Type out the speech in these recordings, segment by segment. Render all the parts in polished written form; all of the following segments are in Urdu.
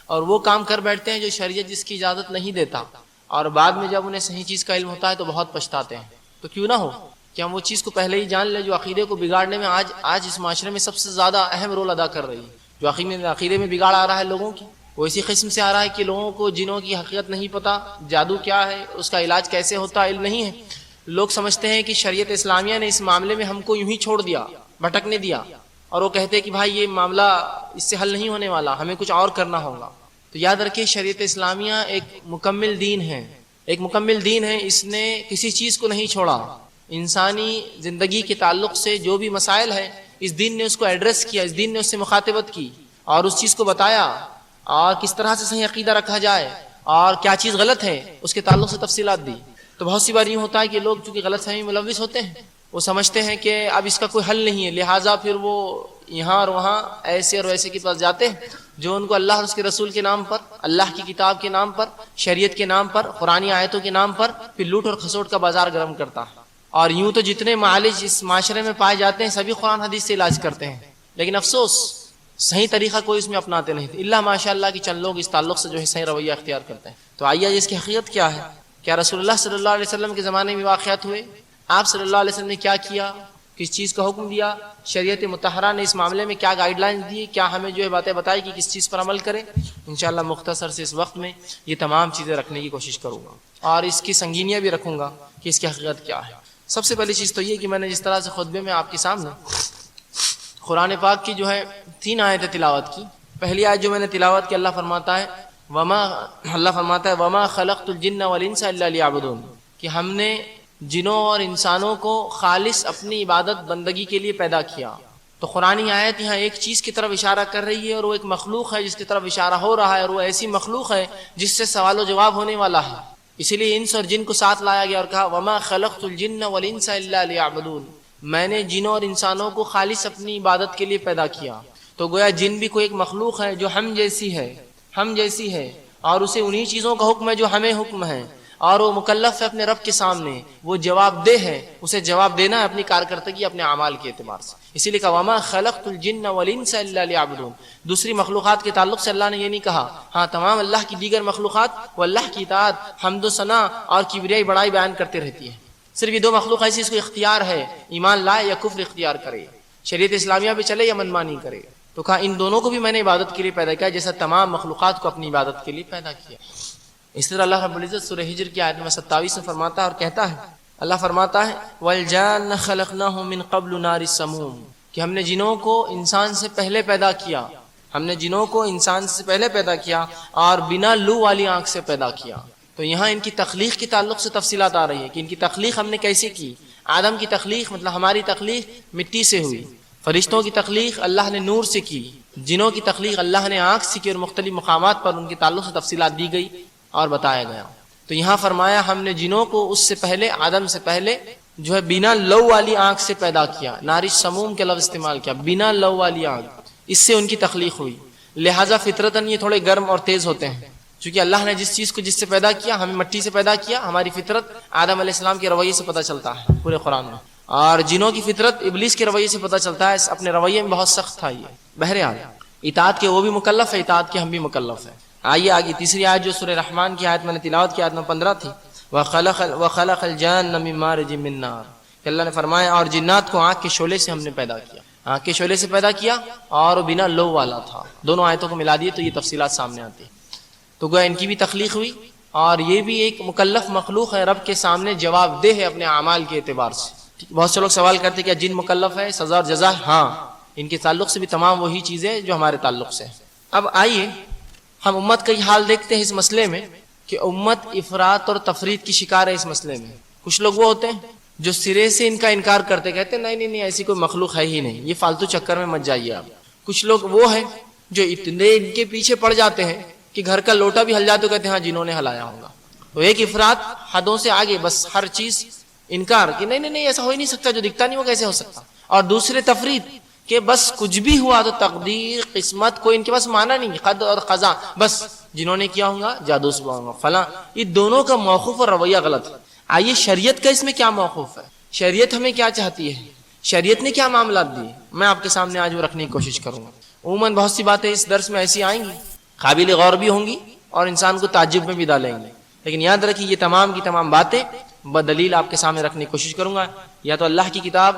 اور وہ کام کر بیٹھتے ہیں جو شریعت جس کی اجازت نہیں دیتا، اور بعد میں جب انہیں صحیح چیز کا علم ہوتا ہے تو بہت پچھتاتے ہیں۔ تو کیوں نہ ہو کہ ہم وہ چیز کو پہلے ہی جان لیں جو عقیدے کو بگاڑنے میں آج اس معاشرے میں سب سے زیادہ اہم رول ادا کر رہی ہے۔ جو عقیدے میں بگاڑ آ رہا ہے لوگوں کی، وہ اسی قسم سے آ رہا ہے کہ لوگوں کو جنوں کی حقیقت نہیں پتہ، جادو کیا ہے، اس کا علاج کیسے ہوتا ہے، علم نہیں ہے۔ لوگ سمجھتے ہیں کہ شریعت اسلامیہ نے اس معاملے میں ہم کو یوں ہی چھوڑ دیا، بھٹکنے دیا، اور وہ کہتے ہیں کہ بھائی یہ معاملہ اس سے حل نہیں ہونے والا، ہمیں کچھ اور کرنا ہوگا۔ تو یاد رکھیں شریعت اسلامیہ ایک مکمل دین ہے، ایک مکمل دین ہے۔ اس نے کسی چیز کو نہیں چھوڑا۔ انسانی زندگی کے تعلق سے جو بھی مسائل ہے، اس دین نے اس کو ایڈریس کیا، اس دین نے اس سے مخاطبت کی اور اس چیز کو بتایا، اور کس طرح سے صحیح عقیدہ رکھا جائے اور کیا چیز غلط ہے اس کے تعلق سے تفصیلات دی۔ تو بہت سی بار یوں ہوتا ہے کہ لوگ چونکہ غلط فہمی ملوث ہوتے ہیں، وہ سمجھتے ہیں کہ اب اس کا کوئی حل نہیں ہے، لہٰذا پھر وہ یہاں اور وہاں ایسے اور ویسے کے پاس جاتے ہیں جو ان کو اللہ اور اس کے رسول کے نام پر، اللہ کی کتاب کے نام پر، شریعت کے نام پر، قرآنی آیتوں کے نام پر پھر لوٹ اور کھسوٹ کا بازار گرم کرتا ہے۔ اور یوں تو جتنے معالج اس معاشرے میں پائے جاتے ہیں سبھی قرآن حدیث سے علاج کرتے ہیں، لیکن افسوس صحیح طریقہ کوئی اس میں اپناتے نہیں تھے، اللہ ماشاء اللہ کہ چند لوگ اس تعلق سے جو ہے صحیح رویہ اختیار کرتے ہیں۔ تو آئیے اس کی حقیقت کیا ہے؟ کیا رسول اللہ صلی اللہ علیہ وسلم کے زمانے میں واقعات ہوئے؟ آپ صلی اللہ علیہ وسلم نے کیا کیا، کس چیز کا حکم دیا، شریعت مطہرہ نے اس معاملے میں کیا گائیڈ لائنز دی، کیا ہمیں جو ہے باتیں بتائی کہ کس چیز پر عمل کریں؟ انشاءاللہ مختصر سے اس وقت میں یہ تمام چیزیں رکھنے کی کوشش کروں گا، اور اس کی سنگینیاں بھی رکھوں گا کہ اس کی حقیقت کیا ہے۔ سب سے پہلی چیز تو یہ کہ میں نے جس طرح سے خطبے میں آپ کے سامنے قرآن پاک کی جو ہے 3 آیتیں تلاوت کی۔ پہلی آیت جو میں نے تلاوت کی، اللہ فرماتا ہے وما خلقت الجن والانس الا لیعبدون، کہ ہم نے جنوں اور انسانوں کو خالص اپنی عبادت بندگی کے لیے پیدا کیا۔ تو قرآنی آیت یہاں ایک چیز کی طرف اشارہ کر رہی ہے، اور وہ ایک مخلوق ہے جس کی طرف اشارہ ہو رہا ہے، اور وہ ایسی مخلوق ہے جس سے سوال و جواب ہونے والا ہے۔ اسی لیے انس اور جن کو ساتھ لایا گیا اور کہا وما خلقت الجن والانس الا لیعبدون، میں نے جنوں اور انسانوں کو خالص اپنی عبادت کے لیے پیدا کیا۔ تو گویا جن بھی کوئی ایک مخلوق ہے جو ہم جیسی ہے، اور اسے انہی چیزوں کا حکم ہے جو ہمیں حکم ہے، اور وہ مکلف ہے اپنے رب کے سامنے، وہ جواب دہ ہے، اسے جواب دینا ہے اپنی کارکردگی، اپنے اعمال کے اعتبار سے۔ اسی لیے کہا وما خلقت الجن والانس الا لیعبدون۔ دوسری مخلوقات کے تعلق سے اللہ نے یہ نہیں کہا، ہاں تمام اللہ کی دیگر مخلوقات وہ اللہ کی اطاعت، حمد و ثنا اور کبریائی بڑائی بیان کرتے رہتی ہے۔ صرف یہ 2 مخلوق ایسی اس کو اختیار ہے، ایمان لائے یا کفر اختیار کرے، شریعت اسلامیہ پہ چلے یا منمانی کرے۔ تو کہا ان دونوں کو بھی میں نے عبادت کے لیے پیدا کیا، جیسا تمام مخلوقات کو اپنی عبادت کے لیے پیدا کیا۔ اس طرح اللہ رب العزت سورہ ہجر کی آیت نمبر 27 میں فرماتا ہے اور کہتا ہے، اللہ فرماتا ہے وَالْجَانَّ خَلَقْنَاهُ مِنْ قَبْلُ نَارِ السَّمُومِ، کہ ہم نے جنوں کو انسان سے پہلے پیدا کیا، ہم نے جنوں کو انسان سے پہلے پیدا کیا اور بنا لو والی آنکھ سے پیدا کیا۔ تو یہاں ان کی تخلیق کے تعلق سے تفصیلات آ رہی ہیں کہ ان کی تخلیق ہم نے کیسے کی۔ آدم کی تخلیق مطلب ہماری تخلیق مٹی سے ہوئی، فرشتوں کی تخلیق اللہ نے نور سے کی، جنوں کی تخلیق اللہ نے آنکھ سے کی، اور مختلف مقامات پر ان کے تعلق سے تفصیلات دی گئی اور بتایا گیا۔ تو یہاں فرمایا ہم نے جنوں کو اس سے پہلے، آدم سے پہلے جو ہے بنا لو والی آنکھ سے پیدا کیا، ناری سموم کے لفظ استعمال کیا، بنا لو والی آنکھ، اس سے ان کی تخلیق ہوئی۔ لہٰذا فطرتاً یہ تھوڑے گرم اور تیز ہوتے ہیں، چونکہ اللہ نے جس چیز کو جس سے پیدا کیا، ہمیں مٹی سے پیدا کیا، ہماری فطرت آدم علیہ السلام کے رویے سے پتہ چلتا ہے پورے قرآن میں، اور جنوں کی فطرت ابلیس کے رویے سے پتہ چلتا ہے، اپنے رویے میں بہت سخت تھا یہ۔ بہرحال اطاعت کے وہ بھی مکلف ہے، اطاعت کے ہم بھی مکلف ہیں۔ آئیے آگے تیسری آیت جو سورہ رحمان کی آیت میں نے تلاوت کی، آیت نمبر 15 تھی، وَخَلَقَ الْجَانَّ مِن مَارِجٍ مِّن نَّارٍ، کہ اللہ نے فرمایا اور جنات کو آنکھ کے شعلے سے ہم نے پیدا کیا، آنکھ کے شعلے سے پیدا کیا اور بنا لو والا تھا۔ دونوں آیتوں کو ملا دیے تو یہ تفصیلات سامنے آتی ہیں۔ تو گویا ان کی بھی تخلیق ہوئی، اور یہ بھی ایک مکلف مخلوق ہے، رب کے سامنے جواب دہ ہے اپنے اعمال کے اعتبار سے۔ بہت سے لوگ سوال کرتے ہیں کہ جن مکلف ہے، سزا اور جزا؟ ہاں، ان کے تعلق سے بھی تمام وہی چیزیں جو ہمارے تعلق سے ہیں۔ اب آئیے ہم امت کا یہ حال دیکھتے ہیں اس مسئلے میں کہ امت افراط اور تفریط کی شکار ہے اس مسئلے میں۔ کچھ لوگ وہ ہوتے ہیں جو سرے سے ان کا انکار کرتے، کہتے ہیں نہیں ایسی کوئی مخلوق ہے ہی نہیں، یہ فالتو چکر میں مت جائیے آپ۔ کچھ لوگ وہ ہیں جو اتنے ان کے پیچھے پڑ جاتے ہیں کہ گھر کا لوٹا بھی ہل جاتے کہتے ہیں ہاں جنہوں نے ہلایا ہوگا۔ تو ایک افراط حدوں سے آگے، بس ہر چیز انکار کہ نہیں ایسا ہو ہی نہیں سکتا، جو دکھتا نہیں وہ کیسے ہو سکتا۔ اور دوسرے تفریط کہ بس کچھ بھی ہوا تو تقدیر قسمت کوئی ان کے پاس مانا نہیں، قدر اور قضا، بس جنہوں نے کیا ہوگا جادو سے ہوا ہوگا فلاں۔ یہ دونوں کا موقف اور رویہ غلط ہے۔ آئیے شریعت کا اس میں کیا موقف ہے، شریعت ہمیں کیا چاہتی ہے، شریعت نے کیا معاملات دیے، میں آپ کے سامنے آج وہ رکھنے کی کوشش کروں گا۔ عموماً بہت سی باتیں اس درس میں ایسی آئیں گی، قابل غور بھی ہوں گی اور انسان کو تعجب میں بھی ڈالیں گے. لیکن یاد رکھیے یہ تمام کی تمام باتیں بدلیل آپ کے سامنے رکھنے کی کوشش کروں گا. یا تو اللہ کی کتاب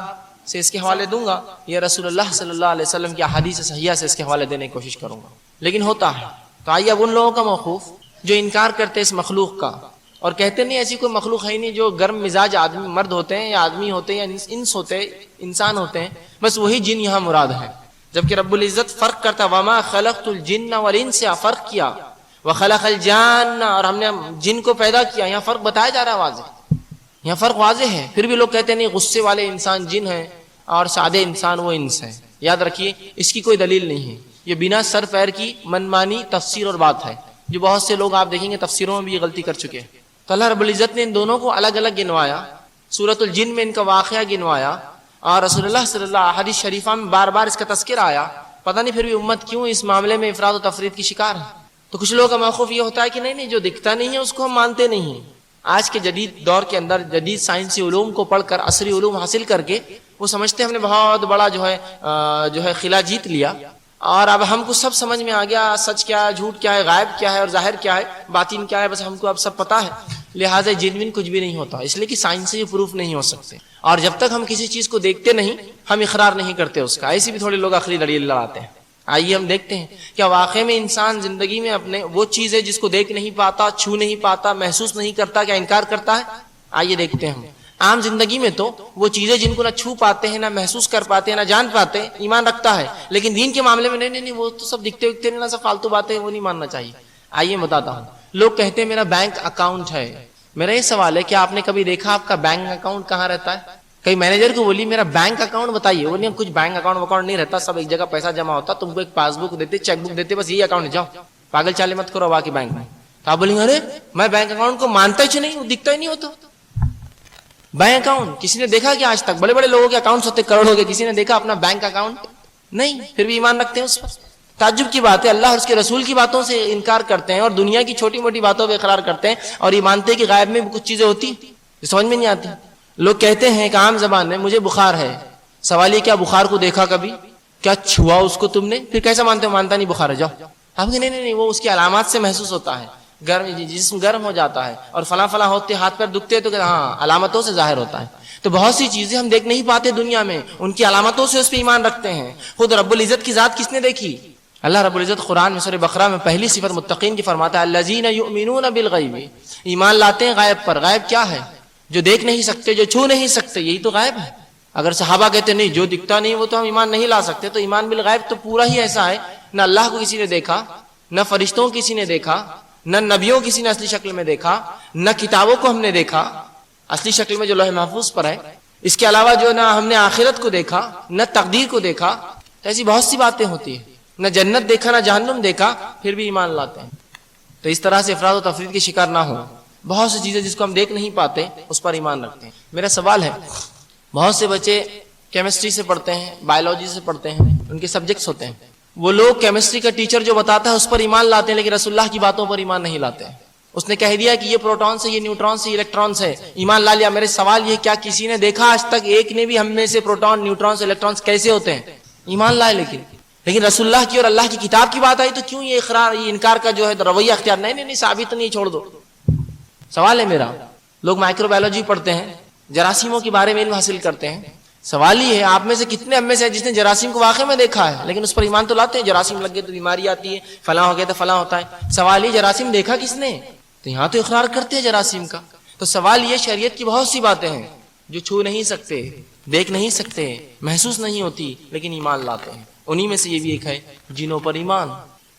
سے اس کے حوالے دوں گا یا رسول اللہ صلی اللہ علیہ وسلم کی احادیث صحیحہ سے اس کے حوالے دینے کی کوشش کروں گا. لیکن ہوتا ہے. تو آئیے اب ان لوگوں کا موقوف جو انکار کرتے اس مخلوق کا اور کہتے نہیں ایسی کوئی مخلوق ہے ہی نہیں. جو گرم مزاج آدمی مرد ہوتے ہیں یا آدمی ہوتے ہیں یا انس ہوتے ہیں انسان ہوتے ہیں, بس وہی جن یہاں مراد ہے. جبکہ رب العزت فرق کرتا وما خلقت الجن والانس, فرق کیا وخلق الجان, اور ہم نے جن کو پیدا کیا. یہاں فرق بتایا جا رہا ہے واضح, یہاں فرق واضح ہے. پھر بھی لوگ کہتے ہیں نہیں غصے والے انسان جن ہیں اور سادے انسان وہ انس ہیں. یاد رکھیے اس کی کوئی دلیل نہیں ہے, یہ بنا سر پیر کی منمانی تفسیر اور بات ہے جو بہت سے لوگ آپ دیکھیں گے تفسیروں میں بھی یہ غلطی کر چکے ہیں. تو اللہ رب العزت نے ان دونوں کو الگ الگ گنوایا, سورۃ الجن میں ان کا واقعہ گنوایا اور رسول اللہ صلی اللہ علیہ حدیث شریفہ میں بار بار اس کا تذکرہ آیا. پتہ نہیں پھر بھی امت کیوں اس معاملے میں افراد و تفرید کی شکار ہے. تو کچھ لوگوں کا موقف یہ ہوتا ہے کہ نہیں جو دکھتا نہیں ہے اس کو ہم مانتے نہیں ہیں. آج کے جدید دور کے اندر جدید سائنسی علوم کو پڑھ کر عصری علوم حاصل کر کے وہ سمجھتے ہیں ہم نے بہت بڑا جو ہے قلعہ جیت لیا اور اب ہم کو سب سمجھ میں آ گیا, سچ کیا ہے, جھوٹ کیا ہے, غائب کیا ہے اور ظاہر کیا ہے, باطن کیا ہے, بس ہم کو اب سب پتا ہے. لہٰذا جنوین کچھ بھی نہیں ہوتا, اس لیے کہ سائنس سے یہ پروف نہیں ہو سکتے. اور جب تک ہم کسی چیز کو دیکھتے نہیں ہم اقرار نہیں کرتے اس کا. ایسے بھی تھوڑے لوگ آخری دلیل لڑاتے ہیں. آئیے ہم دیکھتے ہیں کیا واقعے میں انسان زندگی میں اپنے وہ چیز ہے جس کو دیکھ نہیں پاتا, چھو نہیں پاتا, محسوس نہیں کرتا, کیا انکار کرتا ہے؟ آئیے دیکھتے ہیں. ہم عام زندگی میں تو وہ چیزیں جن کو نہ چھو پاتے ہیں, نہ محسوس کر پاتے ہیں, نہ جان پاتے ہیں, ایمان رکھتا ہے. لیکن دین کے معاملے میں نہیں وہ تو سب دکھتے وکھتے نہیں, نہ سب فالتو باتیں, وہ نہیں ماننا چاہیے. آئیے بتاتا ہوں. لوگ کہتے ہیں میرا بینک اکاؤنٹ ہے. میرا یہ سوال ہے کہ آپ نے کبھی دیکھا آپ کا بینک اکاؤنٹ کہاں رہتا ہے؟ کئی مینیجر کو بولی میرا بینک اکاؤنٹ بتائیے, وہ نہیں کچھ بینک اکاؤنٹ نہیں رہتا, سب ایک جگہ پیسہ جمع ہوتا, تم کو ایک پاس بک دیتے, چیک بک دیتے, بس یہی اکاؤنٹ, جاؤ پاگل چالے مت کرو باقی بینک میں. تو آپ بولیں گے ارے میں بینک اکاؤنٹ کو مانتا ہی نہیں, وہ دکھتا ہی نہیں ہوتا. بینک اکاؤنٹ کسی نے دیکھا کہ آج تک بڑے بڑے لوگوں کے اکاؤنٹس ہوتے کروڑوں کے, کسی نے دیکھا اپنا بینک اکاؤنٹ؟ نہیں. پھر بھی ایمان رکھتے ہیں اس پر. تعجب کی بات ہے, اللہ اور اس کے رسول کی باتوں سے انکار کرتے ہیں اور دنیا کی چھوٹی موٹی باتوں پہ اقرار کرتے ہیں اور یہ مانتے ہیں کہ غائب میں بھی کچھ چیزیں ہوتی جو سمجھ میں نہیں آتی. لوگ کہتے ہیں کہ عام زبان میں مجھے بخار ہے. سوال یہ کیا بخار کو دیکھا کبھی؟ کیا چھوا اس کو تم نے؟ پھر کیسا مانتے ہو؟ مانتا نہیں بخار ہے, جاؤ. آپ کہ نہیں وہ اس کی علامات سے محسوس ہوتا ہے, جسم گرم ہو جاتا ہے اور فلاں فلاں ہوتے, ہاتھ پیر دکھتے تو ہاں علامتوں سے ظاہر ہوتا ہے. تو بہت سی چیزیں ہم دیکھ نہیں پاتے دنیا میں, ان کی علامتوں سے اس پہ ایمان رکھتے ہیں. خود رب العزت کی ذات کس نے دیکھی؟ اللہ رب العزت قرآن میں سورہ بقرہ میں پہلی صفت متقین کی فرماتا ہے الذین یؤمنون بالغیب, ایمان لاتے ہیں غائب پر. غائب کیا ہے؟ جو دیکھ نہیں سکتے, جو چھو نہیں سکتے, یہی تو غائب ہے. اگر صحابہ کہتے نہیں جو دکھتا نہیں وہ تو ہم ایمان نہیں لا سکتے, تو ایمان بالغیب تو پورا ہی ایسا ہے, نہ اللہ کو کسی نے دیکھا, نہ فرشتوں کسی نے دیکھا, نہ نبیوں کسی نے اصلی شکل میں دیکھا, نہ کتابوں کو ہم نے دیکھا اصلی شکل میں جو لوح محفوظ پر ہے. اس کے علاوہ جو نہ ہم نے آخرت کو دیکھا, نہ تقدیر کو دیکھا. تو ایسی بہت سی باتیں ہوتی ہیں, نہ جنت دیکھا نہ جہنم دیکھا, پھر بھی ایمان لاتے ہیں. تو اس طرح سے افراد و تفرید کے شکار نہ ہو. بہت سی چیزیں جس کو ہم دیکھ نہیں پاتے اس پر ایمان رکھتے ہیں. میرا سوال ہے, بہت سے بچے کیمسٹری سے پڑھتے ہیں, بایولوجی سے پڑھتے ہیں, ان کے سبجیکٹس ہوتے ہیں, وہ لوگ کیمسٹری کا ٹیچر جو بتاتا ہے اس پر ایمان لاتے ہیں لیکن رسول اللہ کی باتوں پر ایمان نہیں لاتے ہیں. اس نے کہہ دیا کہ یہ پروٹون سے, یہ نیوٹرون سے, یہ الیکٹرون سے, ایمان لا لیا. میرے سوال یہ, کیا کسی نے دیکھا آج تک ایک نے بھی ہم میں سے پروٹون, نیوٹرون, الیکٹرون کیسے ہوتے ہیں؟ ایمان لائے. لیکن رسول اللہ کی اور اللہ کی کتاب کی بات آئی تو کیوں یہ اقرار, یہ انکار کا جو ہے رویہ اختیار؟ نہیں ثابت نہیں, چھوڑ دو. سوال ہے میرا, لوگ مائکرو بایولوجی پڑھتے ہیں, جراثیموں کے بارے میں علم حاصل کرتے ہیں. سوال یہ ہے آپ میں سے کتنے ہم میں سے جس نے جراثیم کو واقع میں دیکھا ہے لیکن اس پر ایمان تو لاتے ہیں؟ جراثیم لگ گئے تو بیماری آتی ہے, فلاں ہو گیا تو فلاں ہوتا ہے. سوال یہ جراثیم دیکھا کس نے؟ تو یہاں تو اقرار کرتے ہیں جراثیم کا. تو سوال یہ, شریعت کی بہت سی باتیں ہیں جو چھو نہیں سکتے, دیکھ نہیں سکتے, محسوس نہیں ہوتی, لیکن ایمان لاتے ہیں. انہی میں سے یہ بھی ایک ہے جنوں پر ایمان.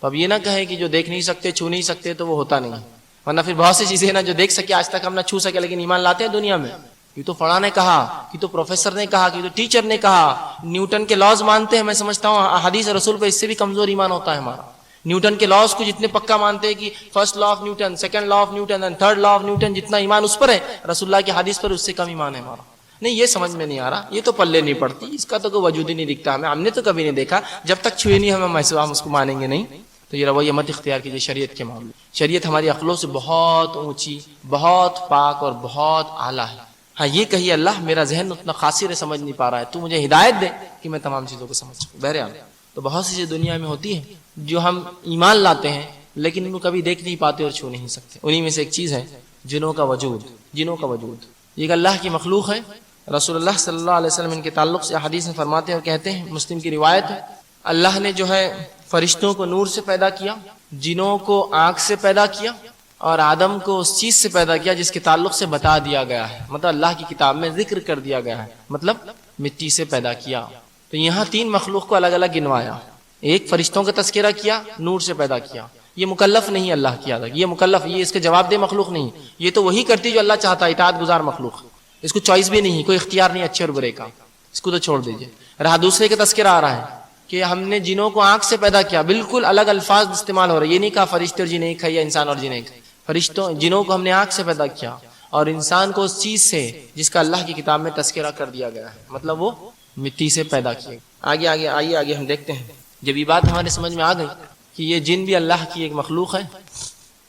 تو اب یہ نہ کہے کہ جو دیکھ نہیں سکتے, چھو نہیں سکتے تو وہ ہوتا نہیں, ورنہ پھر بہت سی چیزیں نا جو دیکھ سکے آج تک ہم نہ چھو سکے لیکن ایمان لاتے ہیں دنیا میں. یہ تو فلاں نے کہا, یہ تو پروفیسر نے کہا, یہ تو ٹیچر نے کہا. نیوٹن کے لاز مانتے ہیں, میں سمجھتا ہوں حدیث رسول پہ اس سے بھی کمزور ایمان ہوتا ہے ہمارا. نیوٹن کے لاز کو جتنے پکا مانتے ہیں کہ first law of Newton, second law of Newton and third law of Newton, جتنا ایمان اس پر ہے رسول اللہ کی حدیث پر اس سے کم ایمان ہے ہمارا. نہیں یہ سمجھ میں نہیں آ رہا, یہ تو پلے نہیں پڑتی, اس کا تو کوئی وجود ہی نہیں دکھتا ہمیں, ہم نے تو کبھی نہیں دیکھا, جب تک چھوئے نہیں ہم اس کو مانیں گے نہیں. تو یہ رویہ مت اختیار کیجیے شریعت کے معاملے. شریعت ہماری عقلوں سے بہت اونچی, بہت پاک اور بہت اعلیٰ ہے. ہاں یہ کہیے اللہ میرا ذہن اتنا قاصر ہے, سمجھ نہیں پا رہا ہے, تو مجھے ہدایت دے کہ میں تمام چیزوں کو سمجھ سکوں. بہرحال تو بہت سی چیزیں دنیا میں ہوتی ہیں جو ہم ایمان لاتے ہیں لیکن ان کو کبھی دیکھ نہیں پاتے اور چھو نہیں سکتے. انہی میں سے ایک چیز ہے جنوں کا وجود. جنوں کا وجود یہ ایک اللہ کی مخلوق ہے. رسول اللہ صلی اللہ علیہ وسلم ان کے تعلق سے حدیث میں فرماتے ہیں اور کہتے ہیں, مسلم کی روایت ہے, اللہ نے جو ہے فرشتوں کو نور سے پیدا کیا, جنوں کو آنکھ سے پیدا کیا, اور آدم کو اس چیز سے پیدا کیا جس کے تعلق سے بتا دیا گیا ہے, مطلب اللہ کی کتاب میں ذکر کر دیا گیا ہے, مطلب مٹی سے پیدا کیا. تو یہاں تین مخلوق کو الگ الگ گنوایا. ایک فرشتوں کا تذکرہ کیا, نور سے پیدا کیا. یہ مکلف نہیں اللہ کی یاد, یہ مکلف, یہ اس کے جواب دہ مخلوق نہیں, یہ تو وہی کرتی جو اللہ چاہتا ہے, اطاعت گزار مخلوق. اس کو چوائس بھی نہیں, کوئی اختیار نہیں اچھے اور برے کا, اس کو تو چھوڑ دیجئے. رہا دوسرے کا تذکرہ آ رہا ہے کہ ہم نے جنوں کو آنکھ سے پیدا کیا, بالکل الگ الفاظ استعمال ہو رہے ہیں. یہ نہیں کہا فرشتے اور جن ایک ہے یا انسان اور جن ایک ہے. فرشتوں جنوں کو ہم نے آنکھ سے پیدا کیا اور انسان کو اس چیز سے جس کا اللہ کی کتاب میں تذکرہ کر دیا گیا ہے, مطلب وہ مٹی سے پیدا کیے. آگے ہم دیکھتے ہیں. جب یہ بات ہمارے سمجھ میں آ گئی کہ یہ جن بھی اللہ کی ایک مخلوق ہے,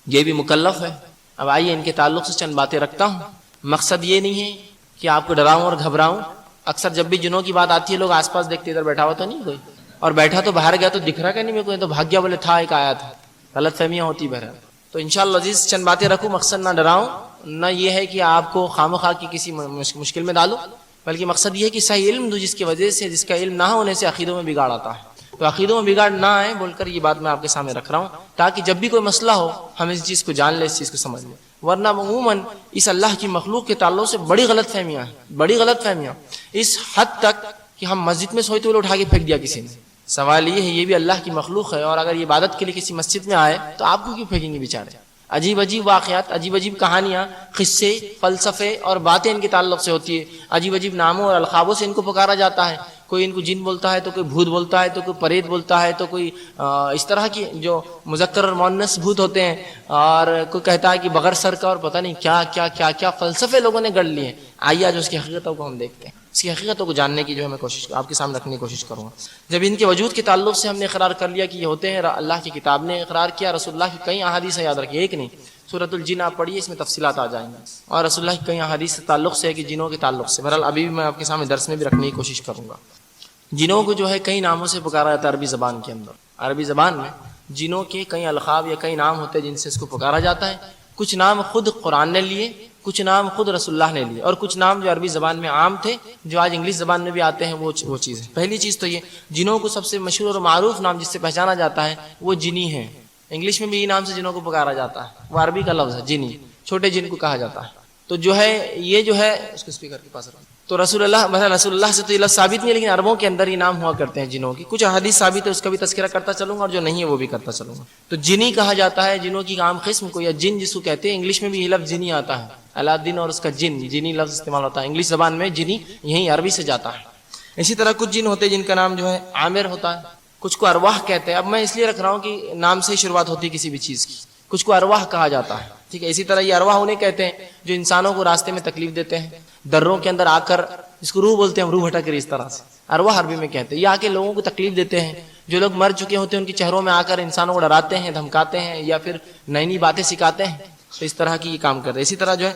یہ بھی مکلف ہے, اب آئیے ان کے تعلق سے چند باتیں رکھتا ہوں. مقصد یہ نہیں ہے کہ آپ کو ڈراؤں اور گھبراؤں. اکثر جب بھی جنوں کی بات آتی ہے لوگ آس پاس دیکھتے, ادھر بیٹھا ہوا تو نہیں کوئی, اور بیٹھا تو باہر گیا تو دکھ رہا کہ نہیں میرے کو, تو بھاگ گیا بولے تھا ایک آیا تھا. غلط فہمیاں ہوتی بہرحال. تو انشاءاللہ عزیز چند باتیں رکھوں. مقصد نہ ڈراؤں, نہ یہ ہے کہ آپ کو خامخواہ کی کسی مشکل میں ڈالوں, بلکہ مقصد یہ ہے کہ صحیح علم دو, جس کی وجہ سے, جس کا علم نہ ہونے سے عقیدوں میں بگاڑ آتا ہے. تو عقیدوں میں بگاڑ نہ آئے بول کر یہ بات میں آپ کے سامنے رکھ رہا ہوں, تاکہ جب بھی کوئی مسئلہ ہو ہم اس چیز کو جان لیں, اس چیز کو سمجھ لیں. ورنہ عموماً اس اللہ کی مخلوق کے تعلق سے بڑی غلط فہمیاں اس حد تک کہ ہم مسجد میں سوئے تو اٹھا کے پھینک دیا کسی نے. سوال یہ ہے, یہ بھی اللہ کی مخلوق ہے, اور اگر یہ عبادت کے لیے کسی مسجد میں آئے تو آپ کو کیوں پھینکیں گے بیچارے. عجیب عجیب واقعات, عجیب عجیب کہانیاں, قصے, فلسفے اور باتیں ان کے تعلق سے ہوتی ہے. عجیب عجیب ناموں اور القابوں سے ان کو پکارا جاتا ہے. کوئی ان کو جن بولتا ہے, تو کوئی بھوت بولتا ہے, تو کوئی پریت بولتا ہے, تو کوئی اس طرح کی جو مذکر اور مؤنث بھوت ہوتے ہیں, اور کوئی کہتا ہے کہ بغیر سر کا, اور پتہ نہیں کیا کیا کیا کیا فلسفے لوگوں نے گڑھ لیے ہیں. آئیے آج اس کی حقیقتوں کو ہم دیکھتے ہیں. اس کی حقیقتوں کو جاننے کی جو ہے میں کوشش آپ کے سامنے رکھنے کی کوشش کروں گا. جب ان کے وجود کے تعلق سے ہم نے اقرار کر لیا کہ یہ ہوتے ہیں, اللہ کی کتاب نے اقرار کیا, رسول اللہ کی کئی احادیث یاد رکھیے, ایک نہیں, سورۃ الجن آپ پڑھیے, اس میں تفصیلات آ جائیں گے, اور رسول اللہ کی کئی احادیث سے تعلق سے ہے کہ جنوں کے تعلق سے. بہرحال ابھی بھی میں آپ کے سامنے درس میں بھی رکھنے کی کوشش کروں گا. جنوں کو جو ہے کئی ناموں سے پکارا جاتا ہے عربی زبان کے اندر. عربی زبان میں جنوں کے کئی القاب یا کئی نام ہوتے ہیں جن سے اس کو پکارا جاتا ہے. کچھ نام خود قرآن نے لیے, کچھ نام خود رسول اللہ نے لیے, اور کچھ نام جو عربی زبان میں عام تھے جو آج انگلش زبان میں بھی آتے ہیں وہ چیز ہے. پہلی چیز تو یہ, جنوں کو سب سے مشہور اور معروف نام جس سے پہچانا جاتا ہے وہ جنی ہے. انگلش میں بھی یہ نام سے جنوں کو پکارا جاتا ہے, وہ عربی کا لفظ ہے جنی, چھوٹے جن کو کہا جاتا ہے. تو جو ہے یہ جو ہے اس کو اسپیکر کے پاس رکھو. تو رسول اللہ سے تو یہ لفظ ثابت نہیں ہے, لیکن عربوں کے اندر یہ نام ہوا کرتے ہیں جنوں کی. کچھ احادیث ثابت ہے, اس کا بھی تذکرہ کرتا چلوں گا, اور جو نہیں ہے وہ بھی کرتا چلوں گا. تو جنی کہا جاتا ہے جنوں کی عام قسم کو, یا جن جس کو کہتے ہیں. انگلش میں بھی یہ لفظ جنی آتا ہے, الادین اور اس کا جنی لفظ استعمال ہوتا ہے. انگلش زبان میں جنی یہیں عربی سے جاتا ہے. اسی طرح کچھ جن ہوتے ہیں جن کا نام جو ہے عامر ہوتا ہے, کچھ کو ارواح کہتے ہیں. اب میں اس لیے رکھ رہا ہوں کہ نام سے ہی شروعات ہوتی ہے کسی بھی چیز کی. کچھ کو ارواح کہا جاتا ہے, ٹھیک ہے. اسی طرح یہ ارواح انہیں کہتے ہیں جو انسانوں کو راستے میں تکلیف دیتے ہیں, دروں کے اندر آ کر, جس کو روح بولتے ہیں, روح ہٹک رہی اس طرح سے, ارواح عربی میں کہتے ہیں. یہ آ کے لوگوں کو تکلیف دیتے ہیں, جو لوگ مر چکے ہوتے ہیں ان کے چہروں میں آ کر انسانوں کو ڈراتے ہیں, دھمکاتے ہیں, یا پھر نئی نئی باتیں سکھاتے ہیں. تو اس طرح کی یہ کام کرتے ہیں. اسی طرح جو ہے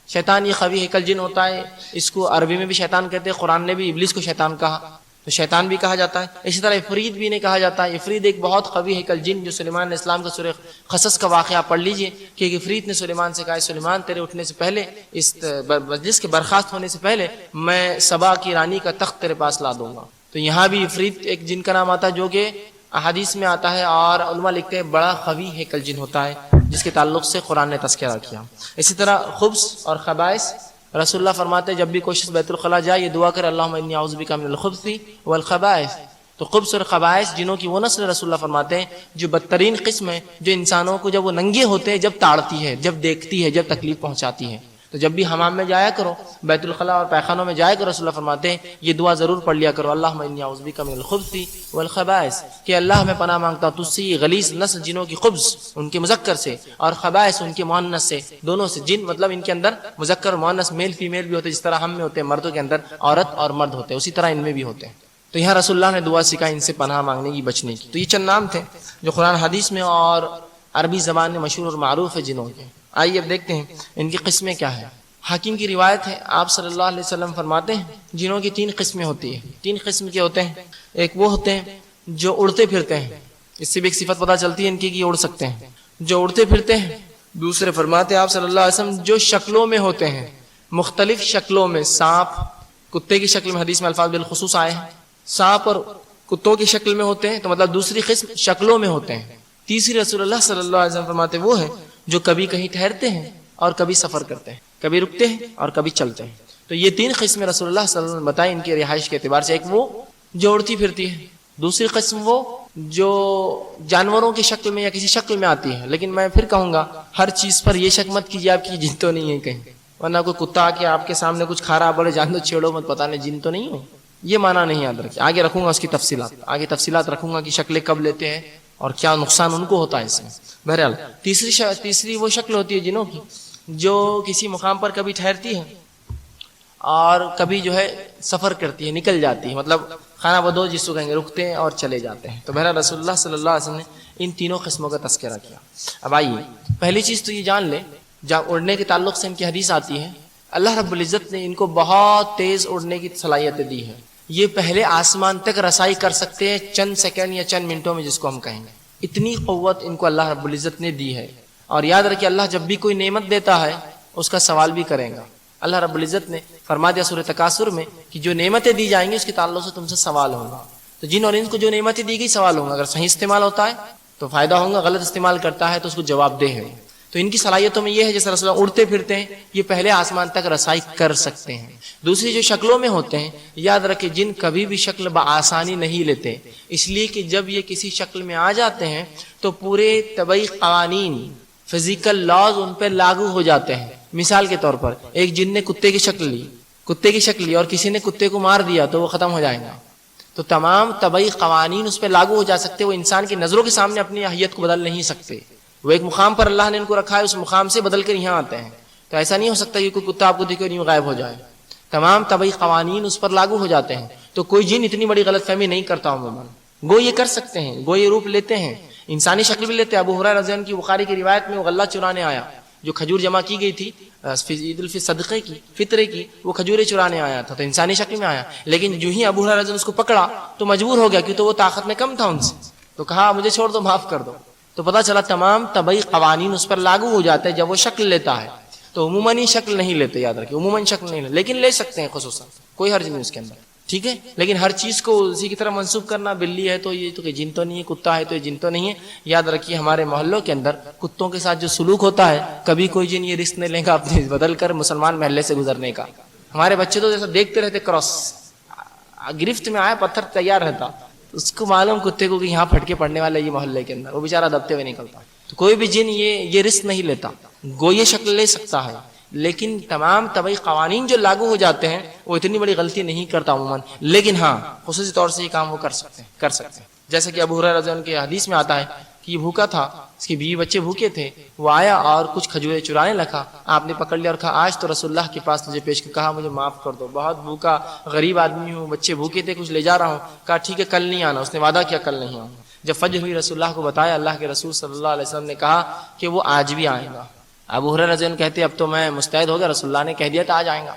شیطان یہ خبیث ہیکل جن ہوتا ہے, اس کو عربی میں بھی شیطان کہتے ہیں. قرآن نے بھی ابلیس کو شیطان کہا, تو شیطان بھی کہا جاتا ہے. اسی طرح افریت بھی نہیں کہا جاتا ہے. افریت ایک بہت قوی ہیکل جن, جو سلیمان علیہ السلام کا سورہ قصص کا واقعہ پڑھ لیجئے کہ ایک افریت نے سلیمان سے کہا, سلیمان تیرے اٹھنے سے پہلے, اس مجلس کے برخاست ہونے سے پہلے میں سبا کی رانی کا تخت تیرے پاس لا دوں گا. تو یہاں بھی افریت ایک جن کا نام آتا ہے جو کہ احادیث میں آتا ہے, اور علماء لکھتے ہیں بڑا قوی ہیکل جن ہوتا ہے جس کے تعلق سے قرآن نے تذکرہ کیا. اسی طرح خبث اور خبائث, رسول اللہ فرماتے ہیں جب بھی کوشش بیت الخلاء جائے یہ دعا کرے, اللہم انی اعوذ بک من الخبث والخبائث. تو خبث اور خبائث جنوں کی وہ نسل رسول اللہ فرماتے ہیں جو بدترین قسم ہے, جو انسانوں کو جب وہ ننگے ہوتے ہیں جب تاڑتی ہے, جب دیکھتی ہے, جب تکلیف پہنچاتی ہے. تو جب بھی حمام میں جایا کرو, بیت الخلاء اور پیخانوں میں جایا کرو, رسول اللہ فرماتے ہیں یہ دعا ضرور پڑھ لیا کرو, اللہم انی اعوذ بک من الخبث والخبائث, کہ اللہ میں پناہ مانگتا ہوں تجھ سے یہ غلیظ نسل جنوں کی خبث ان کے مذکر سے, اور خبائث ان کے مؤنث سے, دونوں سے. جن مطلب ان کے اندر مذکر اور مؤنث, میل فیمیل بھی ہوتے ہیں, جس طرح ہم میں ہوتے ہیں مردوں کے اندر عورت اور مرد ہوتے ہیں, اسی طرح ان میں بھی ہوتے ہیں. تو یہاں رسول اللہ نے دعا سکھائی ان سے پناہ مانگنے کی, بچنے کی. تو یہ چند نام تھے جو قرآن حدیث میں اور عربی زبان میں مشہور اور معروف ہے جنوں کے. آئیے اب دیکھتے ہیں ان کی قسمیں کیا ہیں. حاکم کی روایت ہے، آپ صلی اللہ علیہ وسلم فرماتے ہیں جنوں کی 3 قسمیں ہوتی ہیں۔ 3 قسم کے ہوتے ہیں۔ ایک وہ ہوتے ہیں جو اڑتے پھرتے ہیں، اس سے بھی ایک صفت پتہ چلتی ہے ان کی کہ اڑ سکتے ہیں، جو اڑتے پھرتے ہیں۔ دوسرے فرماتے ہیں آپ صلی اللہ علیہ وسلم جو شکلوں میں ہوتے ہیں، مختلف شکلوں میں، سانپ کتے کی شکل میں، حدیث میں الفاظ بالخصوص آئے ہیں، سانپ اور کتوں کی شکل میں ہوتے ہیں، تو مطلب دوسری قسم شکلوں میں ہوتے ہیں۔ تیسری رسول اللہ صلی اللہ علیہ وسلم فرماتے ہیں وہ ہیں جو کبھی کہیں ٹھہرتے ہیں اور کبھی سفر کرتے ہیں، کبھی رکتے ہیں اور کبھی چلتے ہیں۔ تو یہ 3 قسمیں رسول اللہ صلی اللہ علیہ وسلم بتائیں ان کی رہائش کے اعتبار سے۔ ایک وہ جو اڑتی پھرتی ہے، دوسری قسم وہ جو جانوروں کی شکل میں یا کسی شکل میں آتی ہے، لیکن میں پھر کہوں گا ہر چیز پر یہ شک مت کیجیے آپ کی جن تو نہیں ہے کہیں، ورنہ کوئی کتا آ کے آپ کے سامنے کچھ کھا رہا بڑے جان دو چھیڑو مت، پتہ نہیں جن تو نہیں ہو، یہ معنی نہیں یاد رکھیں۔ آگے رکھوں گا اس کی تفصیلات، آگے تفصیلات رکھوں گا کہ شکلیں کب لیتے ہیں اور کیا نقصان ان کو ہوتا ہے اس میں۔ بہرحال تیسری وہ شکل ہوتی ہے جنوں کی جو کسی مقام پر کبھی ٹھہرتی ہے اور کبھی جو ہے سفر کرتی ہے، نکل جاتی ہے، مطلب خانہ بدوش جس کو کہیں گے، رکتے ہیں اور چلے جاتے ہیں۔ تو بہرحال رسول اللہ صلی اللہ علیہ وسلم نے ان تینوں قسموں کا تذکرہ کیا۔ اب آئیے پہلی چیز تو یہ جان لیں، جب اڑنے کے تعلق سے ان کی حدیث آتی ہے، اللہ رب العزت نے ان کو بہت تیز اڑنے کی صلاحیتیں دی ہے۔ یہ پہلے آسمان تک رسائی کر سکتے ہیں چند سیکنڈ یا چند منٹوں میں، جس کو ہم کہیں گے، اتنی قوت ان کو اللہ رب العزت نے دی ہے۔ اور یاد رکھیے اللہ جب بھی کوئی نعمت دیتا ہے اس کا سوال بھی کرے گا۔ اللہ رب العزت نے فرما دیا سورہ تکاثر میں کہ جو نعمتیں دی جائیں گی اس کے تعلق سے تم سے سوال ہوگا۔ تو جن اور انس کو جو نعمتیں دی گئی سوال ہوگا، اگر صحیح استعمال ہوتا ہے تو فائدہ ہوگا، غلط استعمال کرتا ہے تو اس کو جواب دہ ہے۔ تو ان کی صلاحیتوں میں یہ ہے جیسے رسول اللہ اڑتے پھرتے ہیں، یہ پہلے آسمان تک رسائی کر سکتے ہیں۔ دوسری جو شکلوں میں ہوتے ہیں، یاد رکھیں جن کبھی بھی شکل بآسانی نہیں لیتے، اس لیے کہ جب یہ کسی شکل میں آ جاتے ہیں تو پورے طبعی قوانین، فزیکل لاز ان پہ لاگو ہو جاتے ہیں۔ مثال کے طور پر ایک جن نے کتے کی شکل لی اور کسی نے کتے کو مار دیا تو وہ ختم ہو جائے گا۔ تو تمام طبعی قوانین اس پہ لاگو ہو جا سکتے، وہ انسان کی نظروں کے سامنے اپنی اہلیت کو بدل نہیں سکتے۔ وہ ایک مقام پر اللہ نے ان کو رکھا ہے، اس مقام سے بدل کر یہاں آتے ہیں۔ تو ایسا نہیں ہو سکتا کہ کوئی کتا آپ کو دیکھے اور یوں غائب ہو جائے۔ تمام طبعی قوانین اس پر لاگو ہو جاتے ہیں۔ تو کوئی جن اتنی بڑی غلط فہمی نہیں کرتا عموماً، گو یہ کر سکتے ہیں، گو یہ روپ لیتے ہیں، انسانی شکل بھی لیتے ہیں۔ ابو ہریرہ رضی اللہ عنہ کی بخاری کی روایت میں وہ غلہ چرانے آیا، جو کھجور جمع کی گئی تھی عید الفطر صدقے کی، فطرے کی، وہ کھجوریں چرانے آیا تھا، تو انسانی شکل میں آیا۔ لیکن جو ہی ابو ہریرہ رضی اللہ عنہ اس کو پکڑا تو مجبور ہو گیا، کیونکہ وہ طاقت میں کم تھا ان سے، تو کہا مجھے چھوڑ دو، معاف کر دو۔ تو پتہ چلا تمام طبعی قوانین اس پر لاگو ہو جاتے ہیں جب وہ شکل لیتا ہے۔ تو عموماً شکل نہیں لیتے، یاد رکھیں عموماً شکل نہیں لیتے، لیکن لے سکتے ہیں خصوصاً، کوئی حرج نہیں اس کے اندر، ٹھیک ہے۔ لیکن ہر چیز کو اسی کی طرح منسوب کرنا، بلی ہے تو یہ تو کہ جن تو نہیں ہے، کتا ہے تو یہ جن تو نہیں ہے۔ یاد رکھیے ہمارے محلوں کے اندر کتوں کے ساتھ جو سلوک ہوتا ہے، کبھی کوئی جن یہ رسک نہیں لے گا اپنے بدل کر مسلمان محلے سے گزرنے کا۔ ہمارے بچے تو جیسا دیکھتے رہتے، کراس گرفت میں آیا پتھر تیار رہتا، اس کو معلوم کتے کو کہ یہاں پھٹکے پڑنے والے یہ محلے کے اندر، وہ بیچارہ دبتے ہوئے نکلتا۔ تو کوئی بھی جن یہ رسک نہیں لیتا، گو یہ شکل لے سکتا ہے، لیکن تمام طبعی قوانین جو لاگو ہو جاتے ہیں وہ اتنی بڑی غلطی نہیں کرتا عموماً، لیکن ہاں خصوصی طور سے یہ کام وہ کر سکتے ہیں۔ جیسے کہ ابو ہریرہ رضی اللہ عنہ کی حدیث میں آتا ہے کہ یہ بھوکا تھا، اس کی بیوی بچے بھوکے تھے، وہ آیا اور کچھ کھجوریں چرانے لگا، آپ نے پکڑ لیا اور کہا آج تو رسول اللہ کے پاس تجھے پیش کر، کہا مجھے معاف کر دو، بہت بھوکا غریب آدمی ہوں، بچے بھوکے تھے، کچھ لے جا رہا ہوں۔ کہا ٹھیک ہے کل نہیں آنا، اس نے وعدہ کیا کل نہیں آؤں گا۔ جب فجر ہوئی رسول اللہ کو بتایا، اللہ کے رسول صلی اللہ علیہ وسلم نے کہا کہ وہ آج بھی آئے گا۔ ابو ہریرہ رضی اللہ عنہ کہتے اب تو میں مستعد ہو گیا، رسول اللہ نے کہہ دیا تھا آج آئیں گا۔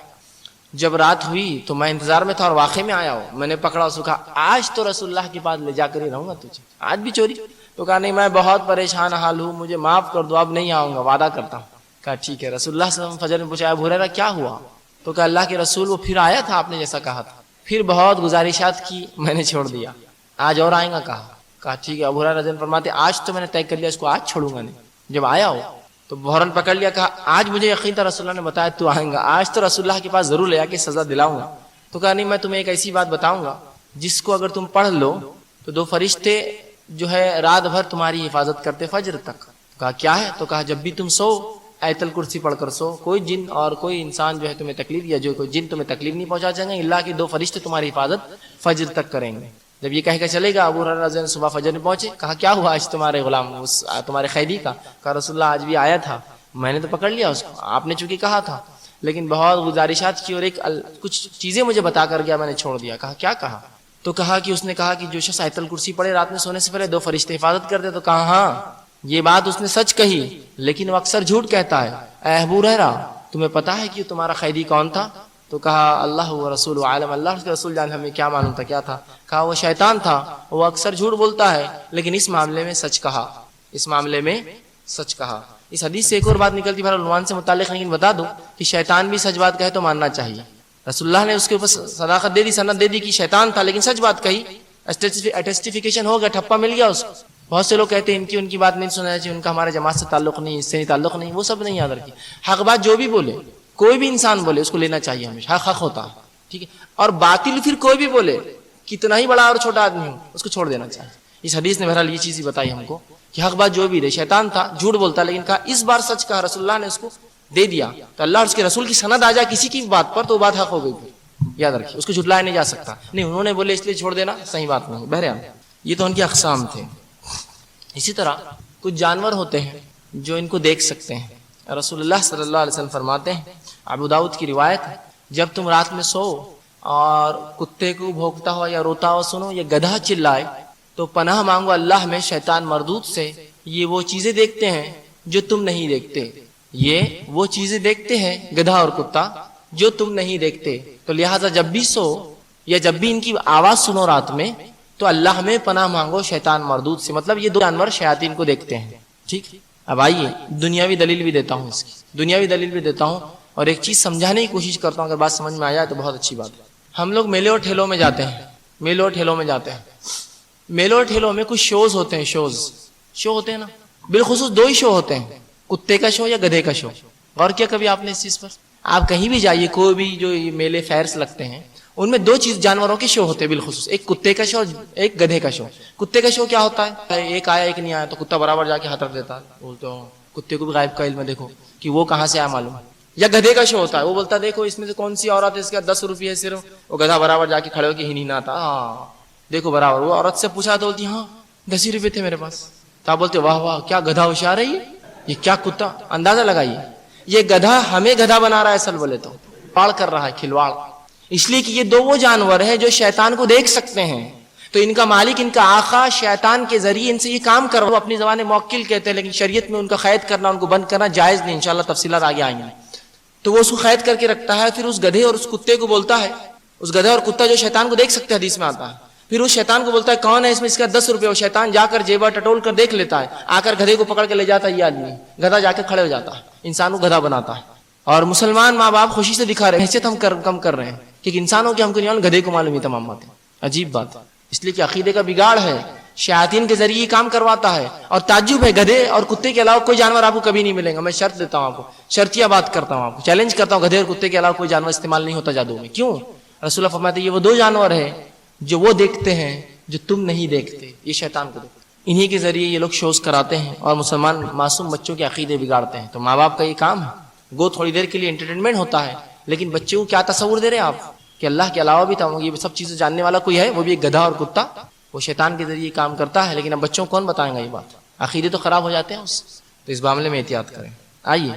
جب رات ہوئی تو میں انتظار میں تھا اور واقعے میں آیا ہوں، میں نے پکڑا، اس کو کہا آج تو رسول اللہ کے پاس لے جا کر ہی رہوں گا تجھے، آج بھی چوری؟ تو کہا نہیں میں بہت پریشان حال ہوں، مجھے معاف کر دو، اب نہیں آؤں گا، وعدہ کرتا ہوں۔ کہا ٹھیک ہے۔ رسول اللہ صلی اللہ علیہ وسلم فجر میں پوچھا ابو ہریرہ کیا ہوا؟ تو کہا اللہ کے رسول وہ پھر آیا تھا آپ نے جیسا کہا تھا، پھر بہت گزارشات کی، میں نے چھوڑ دیا، آج اور آئیں گا کہا ٹھیک ہے۔ ابو ہریرہ رضی اللہ عنہ فرماتے آج تو میں نے طے کر لیا اس کو آج چھوڑوں گا نہیں۔ جب آیا ہو تو بحران پکڑ لیا، کہا آج مجھے یقین تھا رسول اللہ نے بتایا تو آئیں گا، آج تو رسول اللہ کے پاس ضرور لے جا کے سزا دلاؤں گا۔ تو کہا نہیں میں تمہیں ایک ایسی بات بتاؤں گا جس کو اگر تم پڑھ لو تو 2 فرشتے جو ہے رات بھر تمہاری حفاظت کرتے فجر تک۔ کہا کیا ہے؟ تو کہا جب بھی تم سو آیت الکرسی پڑھ کر سو، کوئی جن اور کوئی انسان جو ہے تمہیں تکلیف یا جو کوئی جن تمہیں تکلیف نہیں پہنچا سکیں گے، اللہ کے 2 فرشتے تمہاری حفاظت فجر تک کریں گے۔ جب یہ کہہ کے چلے گا، ابو ہریرہ رضی اللہ عنہ صبح فجر میں پہنچے، کہا کیا ہوا آج تمہارے غلام تمہارے قیدی کا؟ کہا رسول اللہ آج بھی آیا تھا، میں نے تو پکڑ لیا اس کو، آپ نے چونکہ کہا تھا، لیکن بہت گزارشات کی اور کچھ چیزیں مجھے بتا کر گیا، میں نے چھوڑ دیا۔ کہا کیا کہا؟ تو کہا کہ اس نے کہا کہ جو شخص آیت الکرسی پڑھے رات میں سونے سے پہلے 2 فرشتے حفاظت کرتے۔ تو کہا ہاں یہ بات اس نے سچ کہی، لیکن وہ اکثر جھوٹ کہتا ہے۔ اے ابو ہریرہ تمہیں پتا ہے کہ تمہارا قیدی کون تھا؟ تو کہا اللہ و رسول عالم، اللہ اس کے رسول جان ہمیں کیا معلوم تھا کیا تھا؟ کہا وہ شیطان تھا، وہ اکثر جھوٹ بولتا ہے لیکن اس معاملے میں سچ کہا، اس معاملے میں سچ کہا۔ اس حدیث سے ایک اور بات نکلتی ہے عنوان سے متعلق، لیکن بتا دو کہ شیطان بھی سچ بات کہے تو ماننا چاہیے۔ رسول اللہ نے اس کے اوپر صداقت دے دی، سند دے دی کہ شیطان تھا لیکن سچ بات کہی، اٹیسٹیفیکیشن ہو گیا، ٹھپا مل گیا اس کو۔ بہت سے لوگ کہتے ہیں ان کی بات نہیں سننا چاہیے، ان کا ہمارے جماعت سے تعلق نہیں، اس سے نہیں تعلق نہیں، وہ سب نہیں یاد رکھیے۔ حق بات جو بھی بولے، کوئی بھی انسان بولے، اس کو لینا چاہیے ہمیشہ، حق حق ہوتا ہے، ٹھیک ہے؟ اور باطل پھر کوئی بھی بولے، کتنا ہی بڑا اور چھوٹا آدمی ہو، اس کو چھوڑ دینا چاہیے۔ اس حدیث نے بہرحال یہ چیز ہی بتائی ہم کو کہ حق بات جو بھی رہے، شیطان تھا، جھوٹ بولتا، لیکن کہا اس بار سچ کہا، رسول اللہ نے اس کو دے دیا، تو اللہ اور اس کے رسول کی سند آ جائے کسی کی بات پر تو وہ بات حق ہو گئی، پھر یاد رکھیے، اس کو جھٹلایا نہیں جا سکتا۔ نہیں انہوں نے بولے اس لیے چھوڑ دینا صحیح بات نہیں۔ بہرحال یہ تو ان کی اقسام تھے۔ اسی طرح کچھ جانور ہوتے ہیں جو ان کو دیکھ سکتے ہیں۔ رسول اللہ صلی اللہ علیہ وسلم فرماتے ہیں، ابو داؤد کی روایت ہے، جب تم رات میں سو اور کتے کو بھونکتا ہو یا روتا ہو سنو یا گدھا چلائے تو پناہ مانگو اللہ میں شیطان مردود سے، یہ وہ چیزیں دیکھتے ہیں جو تم نہیں دیکھتے، یہ وہ چیزیں دیکھتے ہیں گدھا اور کتا جو تم نہیں دیکھتے، تو لہٰذا جب بھی سو یا جب بھی ان کی آواز سنو رات میں تو اللہ میں پناہ مانگو شیطان مردود سے۔ مطلب یہ دو جانور شیاطین کو دیکھتے ہیں، ٹھیک؟ اب آئیے دنیاوی دلیل بھی دیتا ہوں، اس کی دنیاوی دلیل بھی دیتا ہوں، اور ایک چیز سمجھانے کی کوشش کرتا ہوں، اگر بات سمجھ میں آیا تو بہت اچھی بات ہے۔ ہم لوگ میلے اور ٹھیلوں میں جاتے ہیں، میلوں اور ٹھیلوں میں جاتے ہیں، میلوں اور ٹھیلوں میں کچھ شوز ہوتے ہیں، شو ہوتے ہیں نا، بالخصوص دو ہی شو ہوتے ہیں، کتے کا شو یا گدھے کا شو۔ غور کیا کبھی آپ نے اس چیز پر؟ آپ کہیں بھی جائیے، کوئی بھی جو میلے فیئرس لگتے ہیں، ان میں دو چیز جانوروں کے شو ہوتے ہیں بالخصوص، ایک کتے کا شو اور ایک گدھے کا شو۔ کتے کا شو کیا ہوتا ہے؟ ایک آیا ایک نہیں آیا تو کتا برابر جا کے ہاتھ رکھ دیتا ہے، بولتے ہو کتے کو بھی غائب کا علم ہے، دیکھو کہ وہ کہاں سے آیا معلوم۔ یا گدھے کا شو ہوتا ہے، وہ بولتا ہے دیکھو اس میں سے کون سی عورت ہے، اس کا 10 روپیے صرف، وہ گدھا برابر جا کے کھڑے ہو کے ہی نہیں آتا، ہاں دیکھو برابر۔ وہ عورت سے پوچھا تو بولتی ہاں 10 ہی روپے تھے میرے پاس، تو آپ بولتے واہ واہ کیا گدھا ہوشیار ہے، یہ کیا کتا، اندازہ لگائیے یہ گدھا ہمیں گدھا بنا رہا ہے، اصل بولے تو پاڑ کر رہا ہے، کھلواڑ، اس لیے کہ یہ دو وہ جانور ہیں جو شیطان کو دیکھ سکتے ہیں، تو ان کا مالک، ان کا آقا شیطان کے ذریعے ان سے یہ کام کر رہا ہے۔ وہ اپنی زبان موکل کہتے ہیں، لیکن شریعت میں ان کا قید کرنا، ان کو بند کرنا جائز نہیں، انشاءاللہ تفصیلات آگے آئیں گے۔ تو وہ اس کو قید کر کے رکھتا ہے، پھر اس گدھے اور اس کتے کو بولتا ہے، اس گدھے اور کتا جو شیطان کو دیکھ سکتے ہیں، حدیث میں آتا ہے، پھر اس شیطان کو بولتا ہے کون ہے اس میں، اس کا 10 روپے، وہ شیطان جا کر جیبا ٹٹول کر دیکھ لیتا ہے، آ کر گدھے کو پکڑ کے لے جاتا ہے، یہ آدمی گدھا جا کے کھڑے ہو جاتا ہے، انسان کو گدھا بناتا ہے۔ اور مسلمان ماں باپ خوشی سے دکھا رہے ہیں، حیثیت ہم کم کر رہے ہیں، کیونکہ انسانوں کے ہم کو نہیں معلوم، گدھے کو معلوم ہے تمام باتیں۔ عجیب بات ہے، اس لیے کہ عقیدے کا بگاڑ ہے، شیاطین کے ذریعے یہ کام کرواتا ہے۔ اور تعجب ہے، گدھے اور کتے کے علاوہ کوئی جانور آپ کو کبھی نہیں ملے گا، میں شرط دیتا ہوں آپ کو، شرطیہ بات کرتا ہوں آپ کو، چیلنج کرتا ہوں، گدھے اور کتے کے علاوہ کوئی جانور استعمال نہیں ہوتا جادو میں۔ کیوں؟ رسول اللہ فرماتے ہیں یہ وہ دو جانور ہیں جو وہ دیکھتے ہیں جو تم نہیں دیکھتے، یہ شیطان کو دیکھتے، انہی کے ذریعے یہ لوگ شوز کراتے ہیں اور مسلمان معصوم بچوں کے عقیدے بگاڑتے ہیں۔ تو ماں باپ کا یہ کام ہے، گو تھوڑی دیر کے لیے انٹرٹینمنٹ ہوتا ہے، لیکن بچے کو کیا تصور دے رہے ہیں آپ کہ اللہ کے علاوہ بھی یہ سب چیزیں جاننے والا کوئی ہے، وہ بھی ایک گدھا اور کتا، وہ شیطان کے ذریعے کام کرتا ہے، لیکن اب بچوں کو کون بتائیں گا یہ بات، عقیدے تو خراب ہو جاتے ہیں اس، تو اس معاملے میں احتیاط کریں۔ آئیے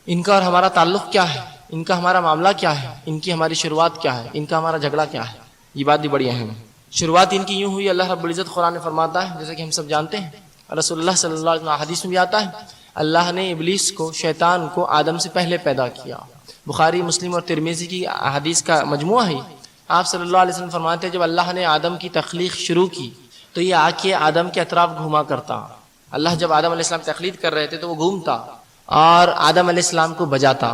ان کا اور ہمارا تعلق کیا ہے، ان کا ہمارا معاملہ کیا ہے، ان کی ہماری شروعات کیا ہے، ان کا ہمارا جھگڑا کیا ہے، یہ بات بھی بڑی اہم ہے۔ شروعات ان کی یوں ہوئی، اللہ رب العزت قرآن میں فرماتا ہے، جیسا کہ ہم سب جانتے ہیں، رسول اللہ صلی اللہ علیہ وسلم حدیث میں بھی آتا ہے، اللہ نے ابلیس کو، شیطان کو آدم سے پہلے پیدا کیا۔ بخاری، مسلم اور ترمذی کی حدیث کا مجموعہ ہے۔ آپ صلی اللہ علیہ وسلم فرماتے ہیں جب اللہ نے آدم کی تخلیق شروع کی تو یہ آ کے آدم کے اطراف گھوما کرتا۔ اللہ جب آدم علیہ السلام تخلیق کر رہے تھے تو وہ گھومتا اور آدم علیہ السلام کو بجاتا،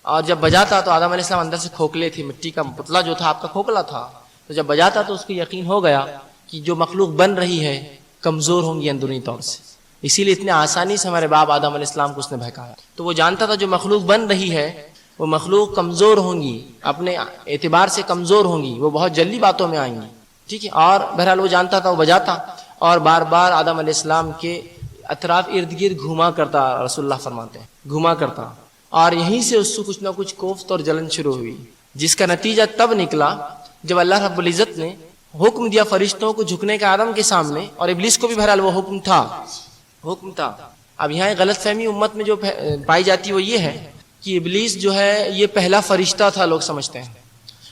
اور جب بجاتا تو آدم علیہ السلام اندر سے کھوکھلے تھے، مٹی کا پتلا جو تھا آپ کا کھوکھلا تھا، تو جب بجاتا تو اس کو یقین ہو گیا کہ جو مخلوق بن رہی ہے کمزور ہوں گی اندرونی طور سے، اسی لیے اتنے آسانی سے ہمارے باپ آدم علیہ السلام کو اس نے بہکایا۔ تو وہ جانتا تھا جو مخلوق بن رہی ہے وہ مخلوق کمزور ہوں گی، اپنے اعتبار سے کمزور ہوں گی، وہ بہت جلدی باتوں میں آئیں گی، ٹھیک ہے۔ اور بہرحال وہ جانتا تھا، وہ بجاتا اور بار بار آدم علیہ السلام کے اطراف ارد گرد گھوما کرتا، رسول اللہ فرماتے ہیں گھوما کرتا، اور یہیں سے اس کو کچھ نہ کچھ کوفت اور جلن شروع ہوئی، جس کا نتیجہ تب نکلا جب اللہ رب العزت نے حکم دیا فرشتوں کو جھکنے کا آدم کے سامنے، اور ابلیس کو بھی بہرحال وہ حکم تھا۔ اب یہاں غلط فہمی امت میں جو پائی جاتی ہے وہ یہ ہے کہ ابلیس جو ہے یہ پہلا فرشتہ تھا، لوگ سمجھتے ہیں،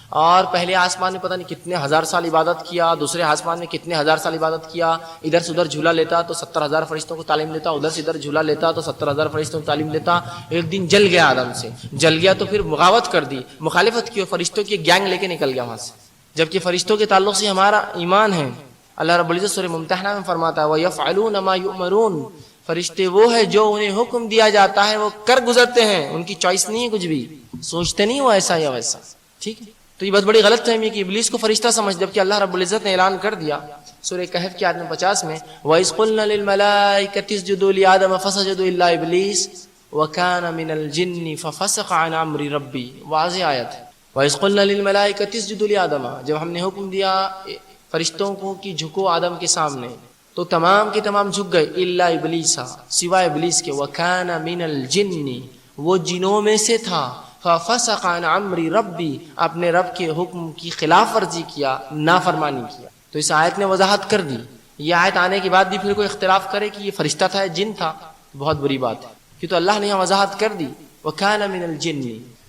اور پہلے آسمان میں پتہ نہیں کتنے ہزار سال عبادت کیا، دوسرے آسمان میں کتنے ہزار سال عبادت کیا، ادھر سے ادھر جھولا لیتا تو 70,000 فرشتوں کو تعلیم دیتا، ادھر سے ادھر جھولا لیتا تو 70,000 فرشتوں کو تعلیم دیتا. ایک دن جل گیا آدم سے، جل گیا تو پھر بغاوت کر دی، مخالفت کی، فرشتوں کی گینگ لے کے نکل گیا وہاں سے. جبکہ فرشتوں کے تعلق سے ہمارا ایمان ہے. اللہ رب العزت سورہ ممتحنہ میں فرماتا ہے وَيَفْعَلُونَ مَا يُؤْمَرُونَ، فرشتے وہ ہے جو انہیں حکم دیا جاتا ہے وہ کر گزرتے ہیں، ان کی چوائس نہیں ہے کچھ بھی، سوچتے نہیں وہ ایسا یا ویسا. ٹھیک ہے، تو یہ بہت بڑی غلط فہمی ہے کہ ابلیس کو فرشتہ سمجھ، جبکہ اللہ رب العزت نے اعلان کر دیا سورہ کہف کی آیت نمبر 50 میں وَإِذْ قُلْنَا لِلْمَلَائِكَةِ اسْجُدُوا لِآدَمَ فَسَجَدُوا إِلَّا إِبْلِيسَ وَكَانَ مِنَ الْجِنِّ فَفَسَقَ عَنْ أَمْرِ رَبِّهِ. واضح آیت ہے. وَإِذْ قُلْنَا لِلْمَلَائِكَةِ اسْجُدُوا لِآدَمَ، جب ہم نے حکم دیا فرشتوں کو کہ جھکو آدم کے سامنے تو تمام کے تمام جھک گئے، الا ابلیس، سوائے ابلیس کے. وکان من الجن، وہ جنوں میں سے تھا. ففسق عن امر ربی، اپنے رب کے حکم کی خلاف ورزی کیا، نافرمانی کیا. تو اس آیت نے وضاحت کر دی. یہ آیت آنے کے بعد بھی پھر کوئی اختلاف کرے کہ یہ فرشتہ تھا یا جن تھا، بہت بری بات ہے، کہ تو اللہ نے یہاں وضاحت کر دی وکان من الجن،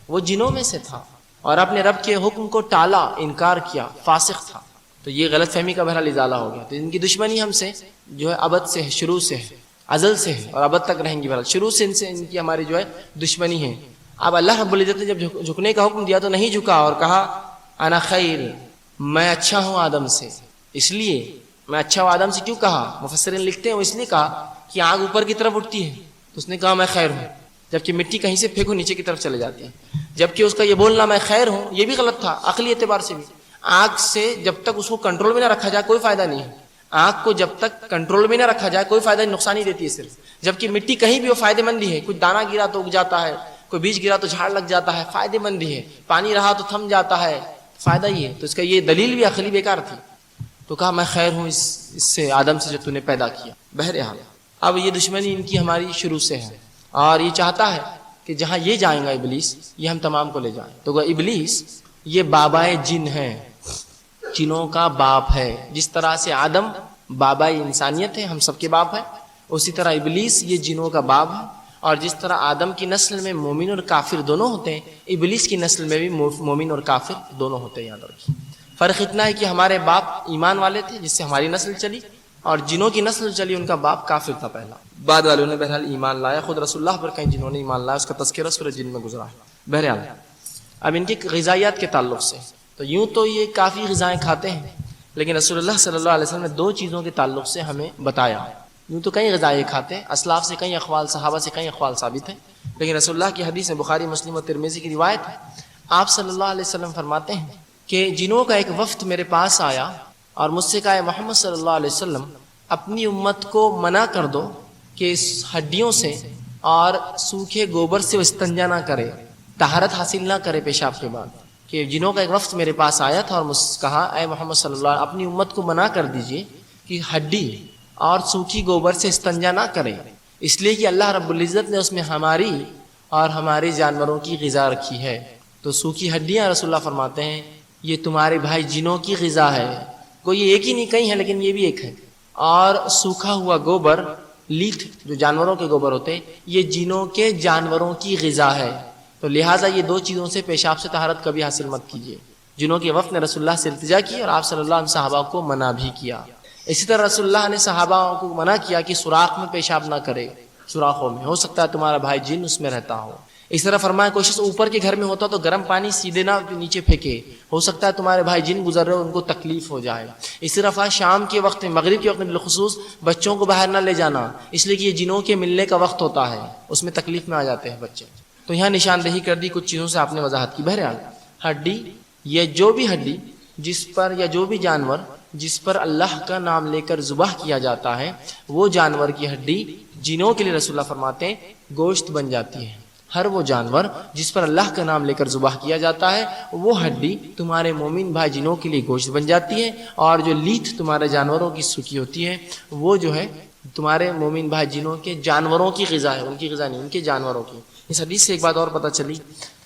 وہ جنوں میں سے تھا اور اپنے رب کے حکم کو ٹالا، انکار کیا، فاسق تھا. تو یہ غلط فہمی کا بہرحال ازالہ ہو گیا. تو ان کی دشمنی ہم سے جو ہے ابد سے ہے، شروع سے ہے، ازل سے ہے اور ابد تک رہیں گی. بہرحال شروع سے ان کی ہماری جو ہے دشمنی ہے. اب اللہ رب العزت نے جب جھکنے کا حکم دیا تو نہیں جھکا اور کہا انا خیر، میں اچھا ہوں آدم سے. اس لیے میں اچھا ہوں آدم سے کیوں کہا؟ مفسرین لکھتے ہیں وہ اس لیے کہا کہ آگ اوپر کی طرف اٹھتی ہے تو اس نے کہا میں خیر ہوں، جبکہ مٹی کہیں سے پھینکو نیچے کی طرف چلے جاتی ہے. جبکہ اس کا یہ بولنا میں خیر ہوں یہ بھی غلط تھا عقلی اعتبار سے بھی. آگ سے جب تک اس کو کنٹرول میں نہ رکھا جائے کوئی فائدہ نہیں ہے. آگ کو جب تک کنٹرول میں نہ رکھا جائے کوئی فائدہ نہیں، نقصان ہی دیتی ہے صرف. جبکہ مٹی کہیں بھی وہ فائدے مند ہی ہے، کچھ دانا گرا تو اگ جاتا ہے، کوئی بیج گرا تو جھاڑ لگ جاتا ہے، فائدے مند ہی ہے. پانی رہا تو تھم جاتا ہے، فائدہ ہی ہے. تو اس کا یہ دلیل بھی عقلی بیکار تھی. تو کہا میں خیر ہوں اس سے، آدم سے جو تو نے پیدا کیا. بہرحال اب یہ دشمنی ان کی ہماری شروع سے ہے اور یہ چاہتا ہے کہ جہاں یہ جائیں گا ابلیس، یہ ہم تمام کو لے جائیں. تو ابلیس یہ بابائے جن ہے، جنوں کا باپ ہے. جس طرح سے آدم بابائے انسانیت ہے، ہم سب کے باپ ہے، اسی طرح ابلیس یہ جنوں کا باپ ہے. اور جس طرح آدم کی نسل میں مومن اور کافر دونوں ہوتے ہیں، ابلیس کی نسل میں بھی مومن اور کافر دونوں ہوتے ہیں. یاد رکھیے فرق اتنا ہے کہ ہمارے باپ ایمان والے تھے جس سے ہماری نسل چلی، اور جنوں کی نسل چلی ان کا باپ کافر تھا پہلا. بعد والوں نے بہرحال ایمان لایا. خود رسول اللہ پر کہیں جنہوں نے ایمان لایا اس کا تذکرہ سورہ جن میں گزرا ہے. بہرحال اب ان کی غذائیات کے تعلق سے تو یوں تو یہ کافی غذائیں کھاتے ہیں، لیکن رسول اللہ صلی اللہ علیہ وسلم نے دو چیزوں کے تعلق سے ہمیں بتایا. یوں تو کئی غذائیں کھاتے ہیں، اسلاف سے کئی اقوال، صحابہ سے کئی اقوال ثابت ہیں، لیکن رسول اللہ کی حدیث میں بخاری مسلم و ترمذی کی روایت ہے. آپ صلی اللہ علیہ وسلم فرماتے ہیں کہ جنوں کا ایک وفد میرے پاس آیا اور مجھ سے کہا محمد صلی اللہ علیہ وسلم اپنی امت کو منع کر دو کہ اس ہڈیوں سے اور سوکھے گوبر سے استنجا نہ کرے، طہارت حاصل نہ کرے پیشاب کے بعد. کہ جنوں کا ایک وفد میرے پاس آیا تھا اور مجھ سے کہا اے محمد صلی اللہ علیہ وسلم اپنی امت کو منع کر دیجئے کہ ہڈی اور سوکھی گوبر سے استنجا نہ کرے، اس لیے کہ اللہ رب العزت نے اس میں ہماری اور ہمارے جانوروں کی غذا رکھی ہے. تو سوکھی ہڈیاں رسول اللہ فرماتے ہیں یہ تمہارے بھائی جنوں کی غذا ہے. کوئی ایک ہی نہیں کئی ہیں لیکن یہ بھی ایک ہے. اور سوکھا ہوا گوبر، لیٹ جو جانوروں کے گوبر ہوتے ہیں، یہ جنوں کے جانوروں کی غذا ہے. تو لہٰذا یہ دو چیزوں سے پیشاب سے طہارت کبھی حاصل مت کیجیے. جنوں کے وفد نے رسول اللہ سے التجا کی اور آپ صلی اللہ علیہ وسلم صحابہ کو منع بھی کیا. اسی طرح رسول اللہ نے صحابہ کو منع کیا کہ سوراخ میں پیشاب نہ کرے، سوراخوں میں، ہو سکتا ہے تمہارا بھائی جن اس میں رہتا ہو. اس طرح فرمایا کوئی شخص اوپر کے گھر میں ہوتا تو گرم پانی سیدھے نہ نیچے پھینکے، ہو سکتا ہے تمہارے بھائی جن گزر رہے ہو ان کو تکلیف ہو جائے. اس طرح شام کے وقت میں، مغرب کے وقت میں بالخصوص بچوں کو باہر نہ لے جانا، اس لیے کہ یہ جنوں کے ملنے کا وقت ہوتا ہے، اس میں تکلیف میں آ جاتے ہیں بچے. تو یہاں نشاندہی کر دی کچھ چیزوں سے آپ نے وضاحت کی. بہرحال ہڈی، یہ جو بھی ہڈی جس پر یا جو بھی جانور جس پر اللہ کا نام لے کر ذبح کیا جاتا ہے، وہ جانور کی ہڈی جنوں کے لیے رسول اللہ فرماتے ہیں گوشت بن جاتی ہے. ہر وہ جانور جس پر اللہ کا نام لے کر ذبح کیا جاتا ہے وہ ہڈی تمہارے مومن بھائی جنوں کے لیے گوشت بن جاتی ہے. اور جو لیت تمہارے جانوروں کی سوکھی ہوتی ہے وہ جو ہے تمہارے مومن بھائی جنوں کے جانوروں کی غذا ہے، ان کی غذا نہیں، ان کے جانوروں کی. اس حدیث سے ایک بات اور پتہ چلی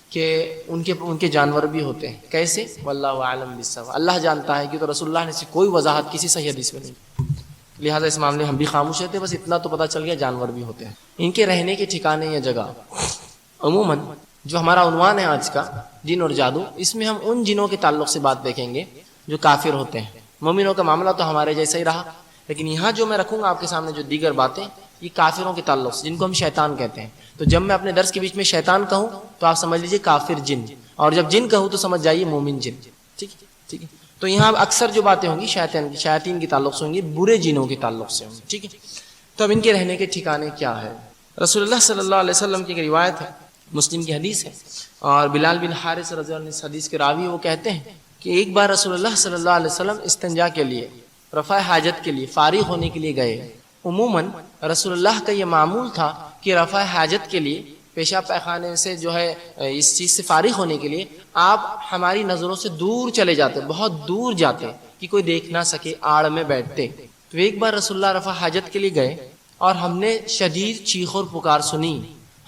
کہ ان کے جانور بھی ہوتے ہیں. کیسے؟ واللہ اعلم بالصواب، اللہ جانتا ہے. کہ تو رسول اللہ نے سے کوئی وضاحت کسی صحیح حدیث میں نہیں، لہٰذا اس معاملے ہم بھی خاموش رہتے. بس اتنا تو پتہ چل گیا جانور بھی ہوتے ہیں. ان کے رہنے کے ٹھکانے یا جگہ، عموماً جو ہمارا عنوان ہے آج کا، جن اور جادو، اس میں ہم ان جنوں کے تعلق سے بات دیکھیں گے جو کافر ہوتے ہیں۔ مومنوں کا معاملہ تو ہمارے جیسا ہی رہا، لیکن یہاں جو میں رکھوں گا آپ کے سامنے جو دیگر باتیں، یہ کافروں کے تعلق سے، جن کو ہم شیطان کہتے ہیں۔ تو جب میں اپنے درس کے بیچ میں شیطان کہوں تو آپ سمجھ لیجئے کافر جن، اور جب جن کہوں تو سمجھ جائیے مومن جن۔ ٹھیک ہے، ٹھیک ہے۔ تو یہاں اکثر جو باتیں ہوں گی شیاطین کے تعلق سے ہوں گی، برے جنوں کے تعلق سے ہوں گی۔ ٹھیک ہے، تو اب ان کے رہنے کے ٹھکانے کیا ہے؟ رسول اللہ صلی اللہ علیہ وسلم کی ایک روایت ہے، مسلم کی حدیث ہے، اور بلال بن حارث رضی اللہ عنہ اس حدیث کے راوی وہ کہتے ہیں کہ ایک بار رسول اللہ صلی اللہ علیہ وسلم استنجا کے لیے، رفع حاجت کے لیے، فارغ ہونے کے لیے گئے۔ عموماً رسول اللہ کا یہ معمول تھا کہ رفع حاجت کے لیے، پیشاب پیخانے سے جو ہے اس چیز سے فارغ ہونے کے لیے آپ ہماری نظروں سے دور چلے جاتے، بہت دور جاتے کہ کوئی دیکھ نہ سکے، آڑ میں بیٹھتے۔ تو ایک بار رسول اللہ رفع حاجت کے لیے گئے اور ہم نے شدید چیخ اور پکار سنی،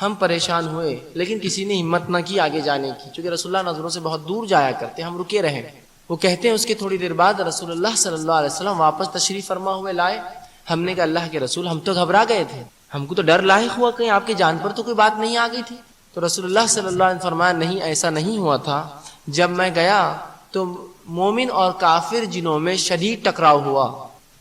ہم پریشان ہوئے، لیکن کسی نے ہمت نہ کی آگے جانے کی، چونکہ رسول اللہ نظروں سے بہت دور جایا کرتے، ہم رکے رہے۔ وہ کہتے ہیں اس کے تھوڑی دیر بعد رسول اللہ صلی اللہ علیہ وسلم واپس تشریف فرما ہوئے لائے۔ ہم نے کہا اللہ کے رسول، ہم تو گھبرا گئے تھے، ہم کو تو ڈر لاحق ہوا کہیں آپ کی جان پر تو کوئی بات نہیں آ گئی تھی۔ تو رسول اللہ صلی اللہ علیہ وسلم فرمایا نہیں، ایسا نہیں ہوا تھا، جب میں گیا تو مومن اور کافر جنوں میں شدید ٹکراؤ ہوا،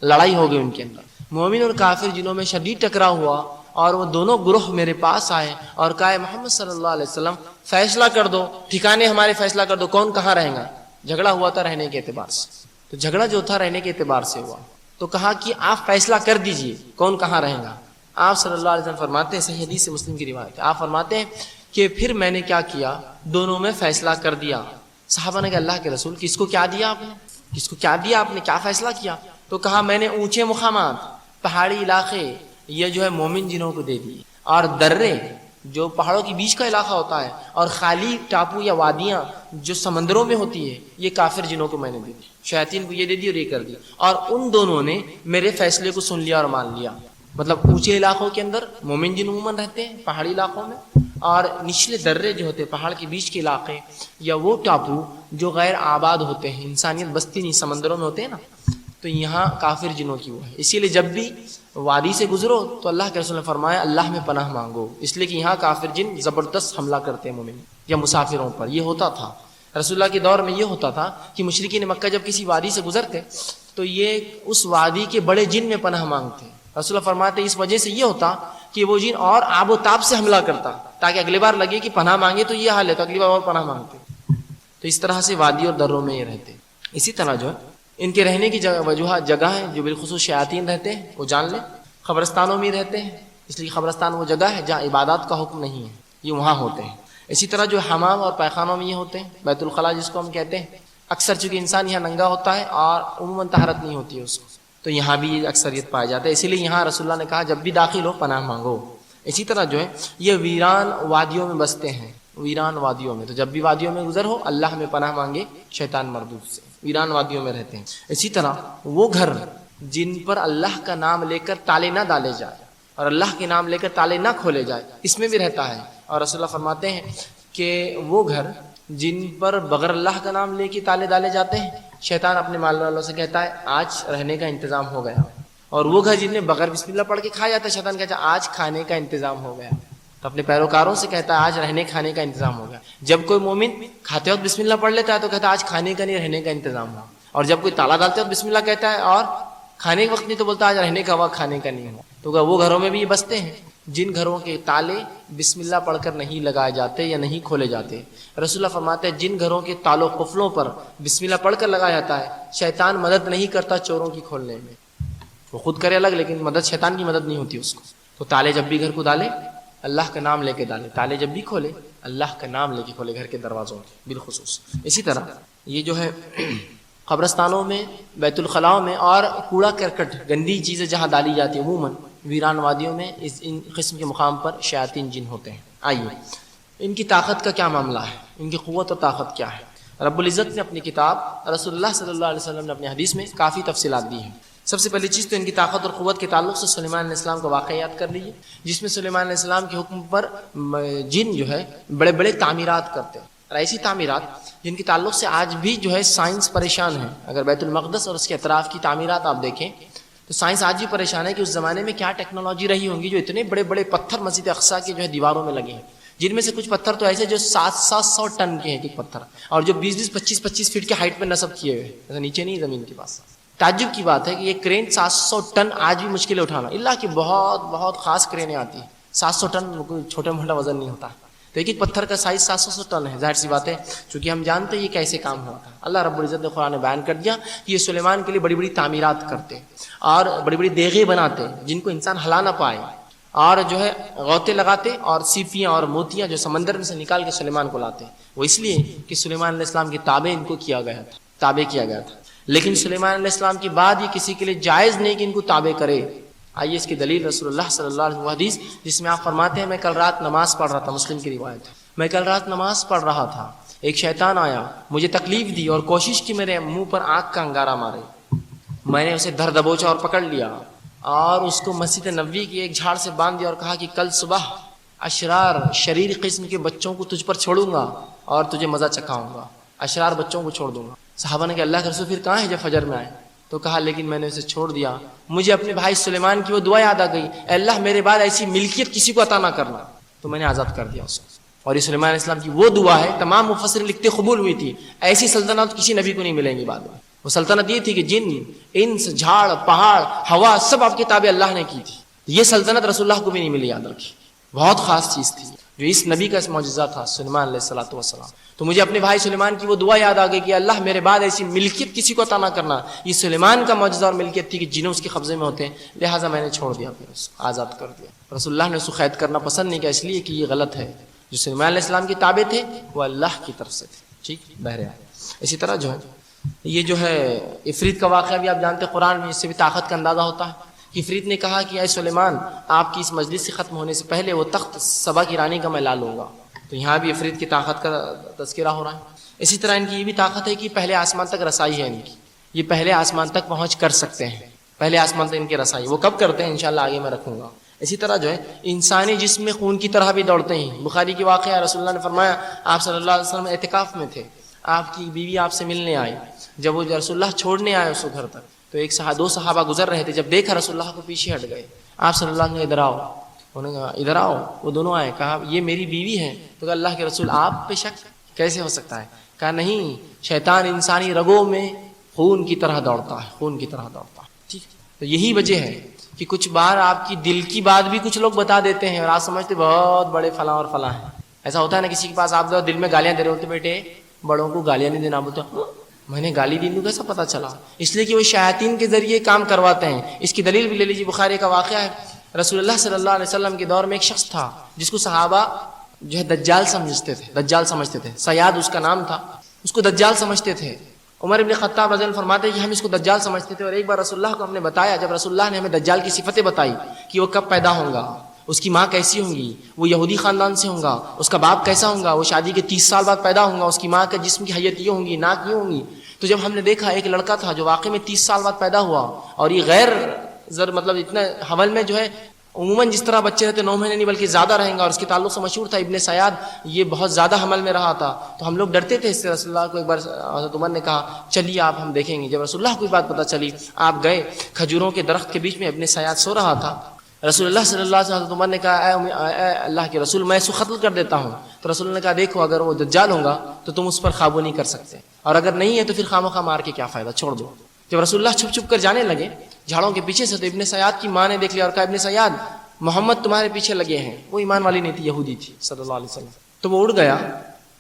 لڑائی ہو گئی ان کے اندر، مومن اور کافر جنوں میں شدید ٹکراؤ ہوا، اور وہ دونوں گروہ میرے پاس آئے اور کہا محمد صلی اللہ علیہ وسلم فیصلہ کر دو، ٹھکانے ہمارے فیصلہ کر دو، کون کہاں رہیں گا۔ جھگڑا ہوا تھا رہنے کے اعتبار سے، تو جھگڑا جو تھا رہنے کے اعتبار سے ہوا، تو کہا کہ آپ فیصلہ کر دیجئے کون کہاں رہیں گا۔ آپ صلی اللہ علیہ وسلم فرماتے ہیں، صحیح حدیث سے مسلم کی روایت ہے، آپ فرماتے ہیں کہ پھر میں نے کیا کیا، دونوں میں فیصلہ کر دیا۔ صحابہ نے کہا اللہ کے رسول کس کو کیا دیا آپ نے، کس کو کیا دیا آپ نے، کیا فیصلہ کیا؟ تو کہا میں نے اونچے مقامات، پہاڑی علاقے یہ جو ہے مومن جنوں کو دے دیے، اور درے جو پہاڑوں کے بیچ کا علاقہ ہوتا ہے، اور خالی ٹاپو یا وادیاں جو سمندروں میں ہوتی ہے، یہ کافر جنوں کو میں نے دے دی، شیاطین کو یہ دے دی اور یہ کر دی، اور ان دونوں نے میرے فیصلے کو سن لیا اور مان لیا۔ مطلب اونچے علاقوں کے اندر مومن جن عموماً رہتے ہیں، پہاڑی علاقوں میں، اور نچلے درے جو ہوتے ہیں پہاڑ کے بیچ کے علاقے، یا وہ ٹاپو جو غیر آباد ہوتے ہیں، انسانیت بستی نہیں، سمندروں میں ہوتے ہیں نا، تو یہاں کافر جنوں کی وہ ہے۔ اسی لیے جب بھی وادی سے گزرو تو اللہ کے رسول نے فرمایا اللہ میں پناہ مانگو، اس لیے کہ یہاں کافر جن زبردست حملہ کرتے ہیں مومن یا مسافروں پر۔ یہ ہوتا تھا رسول اللہ کے دور میں، یہ ہوتا تھا کہ مشرکین مکہ جب کسی وادی سے گزرتے تو یہ اس وادی کے بڑے جن میں پناہ مانگتے۔ رسول اللہ فرماتے اس وجہ سے یہ ہوتا کہ وہ جن اور آب و تاب سے حملہ کرتا، تاکہ اگلی بار لگے کہ پناہ مانگے تو یہ حال ہے، تو اگلی بار اور پناہ مانگتے۔ تو اس طرح سے وادی اور دروں میں یہ رہتے۔ اسی طرح جو ہے ان کے رہنے کی جگہ ہے جو بالخصوص شیاطین رہتے ہیں، وہ جان لیں قبرستانوں میں رہتے ہیں، اس لیے قبرستان وہ جگہ ہے جہاں عبادات کا حکم نہیں ہے، یہ وہاں ہوتے ہیں۔ اسی طرح جو حمام اور پیخانوں میں یہ ہوتے ہیں، بیت الخلاء جس کو ہم کہتے ہیں، اکثر چونکہ انسان یہاں ننگا ہوتا ہے اور عموماً طہارت نہیں ہوتی ہے اس کو، تو یہاں بھی یہ اکثریت پایا جاتا ہے، اسی لیے یہاں رسول اللہ نے کہا جب بھی داخل ہو پناہ مانگو۔ اسی طرح جو ہے یہ ویران وادیوں میں بستے ہیں، ویران وادیوں میں، تو جب بھی وادیوں میں گزر ہو اللہ میں پناہ مانگے شیطان مردود سے، ویران وادیوں میں رہتے ہیں۔ اسی طرح وہ گھر جن پر اللہ کا نام لے کر تالے نہ ڈالے جائے اور اللہ کے نام لے کر تالے نہ کھولے جائے، اس میں بھی رہتا ہے۔ اور رسول اللہ فرماتے ہیں کہ وہ گھر جن پر بغیر اللہ کا نام لے کے تالے ڈالے جاتے ہیں، شیطان اپنے مال والوں سے کہتا ہے آج رہنے کا انتظام ہو گیا، اور وہ گھر جن میں بغیر بسم اللہ پڑھ کے کھایا جاتا ہے، شیطان کہتا ہے آج کھانے کا انتظام ہو گیا، تو اپنے پیروکاروں سے کہتا ہے آج رہنے کھانے کا انتظام ہو گیا۔ جب کوئی مومن کھاتے وقت بسم اللہ پڑھ لیتا ہے تو کہتا ہے آج کھانے کا نہیں رہنے کا انتظام ہوا، اور جب کوئی تالا ڈالتے وقت بسم اللہ کہتا ہے اور کھانے کے وقت نہیں تو بولتا آج رہنے کا ہوا کھانے کا نہیں ہوا۔ تو وہ گھروں میں بھی یہ بستے ہیں جن گھروں کے تالے بسم اللہ پڑھ کر نہیں لگائے جاتے یا نہیں کھولے جاتے۔ رسول اللہ فرماتے ہیں جن گھروں کے تالوں قفلوں پر بسم اللہ پڑھ کر لگایا جاتا ہے، شیطان مدد نہیں کرتا چوروں کی کھولنے میں، وہ خود کرے الگ لیکن مدد شیطان کی مدد نہیں ہوتی اس کو۔ تو تالے جب بھی گھر کو ڈالے اللہ کا نام لے کے ڈالے، تالے جب بھی کھولے اللہ کا نام لے کے کھولے گھر کے دروازوں کے بالخصوص۔ اسی طرح یہ جو ہے قبرستانوں میں، بیت الخلاء میں، اور کوڑا کرکٹ گندی چیزیں جہاں ڈالی جاتی ہیں عموماً ویران وادیوں میں، ان قسم کے مقام پر شیاطین جن ہوتے ہیں۔ آئیے ان کی طاقت کا کیا معاملہ ہے، ان کی قوت اور طاقت کیا ہے؟ رب العزت نے اپنی کتاب، رسول اللہ صلی اللہ علیہ وسلم نے اپنی حدیث میں کافی تفصیلات دی ہیں۔ سب سے پہلی چیز تو ان کی طاقت اور قوت کے تعلق سے سلیمان علیہ السلام کا واقعہ یاد کر لیجیے، جس میں سلیمان علیہ السلام کے حکم پر جن جو ہے بڑے بڑے تعمیرات کرتے ہیں، اور ایسی تعمیرات جن کے تعلق سے آج بھی جو ہے سائنس پریشان ہے۔ اگر بیت المقدس اور اس کے اطراف کی تعمیرات آپ دیکھیں تو سائنس آج بھی پریشان ہے کہ اس زمانے میں کیا ٹیکنالوجی رہی ہوں گی جو اتنے بڑے بڑے پتھر مسجد اقصیٰ کے جو ہے دیواروں میں لگے ہیں، جن میں سے کچھ پتھر تو ایسے جو 700 ٹن کے ہیں ایک پتھر، اور جو 20 25 فٹ کے ہائٹ میں نصب کیے ہوئے، ایسا نیچے نہیں زمین کے پاس۔ تعجب کی بات ہے کہ یہ کرین 700 ٹن آج بھی مشکل ہے اٹھانا، اللہ کی بہت بہت خاص کرینیں آتی ہیں، 700 ٹن کوئی چھوٹا موٹا وزن نہیں ہوتا، تو ایک پتھر کا سائز 700 ٹن ہے۔ ظاہر سی بات ہے چونکہ ہم جانتے ہیں یہ کیسے کام ہوتا ہے، اللہ رب العزت نے قرآن میں بیان کر دیا کہ یہ سلیمان کے لیے بڑی بڑی تعمیرات کرتے اور بڑی بڑی دیگیں بناتے جن کو انسان ہلا نہ پائے، اور جو ہے غوطے لگاتے اور سیپیاں اور موتیاں جو سمندر میں سے نکال کے سلیمان کو لاتے، وہ اس لیے کہ سلیمان علیہ السلام کے تابع ان کو کیا گیا تھا، تابع کیا گیا تھا۔ لیکن سلیمان علیہ السلام کی بات یہ کسی کے لیے جائز نہیں کہ ان کو تابع کرے۔ آئیے اس کی دلیل رسول اللہ صلی اللہ علیہ وسلم حدیث جس میں آپ فرماتے ہیں میں کل رات نماز پڑھ رہا تھا، مسلم کی روایت ہے، میں کل رات نماز پڑھ رہا تھا، ایک شیطان آیا، مجھے تکلیف دی اور کوشش کی میرے منہ پر آنکھ کا انگارہ مارے، میں نے اسے دھر دبوچا اور پکڑ لیا اور اس کو مسجد نبوی کی ایک جھاڑ سے باندھ دیا اور کہا کہ کل صبح اشرار شریر قسم کے بچوں کو تجھ پر چھوڑوں گا اور تجھے مزہ چکھاؤں گا، اشرار بچوں کو چھوڑ دوں گا۔ صحابہ نے کہا اللہ کے رسول پھر کہاں ہے جب فجر میں آئے؟ تو کہا لیکن میں نے اسے چھوڑ دیا، مجھے اپنے بھائی سلیمان کی وہ دعا یاد آ گئی، اے اللہ میرے بعد ایسی ملکیت کسی کو عطا نہ کرنا، تو میں نے آزاد کر دیا اس کو۔ اور یہ سلیمان علیہ السلام کی وہ دعا ہے، تمام مفسرین لکھتے قبول ہوئی تھی، ایسی سلطنت کسی نبی کو نہیں ملیں گی بعد میں۔ وہ سلطنت یہ تھی کہ جن انس جھاڑ پہاڑ ہوا سب آپ کے تابع اللہ نے کی تھی، یہ سلطنت رسول اللہ کو بھی نہیں ملی، یاد رکھیے، بہت خاص چیز تھی جو اس نبی کا معجزہ تھا سلیمان علیہ الصلوۃ والسلام۔ تو مجھے اپنے بھائی سلیمان کی وہ دعا یاد آ گئی کہ اللہ میرے بعد ایسی ملکیت کسی کو عطا نہ کرنا، یہ سلیمان کا معجزہ اور ملکیت تھی کہ جنوں اس کے قبضے میں ہوتے ہیں، لہٰذا میں نے چھوڑ دیا، پھر اس کو آزاد کر دیا۔ رسول اللہ نے اس کو قید کرنا پسند نہیں کیا، اس لیے کہ یہ غلط ہے، جو سلیمان علیہ السلام کی تابع تھے وہ اللہ کی طرف سے تھے، ٹھیک بہرحال۔ اسی طرح جو ہے یہ جو ہے عفریت کا واقعہ بھی آپ جانتے ہیں، قرآن میں اس سے بھی طاقت کا اندازہ ہوتا ہے کہ عفریت نے کہا کہ اے سلیمان آپ کی اس مجلس سے ختم ہونے سے پہلے وہ تخت سبا کی رانی کا میں لا لوں گا، تو یہاں بھی عفریت کی طاقت کا تذکرہ ہو رہا ہے۔ اسی طرح ان کی یہ بھی طاقت ہے کہ پہلے آسمان تک رسائی ہے ان کی، یہ پہلے آسمان تک پہنچ کر سکتے ہیں، پہلے آسمان تک ان کی رسائی، وہ کب کرتے ہیں انشاءاللہ آگے میں رکھوں گا۔ اسی طرح جو ہے انسانی جسم میں خون کی طرح بھی دوڑتے ہیں، بخاری کی واقعہ رسول اللہ نے فرمایا آپ صلی اللہ علیہ وسلم اعتکاف میں تھے، آپ کی بیوی آپ سے ملنے آئی، جب وہ رسول اللہ چھوڑنے آئے اس کو گھر تک تو ایک دو صحابہ گزر رہے تھے، جب دیکھا رسول اللہ کو پیچھے ہٹ گئے، آپ صلی اللہ علیہ وسلم نے ادھر آؤ، انہوں نے کہا ادھر آؤ، وہ دونوں آئے، کہا یہ میری بیوی ہے، تو کہا اللہ کے رسول آپ پہ شک کیسے ہو سکتا ہے؟ کہا نہیں، شیطان انسانی رگوں میں خون کی طرح دوڑتا ہے، خون کی طرح دوڑتا ہے، ٹھیک۔ تو یہی وجہ ہے کہ کچھ بار آپ کی دل کی بات بھی کچھ لوگ بتا دیتے ہیں اور آپ سمجھتے بہت بڑے فلاں اور فلاں ہیں۔ ایسا ہوتا ہے نا کسی کے پاس آپ دل میں گالیاں دے رہے ہوتے، بیٹے بڑوں کو گالیاں نہیں دینا، بولتے میں نے گالی دی، کیسا پتا چلا؟ اس لیے کہ وہ شیاطین کے ذریعے کام کرواتے ہیں۔ اس کی دلیل بھی لے لیجیے، بخاری کا واقعہ ہے، رسول اللہ صلی اللہ علیہ وسلم کے دور میں ایک شخص تھا جس کو صحابہ جو ہے دجال سمجھتے تھے، سیاد اس کا نام تھا، اس کو دجال سمجھتے تھے۔ عمر بن خطاب رضی اللہ عنہ فرماتے ہیں کہ ہم اس کو دجال سمجھتے تھے، اور ایک بار رسول اللہ کو ہم نے بتایا، جب رسول اللہ نے ہمیں دجال کی صفتیں بتائی کہ وہ کب پیدا ہوں گا، اس کی ماں کیسی ہوں گی، وہ یہودی خاندان سے ہوں گا، اس کا باپ کیسا ہوں گا، وہ شادی کے 30 سال بعد پیدا ہوں گا، اس کی ماں کے جسم کی حیت یہ ہوں گی، ناک یہ ہوں گی، تو جب ہم نے دیکھا ایک لڑکا تھا جو واقعی میں 30 سال بعد پیدا ہوا، اور یہ غیر مطلب اتنا حمل میں جو ہے عموماً جس طرح بچے رہتے 9 مہینے نہیں بلکہ زیادہ رہیں گا، اور اس کے تعلق سے مشہور تھا ابن سیاد، یہ بہت زیادہ حمل میں رہا تھا، تو ہم لوگ ڈرتے تھے اس سے۔ رسول اللہ کو ایک بار حضرت عمر نے کہا چلیے آپ ہم دیکھیں گے، جب رسول اللہ کو یہ بات پتہ چلی آپ گئے، کھجوروں کے درخت کے بیچ میں ابن سیاد سو رہا تھا، رسول اللہ صلی اللہ علیہ وسلم، حضرت عمر نے کہا اے اللہ کے رسول میں اس کو قتل کر دیتا ہوں، تو رسول اللہ نے کہا دیکھو اگر وہ دجال ہوگا تو تم اس پر قابو نہیں کر سکتے، اور اگر نہیں ہے تو پھر خامخواہ مار کے کیا فائدہ، چھوڑ دو۔ جب رسول اللہ چھپ چھپ کر جانے لگے جھاڑوں کے پیچھے سے، تو ابن سیاد کی ماں نے دیکھ لیا اور کہا ابن سیاد محمد تمہارے پیچھے لگے ہیں، وہ ایمان والی نہیں تھی، یہودی تھی صلی اللہ علیہ وسلم، تو وہ اڑ گیا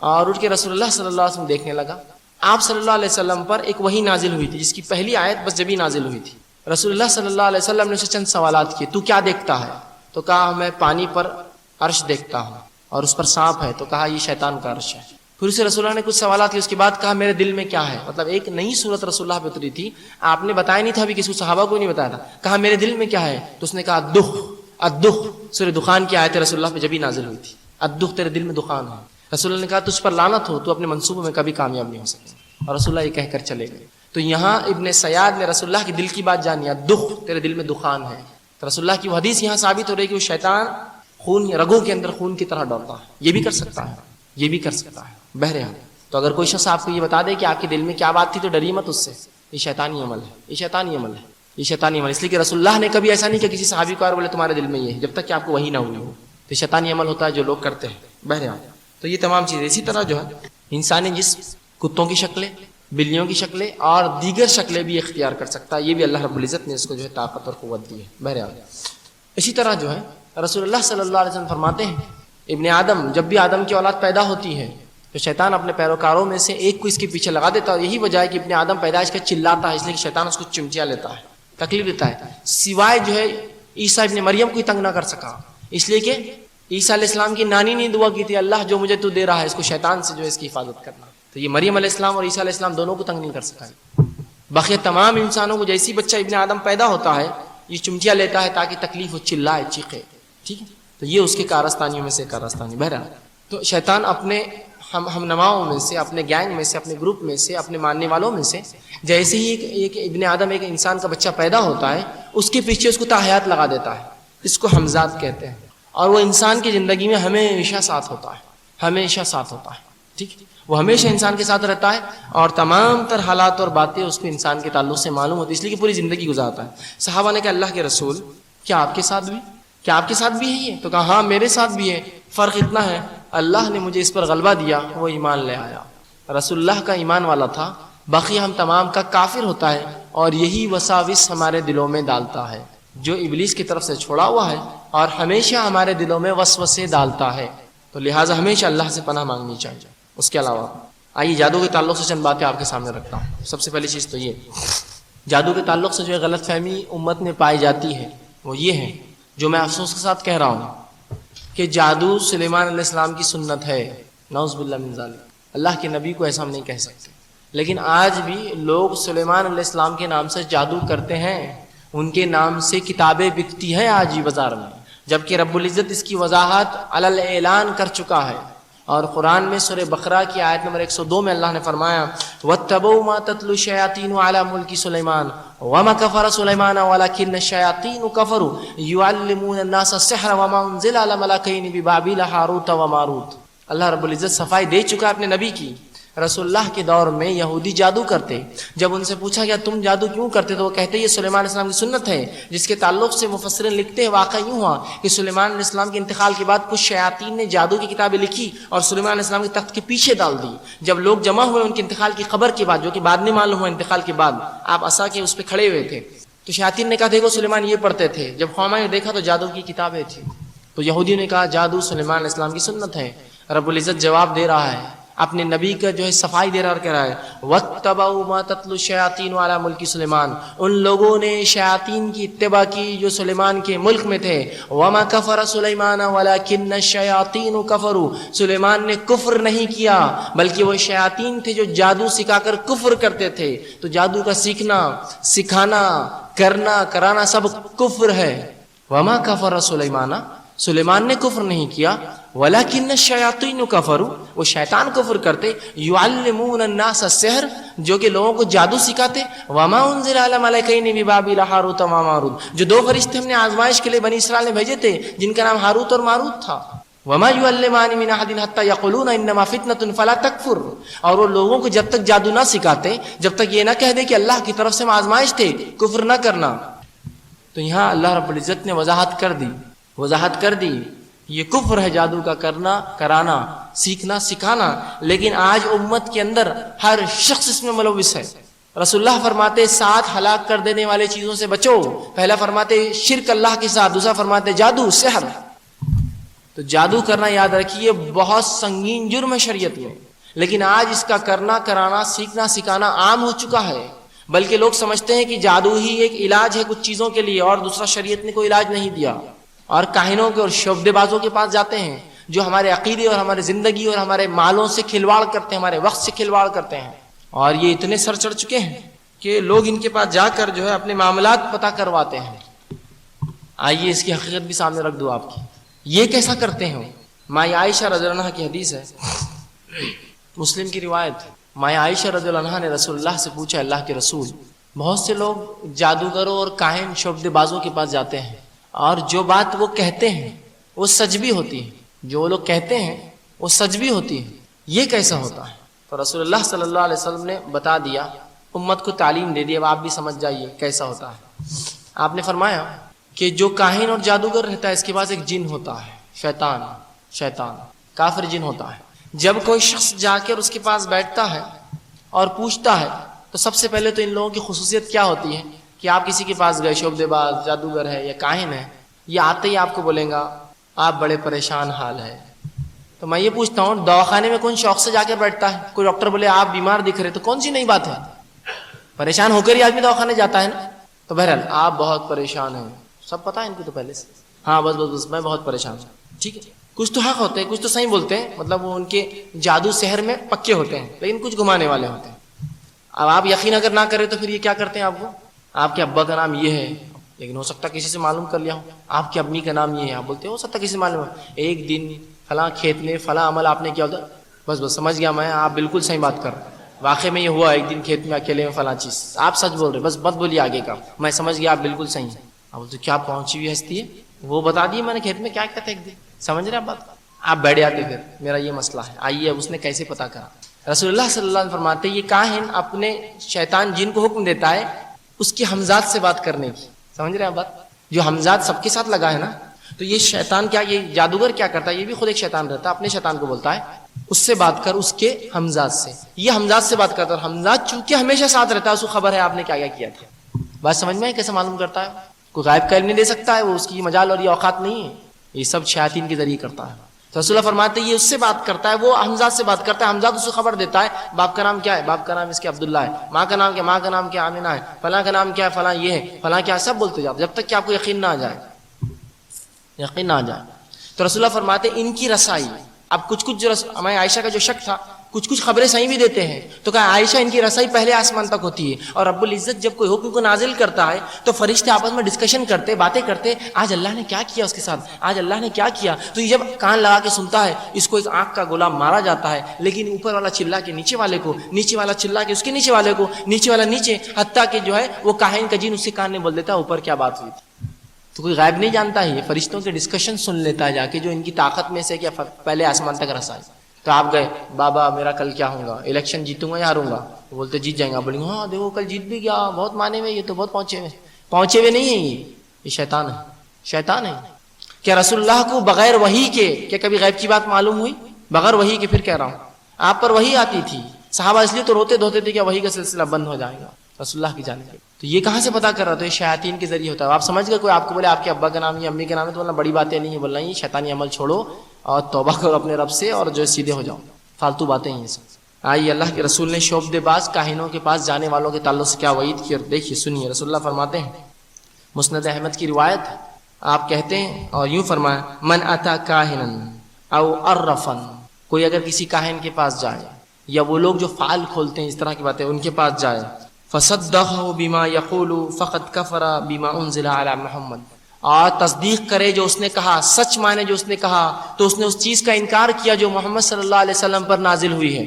اور اٹھ کے رسول اللہ صلی اللہ علیہ وسلم دیکھنے لگا۔ آپ صلی اللہ علیہ وسلم پر ایک وحی نازل ہوئی تھی جس کی پہلی آیت بس جبھی نازل ہوئی تھی۔ رسول اللہ صلی اللہ علیہ وسلم نے اسے چند سوالات کیے، تو کیا دیکھتا ہے؟ تو کہا میں پانی پر عرش دیکھتا ہوں اور اس پر سانپ ہے، تو کہا یہ شیطان کا عرش ہے۔ پھر اسے رسول اللہ نے کچھ سوالات کیے، اس کے بعد کہا میرے دل میں کیا ہے، مطلب ایک نئی صورت رسول اللہ پہ اتری تھی، آپ نے بتایا نہیں تھا، ابھی کسی صحابہ کو نہیں بتایا تھا، کہا میرے دل میں کیا ہے، تو اس نے کہا الدخ، سورہ دخان کی آیت رسول اللہ پہ جبھی نازل ہوئی تھی، الدخ تیرے دل میں دخان ہے۔ رسول اللہ نے کہا تجھ پر لعنت ہو، تو اپنے منصوبوں میں کبھی کامیاب نہیں ہو سکے، اور رسول اللہ یہ کہہ کر چلے گئے۔ تو یہاں ابن سیاد نے رسول اللہ کی دل کی بات جانی، الدخ تیرے دل میں دخان ہے، تو رسول اللہ کی وہ حدیث یہاں ثابت ہو رہی ہے کہ وہ شیطان خون رگوں کے اندر خون کی طرح دوڑتا ہے، یہ بھی کر سکتا ہے، یہ بھی کر سکتا ہے۔ بہرحال تو اگر کوئی شخص آپ کو یہ بتا دے کہ آپ کے دل میں کیا بات تھی تو ڈریے مت اس سے، یہ شیطانی عمل ہے، یہ شیطانی عمل ہے، یہ شیطانی عمل، اس لیے کہ رسول اللہ نے کبھی ایسا نہیں کہ کسی صحابی کو اور بولے تمہارے دل میں یہ ہے، جب تک کہ آپ کو وہی نہ ہوئی ہو، تو شیطانی عمل ہوتا ہے جو لوگ کرتے ہیں۔ بہرحال تو یہ تمام چیزیں اسی طرح جو ہے انسانی جسم کتوں کی شکلیں، بلیوں کی شکلیں اور دیگر شکلیں بھی اختیار کر سکتا ہے. یہ بھی اللہ رب العزت نے اس کو جو ہے طاقت اور قوت دی ہے. بہرحال اسی طرح جو ہے رسول اللہ صلی اللہ علیہ وسلم فرماتے ہیں ابن آدم، جب بھی آدم کی اولاد پیدا ہوتی ہے تو شیطان اپنے پیروکاروں میں سے ایک کو اس کے پیچھے لگا دیتا ہے. اور یہی وجہ ہے کہ ابن آدم پیدائش کا چلاتا ہے، اس لیے کہ شیطان اس کو چمچیا لیتا ہے، تکلیف دیتا ہے، سوائے جو ہے عیسیٰ ابن مریم کو ہی تنگ نہ کر سکا. اس لیے کہ عیسیٰ علیہ السلام کی نانی نے دعا کی تھی اللہ جو مجھے تو دے رہا ہے اس کو شیطان سے جو ہے اس کی حفاظت کرنا. تو یہ مریم علیہ السلام اور عیسیٰ علیہ السلام دونوں کو تنگ نہیں کر سکا. باقی تمام انسانوں کو جیسی بچہ ابن آدم پیدا ہوتا ہے یہ چمچیا لیتا ہے تاکہ تکلیف ہو، چلائے، چیخے. ٹھیک ہے، تو یہ اس کے کارستانیوں میں سے کارستانی. بہرحال تو شیطان اپنے ہم نماؤں میں سے، اپنے گینگ میں سے، اپنے گروپ میں سے، اپنے ماننے والوں میں سے جیسے ہی ایک ابن آدم ایک انسان کا بچہ پیدا ہوتا ہے اس کے پیچھے اس کو تاحیات لگا دیتا ہے. اس کو حمزات کہتے ہیں. اور وہ انسان کی زندگی میں ہمیشہ ساتھ ہوتا ہے، ہمیشہ ساتھ ہوتا ہے. ٹھیک، وہ ہمیشہ انسان کے ساتھ رہتا ہے اور تمام تر حالات اور باتیں اس کو انسان کے تعلق سے معلوم ہوتی ہے، اس لیے کہ پوری زندگی گزارتا ہے. صحابہ نے کہا اللہ کے رسول کیا آپ کے ساتھ بھی، کیا آپ کے ساتھ بھی ہے یہ؟ تو کہا ہاں میرے ساتھ بھی ہے، فرق اتنا ہے اللہ نے مجھے اس پر غلبہ دیا، وہ ایمان لے آیا. رسول اللہ کا ایمان والا تھا، باقی ہم تمام کا کافر ہوتا ہے اور یہی وساوس ہمارے دلوں میں ڈالتا ہے جو ابلیس کی طرف سے چھوڑا ہوا ہے اور ہمیشہ ہمارے دلوں میں وسوسے ڈالتا ہے. تو لہٰذا ہمیشہ اللہ سے پناہ مانگنی چاہیے. اس کے علاوہ آئیے جادو کے تعلق سے چند باتیں آپ کے سامنے رکھتا ہوں. سب سے پہلی چیز تو یہ جادو کے تعلق سے جو ہے غلط فہمی امت میں پائی جاتی ہے وہ یہ ہے، جو میں افسوس کے ساتھ کہہ رہا ہوں کہ جادو سلیمان علیہ السلام کی سنت ہے. نعوذ باللہ من ذالک. اللہ کے نبی کو ایسا ہم نہیں کہہ سکتے، لیکن آج بھی لوگ سلیمان علیہ السلام کے نام سے جادو کرتے ہیں. ان کے نام سے کتابیں بکتی ہیں آج ہی بازار میں، جبکہ رب العزت اس کی وضاحت علی الاعلان کر چکا ہے. اور قرآن میں سورہ بقرہ کی آیت نمبر 102 میں اللہ نے فرمایا وَاتَّبَعُوا مَا تَتْلُو الشَّيَاطِينُ عَلَى مُلْكِ سُلَيْمَانَ وَمَا كَفَرَ سُلَيْمَانَ وَلَكِنَّ الشَّيَاطِينَ كَفَرُوا يُعَلِّمُونَ النَّاسَ السِّحْرَ وَمَا أُنزِلَ عَلَى مَلَكَيْنِ بِبَابِلَ هَاروتَ وَمَاروت. اللہ رب العزت صفائی دے چکا اپنے نبی کی. رسول اللہ کے دور میں یہودی جادو کرتے. جب ان سے پوچھا گیا تم جادو کیوں کرتے تو وہ کہتے یہ سلیمان علیہ السلام کی سنت ہے، جس کے تعلق سے مفسرین لکھتے ہیں واقعہ یوں ہوا کہ سلیمان علیہ السلام کے انتقال کے بعد کچھ شیاطین نے جادو کی کتابیں لکھی اور سلیمان علیہ السلام کے تخت کے پیچھے ڈال دی. جب لوگ جمع ہوئے ان کے انتقال کی خبر کے بعد، جو کہ بعد میں معلوم ہوا انتقال کے بعد، آپ عصا کے اس پہ کھڑے ہوئے تھے، تو شیاطین نے کہا دیکھو سلیمان یہ پڑھتے تھے. جب خامہ نے دیکھا تو جادو کی کتابیں تھیں. تو یہودیوں نے کہا جادو سلیمان علیہ السلام کی سنت ہے. رب العزت جواب دے رہا ہے، اپنے نبی کا جو ہے صفائی دے رہا اور کہہ رہا ہے وَاتَّبَعُوا مَا تَتْلُو الشَّيَاطِينُ عَلَى مُلْكِ سُلَيْمَانَ. ان لوگوں نے شیاطین کی اتباع کی جو سلیمان کے ملک میں تھے. وَمَا كَفَرَ سُلَيْمَانَ وَلَكِنَّ الشَّيَاطِينُ كَفَرُوا. سلیمان نے کفر نہیں کیا بلکہ وہ شیاطین تھے جو جادو سکھا کر کفر کرتے تھے. تو جادو کا سیکھنا، سکھانا، کرنا، کرانا سب کفر ہے. وَمَا كَفَرَ سُلَيْمَانَ، سلیمان نے کفر نہیں کیا. وَلَكِنَّ الشَّيَاطِينُ كَفَرُوا، وہ شیطان کفر کرتے. يُعَلِّمُونَ النَّاسَ السِّحْرَ، جو کہ لوگوں کو جادو سکھاتے. وَمَا أُنزِلَ عَلَى مَلَكَيْنِ بِبَابِلَ هَاروتَ وَمَاروت، جو دو فرشتے ہم نے آزمائش کے لیے بنی اسرائیل نے بھیجے تھے جن کا نام ہاروت اور ماروت تھا. وَمَا يُعَلِّمَانِ مِنْ أَحَدٍ حَتَّى يَقُولُونَ إِنَّمَا فِتْنَةٌ فَلَا تَكْفُرْ. اور وہ لوگوں کو جب تک جادو نہ سکھاتے، جب تک یہ نہ کہہ دے کہ اللہ کی طرف سے ہم آزمائش تھے، کفر نہ کرنا. تو یہاں اللہ رب العزت نے وضاحت کر دی یہ کفر ہے جادو کا کرنا، کرانا، سیکھنا، سکھانا. لیکن آج امت کے اندر ہر شخص اس میں ملوث ہے. رسول اللہ فرماتے 7 ہلاک کر دینے والے چیزوں سے بچو. پہلا فرماتے شرک اللہ کے ساتھ، دوسرا فرماتے جادو، سحر. تو جادو کرنا یاد رکھیے بہت سنگین جرم ہے شریعت میں، لیکن آج اس کا کرنا، کرانا، سیکھنا، سکھانا عام ہو چکا ہے. بلکہ لوگ سمجھتے ہیں کہ جادو ہی ایک علاج ہے کچھ چیزوں کے لیے اور دوسرا شریعت نے کوئی علاج نہیں دیا. اور کاہنوں کے اور شعبدے بازوں کے پاس جاتے ہیں جو ہمارے عقیدے اور ہمارے زندگی اور ہمارے مالوں سے کھلواڑ کرتے ہیں، ہمارے وقت سے کھلواڑ کرتے ہیں. اور یہ اتنے سر چڑھ چکے ہیں کہ لوگ ان کے پاس جا کر جو ہے اپنے معاملات پتہ کرواتے ہیں. آئیے اس کی حقیقت بھی سامنے رکھ دو آپ کی. یہ کیسا کرتے ہیں؟ ماں عائشہ رضی اللہ عنہ کی حدیث ہے، مسلم کی روایت. ماں عائشہ رضی اللہ عنہ نے رسول اللہ سے پوچھا اللہ کے رسول، بہت سے لوگ جادوگروں اور کاہن شعبدے بازوں کے پاس جاتے ہیں اور جو بات وہ کہتے ہیں وہ سچ بھی ہوتی ہے، جو وہ لوگ کہتے ہیں وہ سچ بھی ہوتی ہے، یہ کیسا ہوتا ہے؟ تو رسول اللہ صلی اللہ علیہ وسلم نے بتا دیا، امت کو تعلیم دے دی. اب آپ بھی سمجھ جائیے کیسا ہوتا ہے. آپ نے فرمایا کہ جو کاہن اور جادوگر رہتا ہے اس کے پاس ایک جن ہوتا ہے، شیطان. کافر جن ہوتا ہے. جب کوئی شخص جا کر اس کے پاس بیٹھتا ہے اور پوچھتا ہے تو سب سے پہلے تو ان لوگوں کی خصوصیت کیا ہوتی ہے کہ آپ کسی کے پاس گئے، شعبدے باز، جادوگر ہے یا کاہن ہے، یہ آتے ہی آپ کو بولیں گا آپ بڑے پریشان حال ہے. تو میں یہ پوچھتا ہوں دواخانے میں کون شوق سے جا کے بیٹھتا ہے؟ کوئی ڈاکٹر بولے آپ بیمار دکھ رہے تو کون سی نئی بات ہے؟ پریشان ہو کر ہی آدمی دواخانے جاتا ہے نا. تو بہرحال آپ بہت پریشان ہیں، سب پتہ ہے ان کو تو پہلے سے، ہاں بس میں بہت پریشان ہوں. ٹھیک ہے، کچھ تو حق ہوتے ہیں، کچھ تو صحیح بولتے ہیں، مطلب وہ ان کے جادو سحر میں پکے ہوتے ہیں، لیکن کچھ گھمانے والے ہوتے ہیں. اب آپ یقین اگر نہ کریں تو پھر یہ کیا کرتے ہیں آپ کو، آپ کے ابا کا نام یہ ہے لیکن ہو سکتا کسی سے معلوم کر لیا ہو، آپ کی امی کا نام یہ ہے، آپ بولتے ہو سکتا کسی سے معلوم ہے، ایک دن فلاں کھیت میں فلاں عمل آپ نے کیا ہوتا. بس سمجھ گیا میں، آپ بالکل صحیح بات کر رہے ہیں، واقعی میں یہ ہوا ایک دن کھیت میں اکیلے میں فلاں چیز، آپ سچ بول رہے، بس مت بولیے آگے کا، میں سمجھ گیا آپ بالکل صحیح ہیں. آپ بولتے کیا پہنچی ہوئی ہستی ہے، وہ بتا دیے میں نے کھیت میں کیا کیا تھا ایک دن، سمجھ رہے آپ بات. آپ بیٹھ جاتے پھر میرا یہ مسئلہ ہے، آئیے اب اس نے کیسے پتا کرا. رسول اللہ صلی اللہ علیہ وسلم فرماتے یہ کاہن اپنے شیطان جن کو حکم دیتا ہے اس کی حمزات سے بات کرنے کی. سمجھ رہے ہیں آپ بات، جو حمزات سب کے ساتھ لگا ہے نا، تو یہ شیطان کیا، یہ جادوگر کیا کرتا ہے، یہ بھی خود ایک شیطان رہتا ہے، اپنے شیطان کو بولتا ہے اس سے بات کر، اس کے حمزات سے، یہ حمزات سے بات کرتا ہے. اور حمزات چونکہ ہمیشہ ساتھ رہتا ہے، اس کو خبر ہے آپ نے کیا کیا تھا. بات سمجھ میں ہے کیسے معلوم کرتا ہے، کوئی غائب کا علم نہیں دے سکتا ہے، وہ اس کی مجال اور یہ اوقات نہیں ہے، یہ سب شیاطین کے ذریعے کرتا ہے. تو رسول اللہ فرماتے ہیں یہ اس سے بات کرتا ہے، وہ حمزات سے بات کرتا ہے، حمزات اس کو خبر دیتا ہے باپ کا نام کیا ہے، باپ کا نام اس کے عبداللہ ہے، ماں کا نام کیا، ماں کا نام کیا آمینہ ہے، فلاں کا نام کیا ہے، فلاں یہ ہے، فلاں کیا، سب بولتے جاتے جب تک کہ آپ کو یقین نہ آ جائے، یقین نہ آ جائے. تو رسول اللہ فرماتے ہیں ان کی رسائی، اب کچھ جو ہمیں عائشہ کا جو شک تھا، کچھ خبریں صحیح بھی دیتے ہیں، تو کہا عائشہ ان کی رسائی پہلے آسمان تک ہوتی ہے، اور رب العزت جب کوئی حکم کو نازل کرتا ہے تو فرشتے آپس میں ڈسکشن کرتے، باتیں کرتے، آج اللہ نے کیا کیا اس کے ساتھ، آج اللہ نے کیا کیا. تو یہ جب کان لگا کے سنتا ہے، اس کو ایک آنکھ کا گولا مارا جاتا ہے، لیکن اوپر والا چلا کے نیچے والے کو، نیچے والا چلا کے اس کے نیچے والے کو، نیچے والا نیچے، حتیٰ کہ جو ہے وہ کاہن کا جن اس کے کان میں بول دیتا ہے اوپر کیا بات ہوئی تھی. تو کوئی غائب نہیں جانتا ہے، یہ فرشتوں کے ڈسکشن سن لیتا ہے جا کے، جو ان کی طاقت میں سے کیا پہلے آسمان تک رسائی. تو آپ گئے بابا میرا کل کیا ہوگا، الیکشن جیتوں گا یا ہاروں گا، بولتے جیت جائیں گا، بولیں گے ہاں دیکھو کل جیت بھی گیا، بہت مانے ہوئے، یہ تو بہت پہنچے ہوئے نہیں ہیں، یہ شیطان ہے، شیطان ہے. کیا رسول اللہ کو بغیر وحی کے کیا کبھی غیب کی بات معلوم ہوئی؟ بغیر وحی کے، پھر کہہ رہا ہوں آپ پر وحی آتی تھی، صحابہ اس لیے تو روتے دھوتے تھے کہ وحی کا سلسلہ بند ہو جائے گا رسول اللہ کی جانب. تو یہ کہاں سے پتا کر رہا تھا، یہ شیاطین کے ذریعے ہوتا ہے. آپ سمجھ گئے، کوئی آپ کو بولے آپ کے ابا کا نام یا امی کا نام ہے تو بولنا بڑی باتیں نہیں ہے، بولنا یہ شیطانی عمل چھوڑو اور توبہ کرو اپنے رب سے اور جو سیدھے ہو جاؤ، فالتو باتیں ہیں یہ سب. آئیے اللہ کے رسول نے شعبدے باز کاہنوں کے پاس جانے والوں کے تعلق سے کیا وعید کی، اور دیکھیے سنیے. رسول اللہ فرماتے ہیں، مسند احمد کی روایت، آپ کہتے ہیں اور یوں فرمایا من اتا کاہنا او عرفا، کوئی اگر کسی کاہن کے پاس جائے یا وہ لوگ جو فعال کھولتے ہیں اس طرح کی باتیں ان کے پاس جائے، فصدقه بما يقول فقد كفر بما انزل على محمد، اور تصدیق کرے جو اس نے کہا، سچ مانے جو اس نے کہا، تو اس نے اس چیز کا انکار کیا جو محمد صلی اللہ علیہ وسلم پر نازل ہوئی ہے.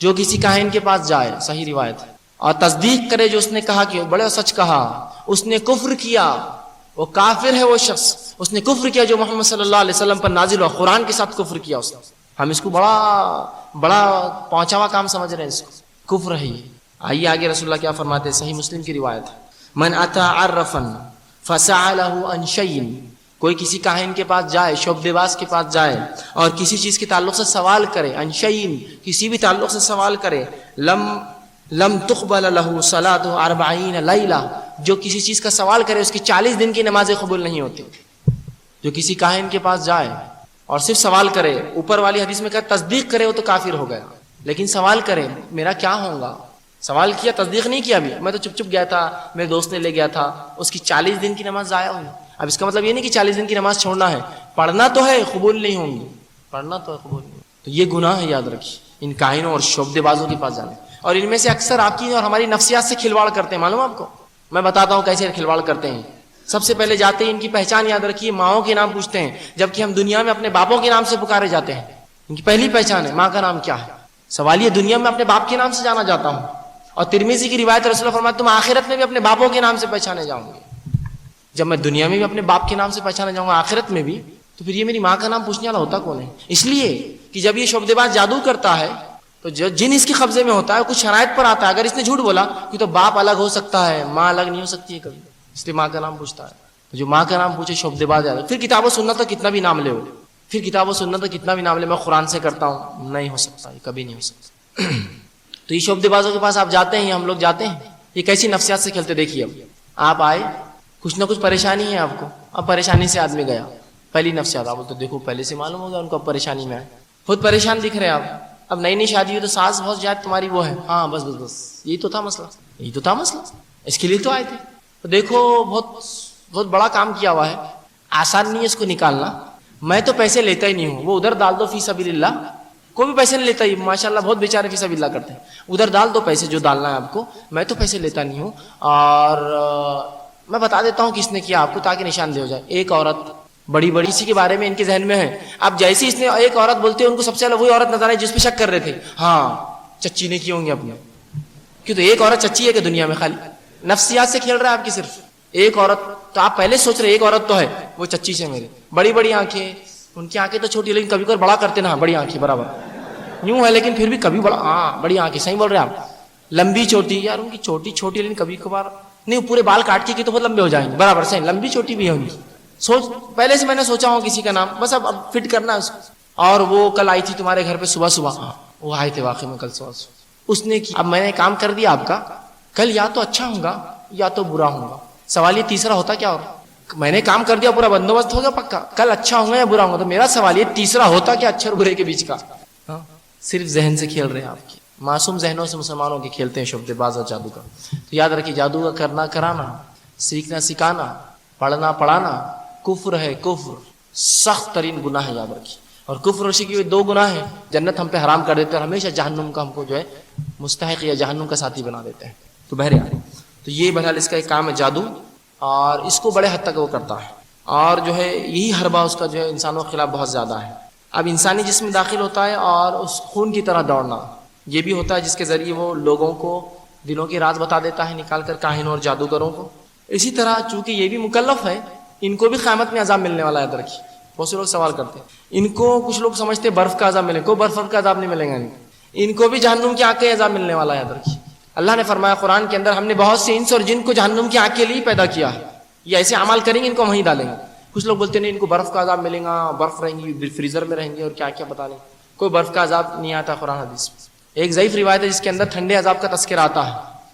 جو کسی کاہن کے پاس جائے، صحیح روایت ہے، اور تصدیق کرے جو اس نے کہا کہ بڑے سچ کہا، اس نے کفر کیا، وہ کافر ہے وہ شخص، اس نے کفر کیا جو محمد صلی اللہ علیہ وسلم پر نازل ہوا، قرآن کے ساتھ کفر کیا اس نے. ہم اس کو بڑا پہنچا ہوا کام سمجھ رہے ہیں، اس کو کفر ہے. آئیے آگے رسول اللہ کیا فرماتے ہیں، صحیح مسلم کی روایت ہے، من اتا عرفا فسأله عن شيء، کوئی کسی کاہن کے پاس جائے، شعبدے باز کے پاس جائے اور کسی چیز کے تعلق سے سوال کرے، عن شيء، کسی بھی تعلق سے سوال کرے، لم تقبل له صلاة 40 لیلہ، جو کسی چیز کا سوال کرے اس کی 40 دن کی نمازیں قبول نہیں ہوتی. جو کسی کاہن کے پاس جائے اور صرف سوال کرے، اوپر والی حدیث میں کہا تصدیق کرے وہ تو کافر ہو گیا، لیکن سوال کرے میرا کیا ہوگا، سوال کیا تصدیق نہیں کیا، ابھی میں تو چپ گیا تھا، میرے دوست نے لے گیا تھا، اس کی 40 دن کی نماز ضائع ہوئی. اب اس کا مطلب یہ نہیں کہ 40 دن کی نماز چھوڑنا ہے، پڑھنا تو ہے، قبول نہیں ہوں گی، پڑھنا تو ہے، قبول نہیں. تو یہ گناہ ہے، یاد رکھیے، ان کاہنوں اور شعبدے بازوں کے پاس جانے. اور ان میں سے اکثر آپ کی اور ہماری نفسیات سے کھلواڑ کرتے ہیں، معلوم آپ کو، میں بتاتا ہوں کیسے کھلواڑ کرتے ہیں. سب سے پہلے جاتے ہیں، ان کی پہچان یاد رکھیے، ماؤں کے نام پوچھتے ہیں، جبکہ ہم دنیا میں اپنے باپوں کے نام سے پکارے جاتے ہیں. ان کی پہلی پہچان ہے ماں کا نام کیا ہے. سوال یہ دنیا میں اپنے باپ کے نام سے جانا جاتا ہوں، اور ترمذی کی روایت رسول اللہ فرماتے تم آخرت میں بھی اپنے باپوں کے نام سے پہچانے جاؤں گے. جب میں دنیا میں بھی اپنے باپ کے نام سے پہچانے جاؤں گا آخرت میں بھی، تو پھر یہ میری ماں کا نام پوچھنے والا ہوتا کون ہے؟ اس لیے کہ جب یہ شعبدے باز جادو کرتا ہے تو جن اس کے قبضے میں ہوتا ہے کچھ شرائط پر آتا ہے. اگر اس نے جھوٹ بولا کہ تو باپ الگ ہو سکتا ہے، ماں الگ نہیں ہو سکتی ہے کبھی، اس لیے ماں کا نام پوچھتا ہے. جو ماں کا نام پوچھے شعبدے باز جادو. پھر کتاب و سنت تو کتنا بھی نام لے ہو، پھر کتاب و سنت کتنا بھی نام لے میں قرآن سے کرتا ہوں، نہیں ہو سکتا، یہ کبھی نہیں ہو سکتا۔ تو یہ شعبدے بازوں کے پاس آپ جاتے ہیں، ہم لوگ جاتے ہیں، یہ کیسی نفسیات سے کھیلتے دیکھیے۔ اب آپ آئے، کچھ نہ کچھ پریشانی ہے آپ کو، اب پریشانی سے آدمی گیا، پہلی نفسیات آپ تو دیکھو پہلے سے معلوم ہوگا ان کو پریشانی میں ہے، خود پریشان دکھ رہے آپ۔ اب نئی نئی شادی ہوئی تو ساس بہت زیادہ تمہاری وہ ہے، ہاں بس بس بس یہی تو تھا مسئلہ، یہی تو تھا مسئلہ، اس کے لیے تو آئے تھے۔ تو دیکھو بہت بڑا کام کیا ہوا ہے، آسان نہیں ہے اس کو نکالنا۔ میں تو پیسے لیتا ہی نہیں ہوں، وہ ادھر ڈال دو فی سبیل اللہ، کوئی بھی پیسے نہیں لیتا ہی، ماشاءاللہ بہت بیچارے فی سبیل اللہ کرتے ہیں، ادھر ڈال دو پیسے جو ڈالنا ہے آپ کو، میں تو پیسے لیتا نہیں ہوں۔ اور میں بتا دیتا ہوں کس نے کیا آپ کو تاکہ نشان دہ ہو جائے۔ ایک عورت بڑی اسی کے بارے میں ان کے ذہن میں ہے، اب جیسی اس نے ایک عورت بولتے ہیں ان کو سب سے پہلے وہی عورت نظر آئی جس پہ شک کر رہے تھے، ہاں چچی نے کی ہوں گے اپنے، کیوں تو ایک عورت چچی ہے کہ دنیا میں خالی نفسیات سے کھیل رہا ہے آپ کی، صرف ایک عورت، تو آپ پہلے سوچ رہے ایک عورت تو ہے وہ چچی سے میرے، بڑی آنکھیں، ان کی آنکھیں تو چھوٹی لیکن کبھی کبھی بڑا کرتے نا، بڑی آنکھیں برابر یوں ہے لیکن پھر بھی کبھی بڑا، ہاں بڑی آنکھیں، صحیح بول رہے ہیں آپ۔ لمبی چوٹی، یار ان کی چھوٹی لیکن کبھی کبھار نہیں، پورے بال کاٹ کے کی تو بہت لمبے ہو جائیں گے، برابر صحیح، لمبی چوٹی بھی ہے ان کی، سوچ پہلے سے میں نے سوچا ہوں کسی کا نام، بس اب فٹ کرنا ہے اس کو۔ اور وہ کل آئی تھی تمہارے گھر پہ صبح، ہاں وہ آئے تھے واقعی میں کل صبح، اس نے کی، اب میں نے کام کر دیا آپ کا، کل یا تو اچھا ہوں گا یا تو برا ہوں گا، سوال یہ تیسرا ہوتا کیا، اور میں نے کام کر دیا پورا بندوبست ہو گیا پکا، کل اچھا ہوں گا یا برا ہوں گا، تو میرا سوال یہ تیسرا ہوتا کیا اچھے اور برے کے بیچ کا، صرف ذہن سے کھیل رہے ہیں آپ کی، معصوم ذہنوں سے مسلمانوں کے کھیلتے ہیں شعبدے باز اور جادو کا۔ تو یاد رکھیے جادو کا کرنا کرانا، سیکھنا سکھانا، پڑھنا پڑھانا کفر ہے، کفر سخت ترین گناہ ہے، یاد رکھیے۔ اور کفر اور شرک یہ دو گناہ ہیں، جنت ہم پہ حرام کر دیتے ہیں اور ہمیشہ جہنم کا ہم کو جو ہے مستحق یا جہنم کا ساتھی بنا دیتے ہیں۔ تو بہرحال تو یہ بہرحال اس کا ایک کام ہے جادو، اور اس کو بڑے حد تک وہ کرتا ہے، اور جو ہے یہی حربہ اس کا جو ہے انسانوں کے خلاف بہت زیادہ ہے۔ اب انسانی جسم میں داخل ہوتا ہے اور اس خون کی طرح دوڑنا، یہ بھی ہوتا ہے جس کے ذریعے وہ لوگوں کو دلوں کی راز بتا دیتا ہے نکال کر کاہنوں اور جادوگروں کو۔ اسی طرح چونکہ یہ بھی مکلف ہے، ان کو بھی قیامت میں عذاب ملنے والا ہے، یاد رکھیے۔ بہت سے لوگ سوال کرتے ہیں ان کو، کچھ لوگ سمجھتے ہیں برف کا عذاب ملے، کوئی برف کا عذاب نہیں ملے گا ان کو بھی جہنم کی آگ کا عذاب ملنے والا ہے، یاد رکھیے۔ اللہ نے فرمایا قرآن کے اندر، ہم نے بہت سے انس اور جن کو جہنم کی آگ کے لیے پیدا کیا ہے، یہ ایسے اعمال کریں گے ان کو وہیں ڈالیں گے۔ کچھ لوگ بولتے ہیں ان کو برف کا عذاب ملے گا، برف رہیں گی، فریزر میں رہیں گے اور کیا کیا پتا نہیں، کوئی برف کا عذاب نہیں آتا قرآن حدیث میں۔ ایک ضعیف روایت ہے جس کے اندر ٹھنڈے عذاب کا تذکرہ آتا ہے،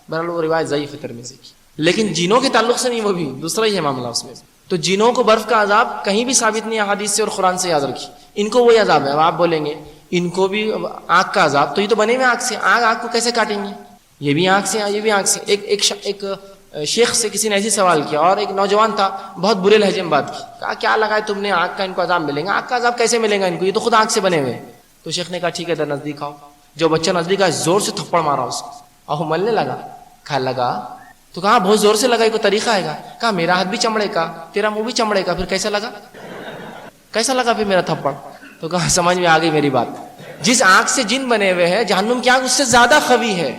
بہرحال وہ روایت ضعیف ہے ترمذی کی، لیکن جنوں کے تعلق سے نہیں، وہ بھی دوسرا ہی ہے معاملہ اس میں۔ تو جنوں کو برف کا عذاب کہیں بھی ثابت نہیں ہے حدیث سے اور قرآن سے، یاد رکھیے ان کو وہی عذاب ہے۔ اب آپ بولیں گے ان کو بھی آگ کا عذاب، تو یہ تو بنے ہوئے آگ سے، آگ کو کیسے کاٹیں گے، یہ بھی آگ سے یہ بھی آگ سے۔ ایک شیخ سے کسی نے ایسی سوال کیا، اور ایک نوجوان تھا بہت برے لہجے میں بات کی، کہا کیا لگا تم نے آگ کا ان کو عذاب ملے گا، آگ کا عذاب کیسے ملے گا ان کو، یہ تو خود آگ سے بنے ہوئے۔ تو شیخ نے کہا ٹھیک ہے در نزدیک آؤ، جو بچہ نزدیک آیا زور سے تھپڑ مارا اس کو، اور ملنے لگا، کھا لگا، تو کہا بہت زور سے لگا، یہ کوئی طریقہ ہے گا، کہا میرا ہاتھ بھی چمڑے کا، تیرا منہ بھی چمڑے کا، پھر کیسا لگا پھر میرا تھپڑ؟ تو کہا سمجھ میں آ گئی میری بات، جس آگ سے جن بنے ہوئے ہیں جہنم کی آگ اس سے زیادہ قوی ہے،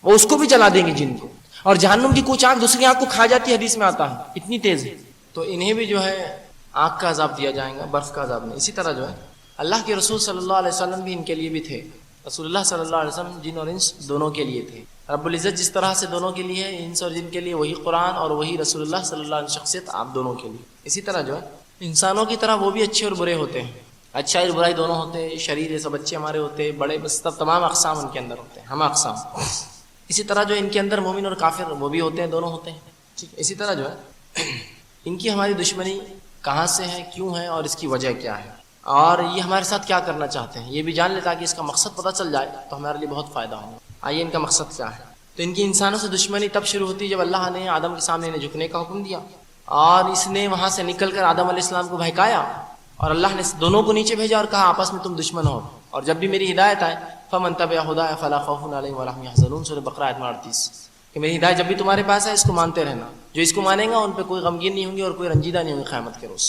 وہ اس کو بھی جلا دیں گے جن کو، اور جہنم کی کچھ آگ دوسری آگ کو کھا جاتی ہے، حدیث میں آتا ہے اتنی تیز ہے۔ تو انہیں بھی جو ہے آگ کا عذاب دیا جائے گا، برف کا عذاب نہیں۔ اسی طرح جو ہے اللہ کے رسول صلی اللہ علیہ وسلم بھی ان کے لیے بھی تھے، رسول اللہ صلی اللہ علیہ وسلم جن اور انس دونوں کے لیے تھے۔ رب العزت جس طرح سے دونوں کے لیے ہے، انس اور جن کے لیے، وہی قرآن اور وہی رسول اللہ صلی اللہ علیہ شخصیت آپ دونوں کے لیے۔ اسی طرح جو ہے انسانوں کی طرح وہ بھی اچھے اور برے ہوتے ہیں، اچھائی اور برائی دونوں ہوتے ہیں، شریر سب بچے ہمارے ہوتے ہیں، بڑے بس تمام اقسام ان کے اندر ہوتے ہیں، ہم اقسام۔ اسی طرح جو ان کے اندر مومن اور کافر وہ بھی ہوتے ہیں، دونوں ہوتے ہیں، ٹھیک۔ اسی طرح جو ہے ان کی ہماری دشمنی کہاں سے ہے، کیوں ہے، اور اس کی وجہ کیا ہے، اور یہ ہمارے ساتھ کیا کرنا چاہتے ہیں، یہ بھی جان لے تاکہ اس کا مقصد پتہ چل جائے تو ہمارے لیے بہت فائدہ ہوگا۔ آئیے ان کا مقصد کیا ہے۔ تو ان کی انسانوں سے دشمنی تب شروع ہوتی ہے جب اللہ نے آدم کے سامنے انہیں جھکنے کا حکم دیا، اور اس نے وہاں سے نکل کر آدم علیہ السلام کو بہکایا، اور اللہ نے دونوں کو نیچے بھیجا اور کہا آپس میں تم دشمن ہو، اور جب بھی میری ہدایت آئے فمن تبع ہدایا فلا خوف علیہم ولا هم يحزنون، سورہ بقرہ آیت 38، کہ میری ہدایت جب بھی تمہارے پاس ہے اس کو مانتے رہنا، جو اس کو مانے گا ان پہ کوئی غمگین نہیں ہوں گے اور کوئی رنجیدہ نہیں ہوں گے قیامت کے روز۔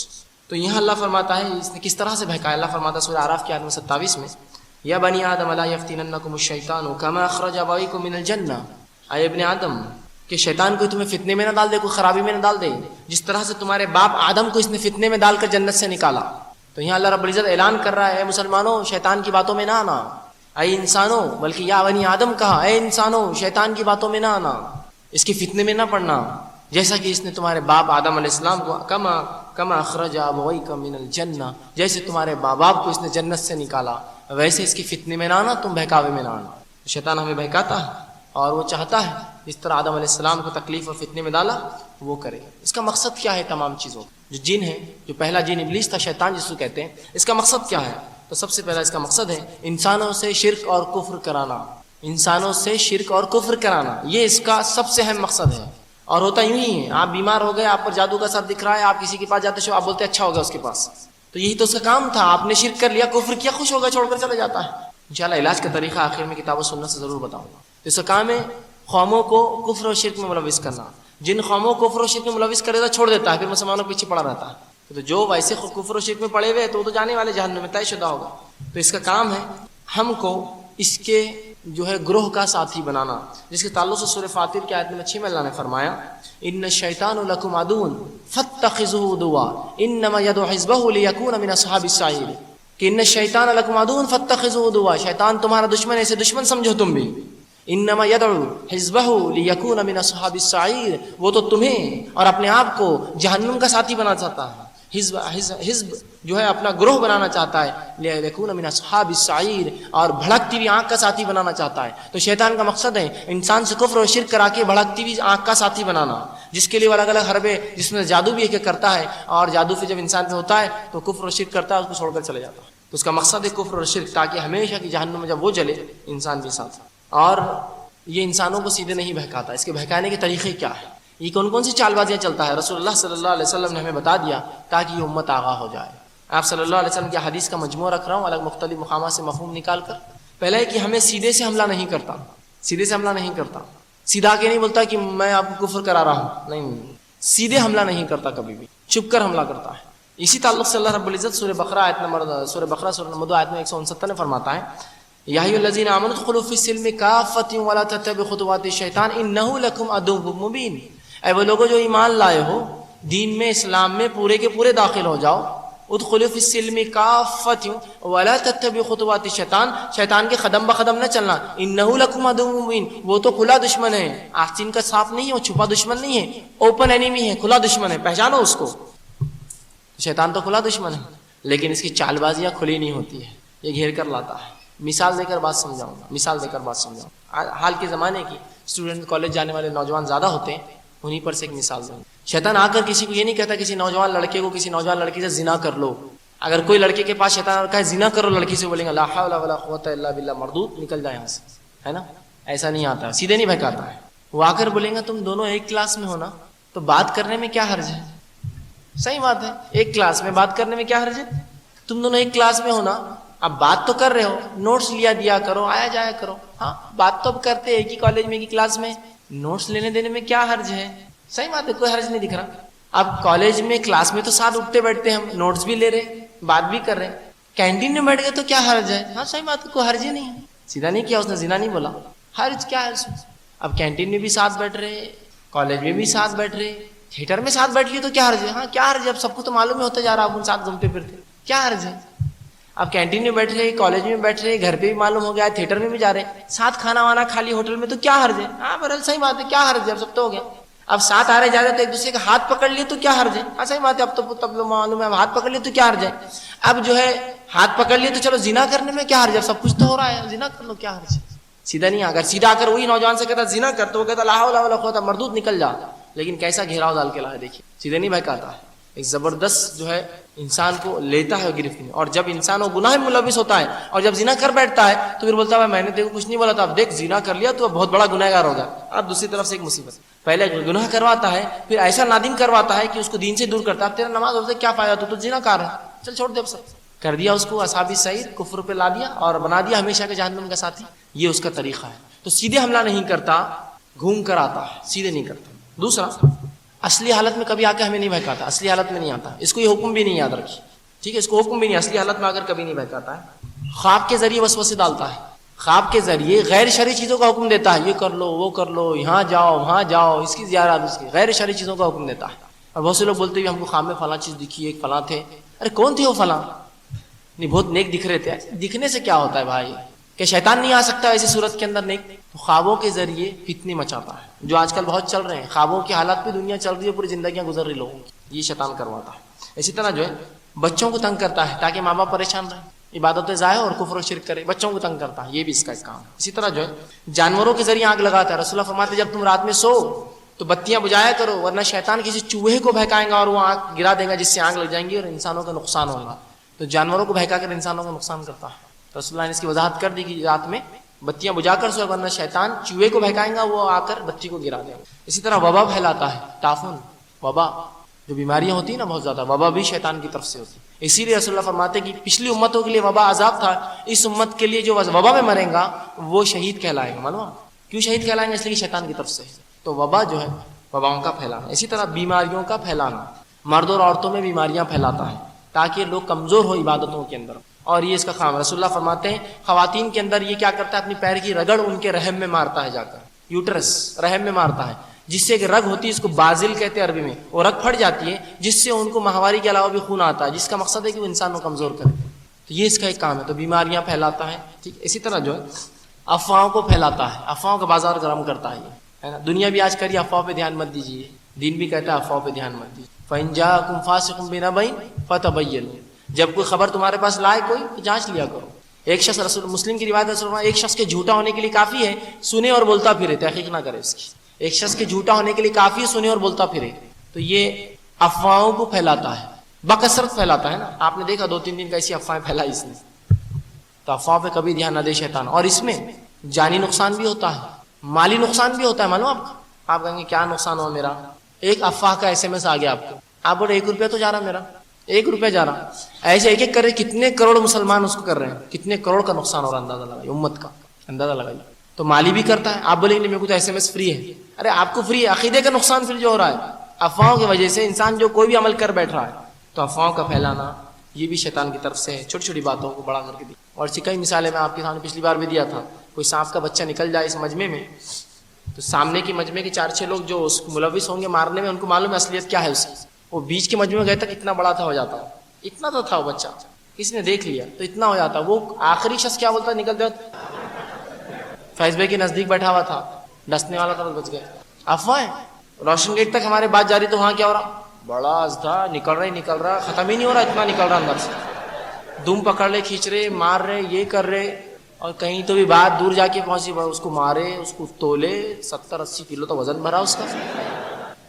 تو یہاں اللہ فرماتا ہے اس نے کس طرح سے بہکایا، اللہ فرماتا ہے سورہ اعراف کی آیت 27 میں، یا بنی آدم لا یفتننکم الشیطان کما اخرج ابویکم من الجنہ، اے ابن آدم کہ شیطان کو تمہیں فتنے میں نہ ڈال دے، کوئی خرابی میں نہ ڈال دے، جس طرح سے تمہارے باپ آدم کو اس نے فتنے میں ڈال کر جنت سے نکالا۔ تو یہاں اللہ رب العزت اعلان کر رہا ہے اے مسلمانوں شیطان کی باتوں میں نہ آنا، اے انسانوں، بلکہ یا بنی آدم کہا، اے انسانوں شیطان کی باتوں میں نہ آنا، اس کے فتنے میں نہ پڑنا، جیسا کہ اس نے تمہارے باپ آدم علیہ السلام کو کما کما اخرج ابویک من الجنہ، جیسے تمہارے ماں باپ کو اس نے جنت سے نکالا ویسے اس کی فتنے میں نہ آنا، تم بہکاوے میں نہ آنا۔ شیطان ہمیں بہکاتا ہے اور وہ چاہتا ہے جس طرح آدم علیہ السلام کو تکلیف اور فتنے میں ڈالا وہ کرے۔ اس کا مقصد کیا ہے تمام چیزوں؟ جو جن ہے، جو پہلا جن ابلیس تھا، شیطان جس کو کہتے ہیں، اس کا مقصد کیا ہے؟ تو سب سے پہلا اس کا مقصد ہے انسانوں سے شرک اور کفر کرانا، انسانوں سے شرک اور کفر کرانا، یہ اس کا سب سے اہم مقصد ہے۔ اور ہوتا یوں ہی ہے، آپ بیمار ہو گئے، آپ پر جادو کا اثر دکھ رہا ہے، آپ کسی کے پاس جاتے ہو، آپ بولتے اچھا ہو گیا اس کے پاس، تو یہی تو اس کا کام تھا۔ آپ نے شرک کر لیا، کفر کیا، خوش ہو گیا، چھوڑ کر چلا جاتا ہے۔ انشاءاللہ علاج کا طریقہ آخر میں کتاب و سنت سے ضرور بتاؤں گا۔ تو اس کا کام ہے قوموں کو کفر و شرک میں ملوث کرنا۔ جن قوموں کو کفر و شرک میں ملوث کرے گا چھوڑ دیتا ہے، پھر مسلمانوں کے پیچھے پڑا رہتا ہے۔ تو جو ویسے کفر و شرک میں پڑے ہوئے تو وہ تو جانے والے جہنم میں طے شدہ ہوگا۔ تو اس کا کام ہے ہم کو اس کے جو ہے گروہ کا ساتھی بنانا، جس کے تعلق سے سورہ فاطر کی آیت نمبر 6 میں اللہ نے فرمایا ان الشیطان لکم عدو فاتخذوه عدوا انما يدعو حزبه ليكون من اصحاب السعیر، کہ ان الشیطان لکم عدو فاتخذوه عدوا، شیطان تمہارا دشمن ہے، اسے دشمن سمجھو تم بھی۔ انما يدعو حزبه ليكون من اصحاب السعیر، وہ تو تمہیں اور اپنے آپ کو جہنم کا ساتھی بنا چاہتا ہے۔ حزب جو ہے اپنا گروہ بنانا چاہتا ہے، لِيَكُونَ مِنْ أَصْحَابِ السَّعِيرِ، اور بھڑکتی ہوئی آنکھ کا ساتھی بنانا چاہتا ہے۔ تو شیطان کا مقصد ہے انسان سے کفر و شرک کرا کے بھڑکتی ہوئی آنکھ کا ساتھی بنانا، جس کے لیے وہ الگ الگ حربے، جس میں جادو بھی ایک کرتا ہے، اور جادو پھر جب انسان پہ ہوتا ہے تو کفر و شرک کرتا ہے، اس کو چھوڑ کر چلے جاتا ہے۔ تو اس کا مقصد ہے کفر اور شرک، تاکہ ہمیشہ کی جہنم میں جب وہ جلے انسان بھی ساتھ۔ اور یہ انسانوں کو سیدھے نہیں بہکاتا، اس کے بہکانے کے طریقے کیا ہے، یہ کون کون سی چال بازیاں چلتا ہے، رسول اللہ صلی اللہ علیہ وسلم نے ہمیں بتا دیا تاکہ یہ امت آگاہ ہو جائے۔ آپ صلی اللہ علیہ وسلم کی حدیث کا مجموعہ رکھ رہا ہوں الگ مختلف مقامات سے مفہوم نکال کر۔ پہلا ہے کہ ہمیں سیدھے سے حملہ نہیں کرتا، سیدھے سے حملہ نہیں کرتا، سیدھا کے نہیں بولتا کہ میں آپ کو کفر کرا رہا ہوں، نہیں، سیدھے حملہ نہیں کرتا، کبھی بھی چھپ کر حملہ کرتا ہے۔ اسی تعلق سے اللہ رب العزت سورہ بقرہ سورہ نمبر 2 آیت میں 169 میں فرماتا ہے یا ایھا الذین آمنوا ادخلوا فی السلم کافۃ ولا تتبعوا خطوات الشیطان انہ لکم عدو مبین، اے وہ لوگوں جو ایمان لائے ہو، دین میں، اسلام میں پورے کے پورے داخل ہو جاؤ۔ ادخلوا فی السلم کافۃ ولا تتبعوا خطوات الشیطان، شیطان کے قدم بقدم نہ چلنا، انہ لکم عدو مبین، وہ تو کھلا دشمن ہے، آستین کا صاف نہیں ہے، وہ چھپا دشمن نہیں ہے، اوپن اینیمی ہے، کھلا دشمن ہے، پہچانو اس کو۔ شیطان تو کھلا دشمن ہے، لیکن اس کی چال بازیاں کھلی نہیں ہوتی ہے، یہ گھیر کر لاتا ہے۔ مثال دے کر بات سمجھاؤں گا، مثال دے کر بات سمجھاؤں۔ حال کے زمانے کی اسٹوڈنٹ، کالج جانے والے نوجوان زیادہ ہوتے ہیں، انہیں پر سے ایک مثال دوں۔ شیطان آ کر کسی کو یہ نہیں کہتا کسی نوجوان لڑکے کو کسی نوجوان لڑکی سے زنا کر لو۔ اگر کوئی لڑکے کے پاس شیطان کہے زنا کرو لڑکی سے، بولیں گے لا حول ولا قوت الا باللہ، مردود، نکل جائے یہاں سے، ہے نا؟ ایسا نہیں آتا، سیدھے نہیں بہکاتا ہے۔ وہ آ کر بولیں گا تم دونوں ایک کلاس میں ہو نا، تو بات کرنے میں کیا حرج ہے؟ صحیح بات ہے، ایک کلاس میں بات کرنے میں کیا حرج ہے؟ تم دونوں ایک کلاس میں ہو نا، اب بات تو کر رہے ہو، نوٹس لیا دیا کرو، آیا جایا کرو، ہاں بات تو اب کرتے ایک ہی کالج میں، ایک ہی کلاس میں، نوٹس لینے دینے میں کیا حرج ہے؟ صحیح بات ہے، کوئی حرج نہیں دکھ رہا۔ اب کالج میں کلاس میں تو ساتھ اٹھتے بیٹھتے ہیں، ہم نوٹس بھی لے رہے، بات بھی کر رہے، کینٹین میں بیٹھ گئے تو کیا حرج ہے؟ ہاں صحیح بات ہے، کوئی حرج ہی نہیں ہے، سیدھا نہیں کیا اس نے، زنا نہیں بولا، حرج کیا ہے اس میں؟ اب کینٹین میں بھی ساتھ بیٹھ رہے، کالج میں بھی ساتھ بیٹھ رہے، تھیٹر میں ساتھ بیٹھ لیے تو کیا حرج ہے؟ ہاں کیا حرج ہے، اب سب کو تو معلوم ہی ہوتا جا رہا، آپ ساتھ گھومتے پھرتے، کیا حرج ہے؟ اب کینٹین میں بیٹھ رہے، کالج میں بیٹھ رہے، گھر پہ بھی معلوم ہو گیا، تھیٹر میں بھی جا رہے، ساتھ کھانا وانا کھا لی ہوٹل میں، تو کیا حرج ہے؟ ہاں بہرحال صحیح بات ہے، کیا حرج ہے، اب سب تو ہو گیا۔ اب ساتھ آ رہے جا رہے تو ایک دوسرے کا ہاتھ پکڑ لیے تو کیا حرج ہے؟ ہاں صحیح بات ہے، اب تو تب معلوم ہے، اب ہاتھ پکڑ لیے تو کیا حرج ہے؟ اب جو ہے ہاتھ پکڑ لیے تو چلو زنا کرنے میں کیا حرج ہے، سب کچھ تو ہو رہا ہے، زنا کر لو، کیا حرج ہے؟ سیدھا نہیں، اگر سیدھا آ کر وہی نوجوان سے کہتا زنا کر، تو وہ کہتا لا حول ولا قوت، مردود نکل جا، لیکن کیسا گھیراؤ ڈال کے لایا، دیکھیے، سیدھے نہیں بہکاتا ہے، ایک زبردست جو ہے انسان کو لیتا ہے گرفت میں۔ اور جب انسان وہ گناہ میں ملوث ہوتا ہے اور جب زنا کر بیٹھتا ہے تو پھر بولتا ہے میں نے دیکھو کچھ نہیں بولا تھا، اب دیکھ زنا کر لیا تو بہت بڑا گنہگار ہوگا۔ اب دوسری طرف سے ایک مصیبت، پہلے گناہ کرواتا ہے، پھر ایسا نادم کرواتا ہے کہ اس کو دین سے دور کرتا ہے، تیرا نماز ہو سے کیا فائدہ، تو زنا کار ہے، چل چھوڑ دے، اب سب کر دیا، اس کو اصحاب السعیر، کفر پہ لا دیا اور بنا دیا ہمیشہ کے جہنم کا ساتھی۔ یہ اس کا طریقہ ہے۔ تو سیدھے حملہ نہیں کرتا، گھوم کر آتا ہے، سیدھے نہیں کرتا۔ دوسرا، اصلی حالت میں کبھی آ کے ہمیں نہیں بہکاتا، اصلی حالت میں نہیں آتا، اس کو یہ حکم بھی نہیں یاد رکھی، ٹھیک ہے، اس کو حکم بھی نہیں، اصلی حالت میں آ کر کبھی نہیں بہکاتا ہے۔ خواب کے ذریعے وسوسے ڈالتا ہے، خواب کے ذریعے غیر شرعی چیزوں کا حکم دیتا ہے، یہ کر لو، وہ کر لو، یہاں جاؤ، وہاں جاؤ، اس کی زیارت، اس کی غیر شرعی چیزوں کا حکم دیتا ہے۔ اور بہت سے لوگ بولتے ہیں ہم کو خواب میں فلاں چیز دکھی، ایک فلاں تھے، ارے کون تھے وہ فلاں؟ نہیں بہت نیک دکھ رہے تھے، دکھنے سے کیا ہوتا ہے بھائی، کہ شیطان نہیں آ سکتا ایسی صورت کے اندر نیک؟ تو خوابوں کے ذریعے فتنے مچاتا ہے، جو آج کل بہت چل رہے ہیں، خوابوں کی حالت پہ دنیا چل رہی ہے، پوری زندگیاں گزر رہی لوگوں کی، یہ شیطان کرواتا ہے۔ اسی طرح جو ہے بچوں کو تنگ کرتا ہے تاکہ ماں باپ پریشان رہیں، عبادتیں ضائع اور کفر و شرک کرے، بچوں کو تنگ کرتا ہے، یہ بھی اس کا ایک کام ہے۔ اسی طرح جو ہے جانوروں کے ذریعے آگ لگاتا ہے۔ رسول اللہ فرماتے ہیں جب تم رات میں سو تو بتیاں بجایا کرو، ورنہ شیطان کسی چوہے کو بہکائے گا اور وہ آگ گرا دے گا جس سے آگ لگ جائیں گی اور انسانوں کا نقصان ہوگا۔ تو جانوروں کو بہکا کر انسانوں کا نقصان کرتا ہے۔ رسول اللہ نے اس کی وضاحت کر دی کہ رات میں بتیاں بجا کر سو، ورنہ شیطان چوہے کو بہکائے گا، وہ آ کر بتی کو گرا دے گا۔ اسی طرح وبا پھیلاتا ہے، طاعون، وبا، جو بیماریاں ہوتی ہیں نا بہت زیادہ، وبا بھی شیطان کی طرف سے ہوتی ہے۔ اسی لیے رسول اللہ فرماتے ہیں کہ پچھلی امتوں کے لیے وبا عذاب تھا، اس امت کے لیے جو وبا میں مرے گا وہ شہید کہلائے گا۔ معلوم کیوں شہید کہلائیں گے؟ اس لیے کہ شیطان کی طرف سے۔ تو وبا جو ہے وباؤں کا پھیلانا، اسی طرح بیماریوں کا پھیلانا، مرد اور عورتوں میں بیماریاں پھیلاتا ہے تاکہ لوگ کمزور ہو عبادتوں کے اندر، اور یہ اس کا کام۔ رسول اللہ فرماتے ہیں خواتین کے اندر یہ کیا کرتا ہے، اپنی پیر کی رگڑ ان کے رحم میں مارتا ہے، جا کر یوٹرس رحم میں مارتا ہے، جس سے ایک رگ ہوتی ہے، اس کو بازل کہتے ہیں عربی میں، وہ رگ پھٹ جاتی ہے جس سے ان کو ماہواری کے علاوہ بھی خون آتا ہے، جس کا مقصد ہے کہ وہ انسان کو کمزور کرے۔ تو یہ اس کا ایک کام ہے، تو بیماریاں پھیلاتا ہے، ٹھیک۔ اسی طرح جو ہے افواہوں کو پھیلاتا ہے، افواہوں کا بازار گرم کرتا ہے، یہ ہے نا۔ دنیا بھی آج کری افواہ پہ دھیان مت دیجیے، دین بھی کہتا ہے افواہ پہ دھیان مت دیجیے۔ فَإِن جَاءَكُمْ فَاسِقٌ بِنَبَإٍ فَتَبَيَّنُوا، جب کوئی خبر تمہارے پاس لائے کوئی تو جانچ لیا کرو۔ ایک شخص، رسول مسلم کی روایت ہے، ایک شخص کے جھوٹا ہونے کے لیے کافی ہے سنے اور بولتا پھرے، تحقیق نہ کرے اس کی۔ ایک شخص کے جھوٹا ہونے کے لیے کافی ہے سنے اور بولتا پھرے، تو یہ افواہوں کو پھیلاتا ہے، بکثرت پھیلاتا ہے نا۔ آپ نے دیکھا 2-3 دن کا ایسی افواہیں پھیلائی اس نے، تو افواہ پہ کبھی دھیان نہ دے شیطان۔ اور اس میں جانی نقصان بھی ہوتا ہے، مالی نقصان بھی ہوتا ہے، معلوم آپ کہیں گے کیا نقصان ہوا میرا؟ ایک افواہ کا SMS آ گیا آپ کو، آپ بولے 1 روپیہ تو جا رہا میرا، 1 روپیہ جا رہا، ایسے ایک ایک کر رہے، کتنے کروڑ مسلمان اس کو کر رہے ہیں، کتنے کروڑ کا نقصان ہو رہا ہے، اندازہ لگائیے، امت کا اندازہ لگائیے۔ تو مالی بھی کرتا ہے، آپ بولیں گے میرے کو تو SMS فری ہے، ارے آپ کو فری ہے، عقیدے کا نقصان پھر جو ہو رہا ہے افواہوں کی وجہ سے، انسان جو کوئی بھی عمل کر بیٹھ رہا ہے، تو افواہوں کا پھیلانا یہ بھی شیطان کی طرف سے ہے، چھوٹی چھوٹی باتوں کو بڑا کر کے دی۔ اور اسی کئی مثالیں میں آپ کے سامنے پچھلی بار بھی دیا تھا، کوئی سانپ کا بچہ نکل جائے اس مجمع میں، تو سامنے کی مجمع کے 4-6 لوگ جو اس کو ملوث ہوں گے مارنے میں، ان کو معلوم ہے اصلیت کیا ہے اس کی، وہ بیچ کے مجمع میں گئے تک اتنا بڑا تھا ہو جاتا، اتنا تو تھا وہ بچہ، کسی نے دیکھ لیا تو اتنا ہو جاتا۔ وہ آخری شخص کیا بولتا نکلتے وقت، فیض بھائی کے نزدیک بیٹھا ہوا تھا، ڈسنے والا تھا، بچ گئے۔ افواہ روشن گیٹ تک ہمارے بات جاری، تو وہاں کیا ہو رہا، بڑا ازدھا نکل رہا، ختم ہی نہیں ہو رہا، اتنا نکل رہا اندر سے، دم پکڑ لے، کھینچ رہے، مار رہے، یہ کر رہے، اور کہیں تو بھی بات دور جا کے پہنچی، اس کو مارے، اس کو تولے، 70-80 کلو تو وزن بھرا اس کا۔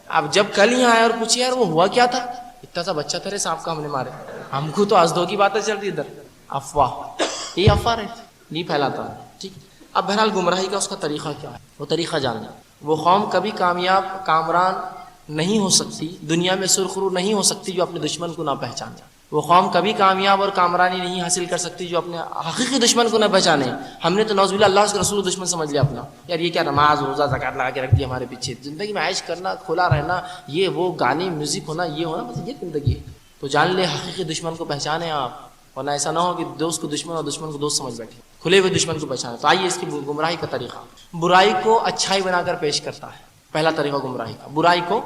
اب جب کل یہاں آئے اور پوچھے یار وہ ہوا کیا تھا، اتنا سا بچہ تھا رے سانپ کا ہم نے مارے، ہم کو تو ازدو کی باتیں چل رہی ادھر، افواہ، یہ افواہ ہے، نہیں پھیلاتا ہے، ٹھیک۔ اب بہرحال گمراہی کا اس کا طریقہ کیا ہے، وہ طریقہ جاننا۔ وہ قوم کبھی کامیاب کامران نہیں ہو سکتی، دنیا میں سرخرو نہیں ہو سکتی جو اپنے دشمن کو نہ پہچانے۔ وہ قوم کبھی کامیاب اور کامرانی نہیں حاصل کر سکتی جو اپنے حقیقی دشمن کو نہ پہچانے۔ ہم نے تو نعوذ باللہ اللہ کے رسول دشمن سمجھ لیا اپنا، یار یہ کیا نماز روزہ زکات لگا کے رکھ دی ہمارے پیچھے، زندگی میں عیش کرنا، کھلا رہنا، یہ وہ گانے میوزک ہونا، یہ ہونا، بس یہ زندگی ہے۔ تو جان لے حقیقی دشمن کو پہچانے آپ، ورنہ ایسا نہ ہو کہ دوست کو دشمن اور دشمن کو دوست سمجھ بیٹھے، کھلے ہوئے دشمن کو پہچانے۔ تو آئیے اس کی گمراہی کا طریقہ، برائی کو اچھائی بنا کر پیش کرتا ہے، پہلا طریقہ گمراہی کا، برائی کو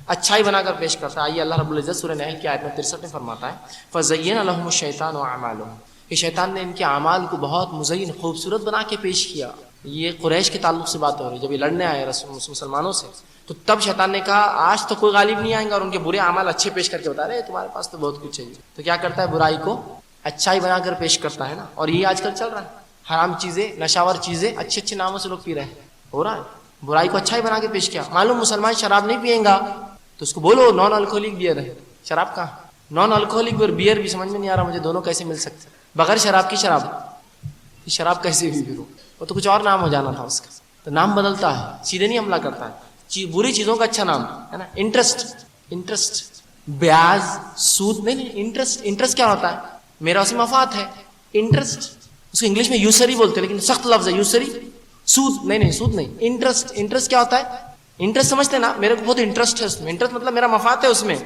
اچھائی بنا کر پیش کرتا ہے۔ آئیے اللہ رب العزت سورہ نحل کی آیت میں 63 میں فرماتا ہے فَزَيَّنَ لَهُمُ الشَّيْطَانُ أَعْمَالَهُمْ، کہ شیطان نے ان کے اعمال کو بہت مزین، خوبصورت بنا کے پیش کیا۔ یہ قریش کے تعلق سے بات ہو رہی ہے، جب یہ لڑنے آئے مسلمانوں سے، تو تب شیطان نے کہا آج تو کوئی غالب نہیں آئیں گا، اور ان کے برے اعمال اچھے پیش کر کے بتا رہے تمہارے پاس تو بہت کچھ ہے۔ تو کیا کرتا ہے، برائی کو اچھائی بنا کر پیش کرتا ہے نا۔ اور یہ آج کل چل رہا ہے، حرام چیزیں، نشاور چیزیں اچھے اچھے ناموں سے لوگ پی رہے ہیں، ہو رہا ہے، برائی کو اچھائی بنا کے پیش کیا۔ معلوم مسلمان شراب نہیں پیئیں گا تو اس کو بولو نان الکوہلک بیئر ہے، شراب کہاں، نان الکوہلک اور بیئر بھی سمجھ میں نہیں آ رہا مجھے، دونوں کیسے مل سکتے، بغیر شراب کی شراب، شراب کیسے بھی پیو، وہ تو کچھ اور نام ہو جانا تھا اس کا۔ تو نام بدلتا ہے، سیدھے نہیں حملہ کرتا ہے، بری چیزوں کا اچھا نام ہے نا۔ انٹرسٹ، بیاج، سود، نہیں، انٹرسٹ کیا ہوتا ہے، میرا اس میں مفاد ہے، انٹرسٹ اس کو انگلش میں یوسری بولتے ہیں، لیکن سخت لفظ ہے یوسری، سود نہیں، سود نہیں، انٹرسٹ کیا ہوتا ہے، انٹرسٹ سمجھتے نا، میرے کو بہت انٹرسٹ ہے اس میں، انٹرسٹ مطلب میرا مفاد ہے اس میں۔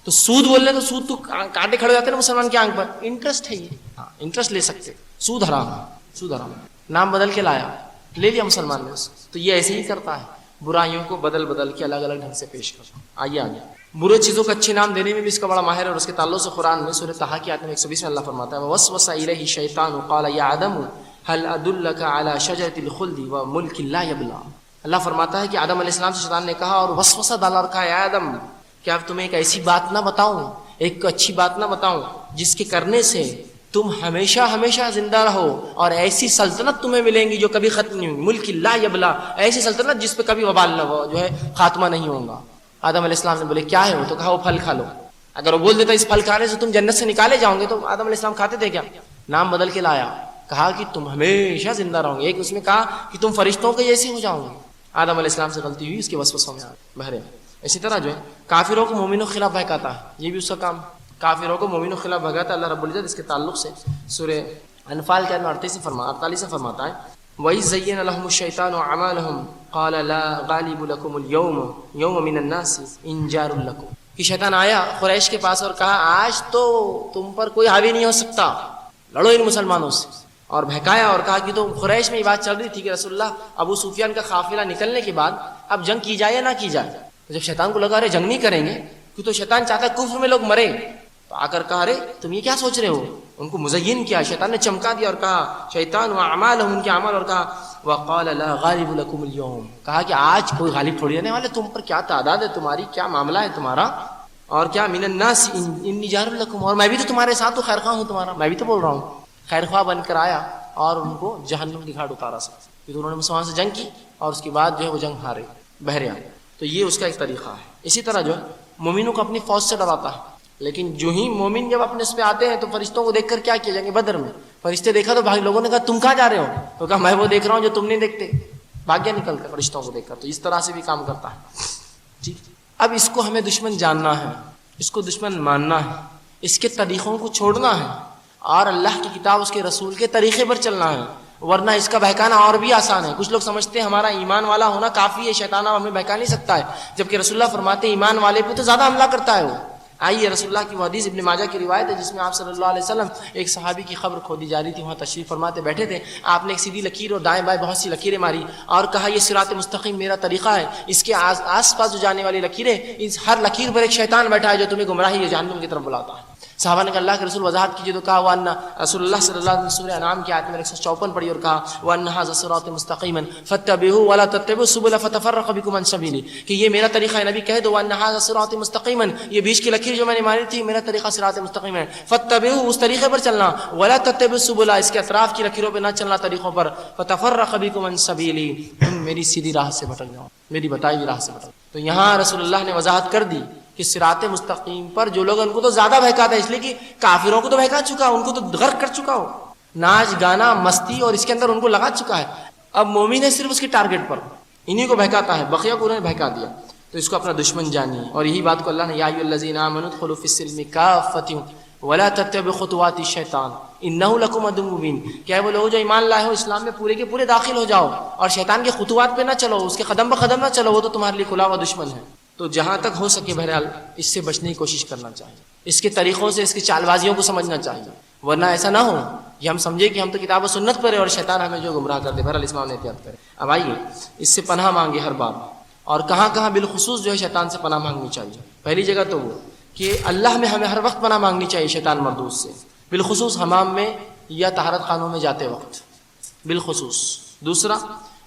تو سود بول رہے تو سود تو کانٹے کھڑے جاتے ہیں نا مسلمان کی آنکھ پر، انٹرسٹ ہے یہ، ہاں انٹرسٹ لے سکتے، سود حرام ہے، سود حرام ہے، نام بدل کے لایا، لے لیا مسلمان نے اس کو۔ تو یہ ایسے ہی کرتا ہے، برائیوں کو بدل کے الگ الگ ڈھنگ سے پیش کرتا۔ آئیے آگے، برے چیزوں کو اچھے نام دینے میں بھی اس کا بڑا ماہر ہے، اور اس کے تعلق سے قرآن میں سورہ طٰہٰ کی آیت میں 120 میں اللہ فرماتا ہے وَوَسْوَسَ إِلَيْهِ الشَّيْطَانُ قَالَ يَا آدَمُ هَلْ أَدُلَّكَ عَلَى شَجَرَةِ الْخُلْدِ وَمُلْكٍ لَا يَبْلَىٰ۔ اللہ فرماتا ہے کہ آدم علیہ السلام سے شیطان نے کہا اور وسوسہ ڈالا رکھا ہے، اے آدم کیا اب تمہیں ایک ایسی بات نہ بتاؤں ایک اچھی بات نہ بتاؤں جس کے کرنے سے تم ہمیشہ ہمیشہ زندہ رہو اور ایسی سلطنت تمہیں ملیں گی جو کبھی ختم نہیں ہوگی، ملک لا یبلا، ایسی سلطنت جس پہ کبھی وبال نہ ہو، جو ہے خاتمہ نہیں ہوگا۔ آدم علیہ السلام نے بولے کیا ہے وہ؟ تو کہا وہ پھل کھا لو۔ اگر وہ بول دیتا اس پھل کھانے سے تم جنت سے نکالے جاؤ گے تو آدم علیہ السلام کھاتے تھے کیا؟ نام بدل کے لایا، کہا کہ تم ہمیشہ زندہ رہو گے۔ ایک اس میں کہا کہ تم فرشتوں کے جیسے ہو جاؤ گے۔ آدم علیہ السلام سے غلطی ہوئی، اس کے وسوسوں میں بہرے۔ اسی طرح جو ہے کافروں کو مومنوں کے خلاف بہکاتا ہے، یہ بھی اس کا کام، کافروں کو مومنوں کے خلاف بہکاتا ہے۔ اللہ رب العزت اس کے تعلق سے سورہ انفال کے 48 سے فرماتا ہے وَإِذْ زَيَّنَ لَهُمُ الشَّيْطَانُ أَعْمَالَهُمْ قَالَ لَا غَالِبَ لَكُمُ الْيَوْمَ مِنَ النَّاسِ إِنْ جَارٌ لَكُمْ، کہ شیطان آیا قریش کے پاس اور کہا آج تو تم پر کوئی حاوی نہیں ہو سکتا، لڑو ان مسلمانوں سے، اور بہکایا اور کہا کہ تو قریش میں یہ بات چل رہی تھی کہ رسول اللہ ابو سفیان کا قافلہ نکلنے کے بعد اب جنگ کی جائے یا نہ کی جائے۔ جب شیطان کو لگا ارے جنگ نہیں کریں گے کہ تو شیطان چاہتا ہے کفر میں لوگ مریں، تو آ کر کہا ارے تم یہ کیا سوچ رہے ہو؟ ان کو مزین کیا، شیطان نے چمکا دیا اور کہا شیطان و اعمالهم، ان کے اعمال، اور کہا وقال لا غالب لكم اليوم، کہا کہ آج کوئی غالب تھوڑی رہنے والے، تم پر کیا تعداد ہے تمہاری، کیا معاملہ ہے تمہارا، اور کیا من الناس انی جار لكم، اور میں بھی تو تمہارے ساتھ خیر خواہ ہوں تمہارا، میں بھی تو بول رہا ہوں۔ خیر خواہ بن کر آیا اور ان کو جہنم کی گھاٹ اتارا سکتا، پھر انہوں نے مسلمان سے جنگ کی اور اس کے بعد جو ہے وہ جنگ ہارے بہرے آئے۔ تو یہ اس کا ایک طریقہ ہے۔ اسی طرح جو ہے مومنوں کو اپنی فوج سے ڈراتا ہے، لیکن جو ہی مومن جب اپنے اس پہ آتے ہیں تو فرشتوں کو دیکھ کر کیا کیا جائیں گے؟ بدر میں فرشتے دیکھا تو بھائی لوگوں نے کہا تم کہاں جا رہے ہو؟ تو کہا میں وہ دیکھ رہا ہوں جو تم نہیں دیکھتے، بھاگ گیا نکل کر فرشتوں کو دیکھ کر۔ تو اس طرح سے بھی کام کرتا ہے۔ ٹھیک، اب اس کو ہمیں دشمن جاننا ہے، اس کو دشمن ماننا ہے، اس کے طریقوں کو چھوڑنا ہے اور اللہ کی کتاب اس کے رسول کے طریقے پر چلنا ہے، ورنہ اس کا بہکانا اور بھی آسان ہے۔ کچھ لوگ سمجھتے ہیں ہمارا ایمان والا ہونا کافی ہے، شیطان ہمیں بہکا نہیں سکتا ہے، جبکہ رسول اللہ فرماتے ہیں ایمان والے پہ تو زیادہ حملہ کرتا ہے وہ۔ آئیے رسول اللہ کی وہ حدیث ابن ماجہ کی روایت ہے جس میں آپ صلی اللہ علیہ وسلم ایک صحابی کی قبر کھودی جا رہی تھی، وہاں تشریف فرماتے بیٹھے تھے، آپ نے ایک سیدھی لکیر اور دائیں بائیں بہت سی لکیریں ماری اور کہا یہ صراط مستقیم میرا طریقہ ہے، اس کے آس پاس جو جانے والی لکیریں، اس ہر لکیر پر ایک شیطان بیٹھا ہے جو تمہیں گمراہی یا جہنم کی طرف بلاتا ہے۔ صحابہ نے کہا اللہ کے رسول وضاحت کیجیے، تو کہا وَأَنَّ رسول اللہ صلی اللہ علیہ وسلم سورہ انعام کی آیت میں 154 پڑھی اور کہا وَأَنَّ هَذَا صِرَاطِ مُسْتَقِيمًا فَاتَّبِعُوهُ وَلَا تَتَّبِعُوا السُّبُلَ فَتَفَرَّقَ بِكُمْ عَنْ سَبِيلِهِ، کہ یہ میرا طریقہ ہے۔ نبی کہہ دو وَأَنَّ هَذَا صِرَاطِ مُسْتَقِيمًا، یہ بیچ کی لکیر جو میں نے ماری تھی میرا طریقہ صراط مستقیم ہے، فَاتَّبِعُوهُ اس طریقے پر چلنا، وَلَا تَتَّبِعُوا السُّبُلَ اس کے اطراف کی لکیروں پہ نہ چلنا طریقوں پر، فَتَفَرَّقَ بِكُمْ عَنْ سَبِيلِهِ تم میری سیدھی راہ سے بھٹک جاؤ، میری بتائی ہوئی راہ سے بھٹک۔ تو یہاں رسول اللہ نے وضاحت کر دی کہ صراط مستقیم پر جو لوگ ان کو تو زیادہ بہکاتا ہے، اس لیے کہ کافروں کو تو بہکا چکا، ان کو تو غرق کر چکا ہو، ناچ گانا مستی اور اس کے اندر ان کو لگا چکا ہے۔ اب مومن ہے صرف اس کے ٹارگٹ پر، انہی کو بہکاتا ہے، بقیہ کو انہوں نے بہکا دیا، تو اس کو اپنا دشمن جانیے۔ اور یہی بات کو اللہ نے یا ایھا الذین آمنوا ادخلوا فی السلم کافۃ ولا تتبعوا خطوات الشیطان انہ لکم عدو مبین، کیا وہ لوگ جو ایمان لائے ہو اسلام میں پورے کے پورے داخل ہو جاؤ اور شیطان کے خطوات پہ نہ چلو، اس کے قدم بقدم نہ چلو، وہ تو تمہارے لیے کھلا ہوا دشمن ہے۔ تو جہاں تک ہو سکے بہرحال اس سے بچنے کی کوشش کرنا چاہیے، اس کے طریقوں سے، اس کی چال بازیوں کو سمجھنا چاہیے، ورنہ ایسا نہ ہو کہ ہم سمجھے کہ ہم تو کتاب و سنت پر ہیں اور شیطان ہمیں جو گمراہ کر دے۔ بہرحال اس معاملے میں احتیاط کریں۔ اب آئیے اس سے پناہ مانگے ہر بار، اور کہاں کہاں بالخصوص جو ہے شیطان سے پناہ مانگنی چاہیے۔ پہلی جگہ تو وہ کہ اللہ میں ہمیں ہر وقت پناہ مانگنی چاہیے شیطان مردود سے، بالخصوص حمام میں یا طہارت خانوں میں جاتے وقت بالخصوص۔ دوسرا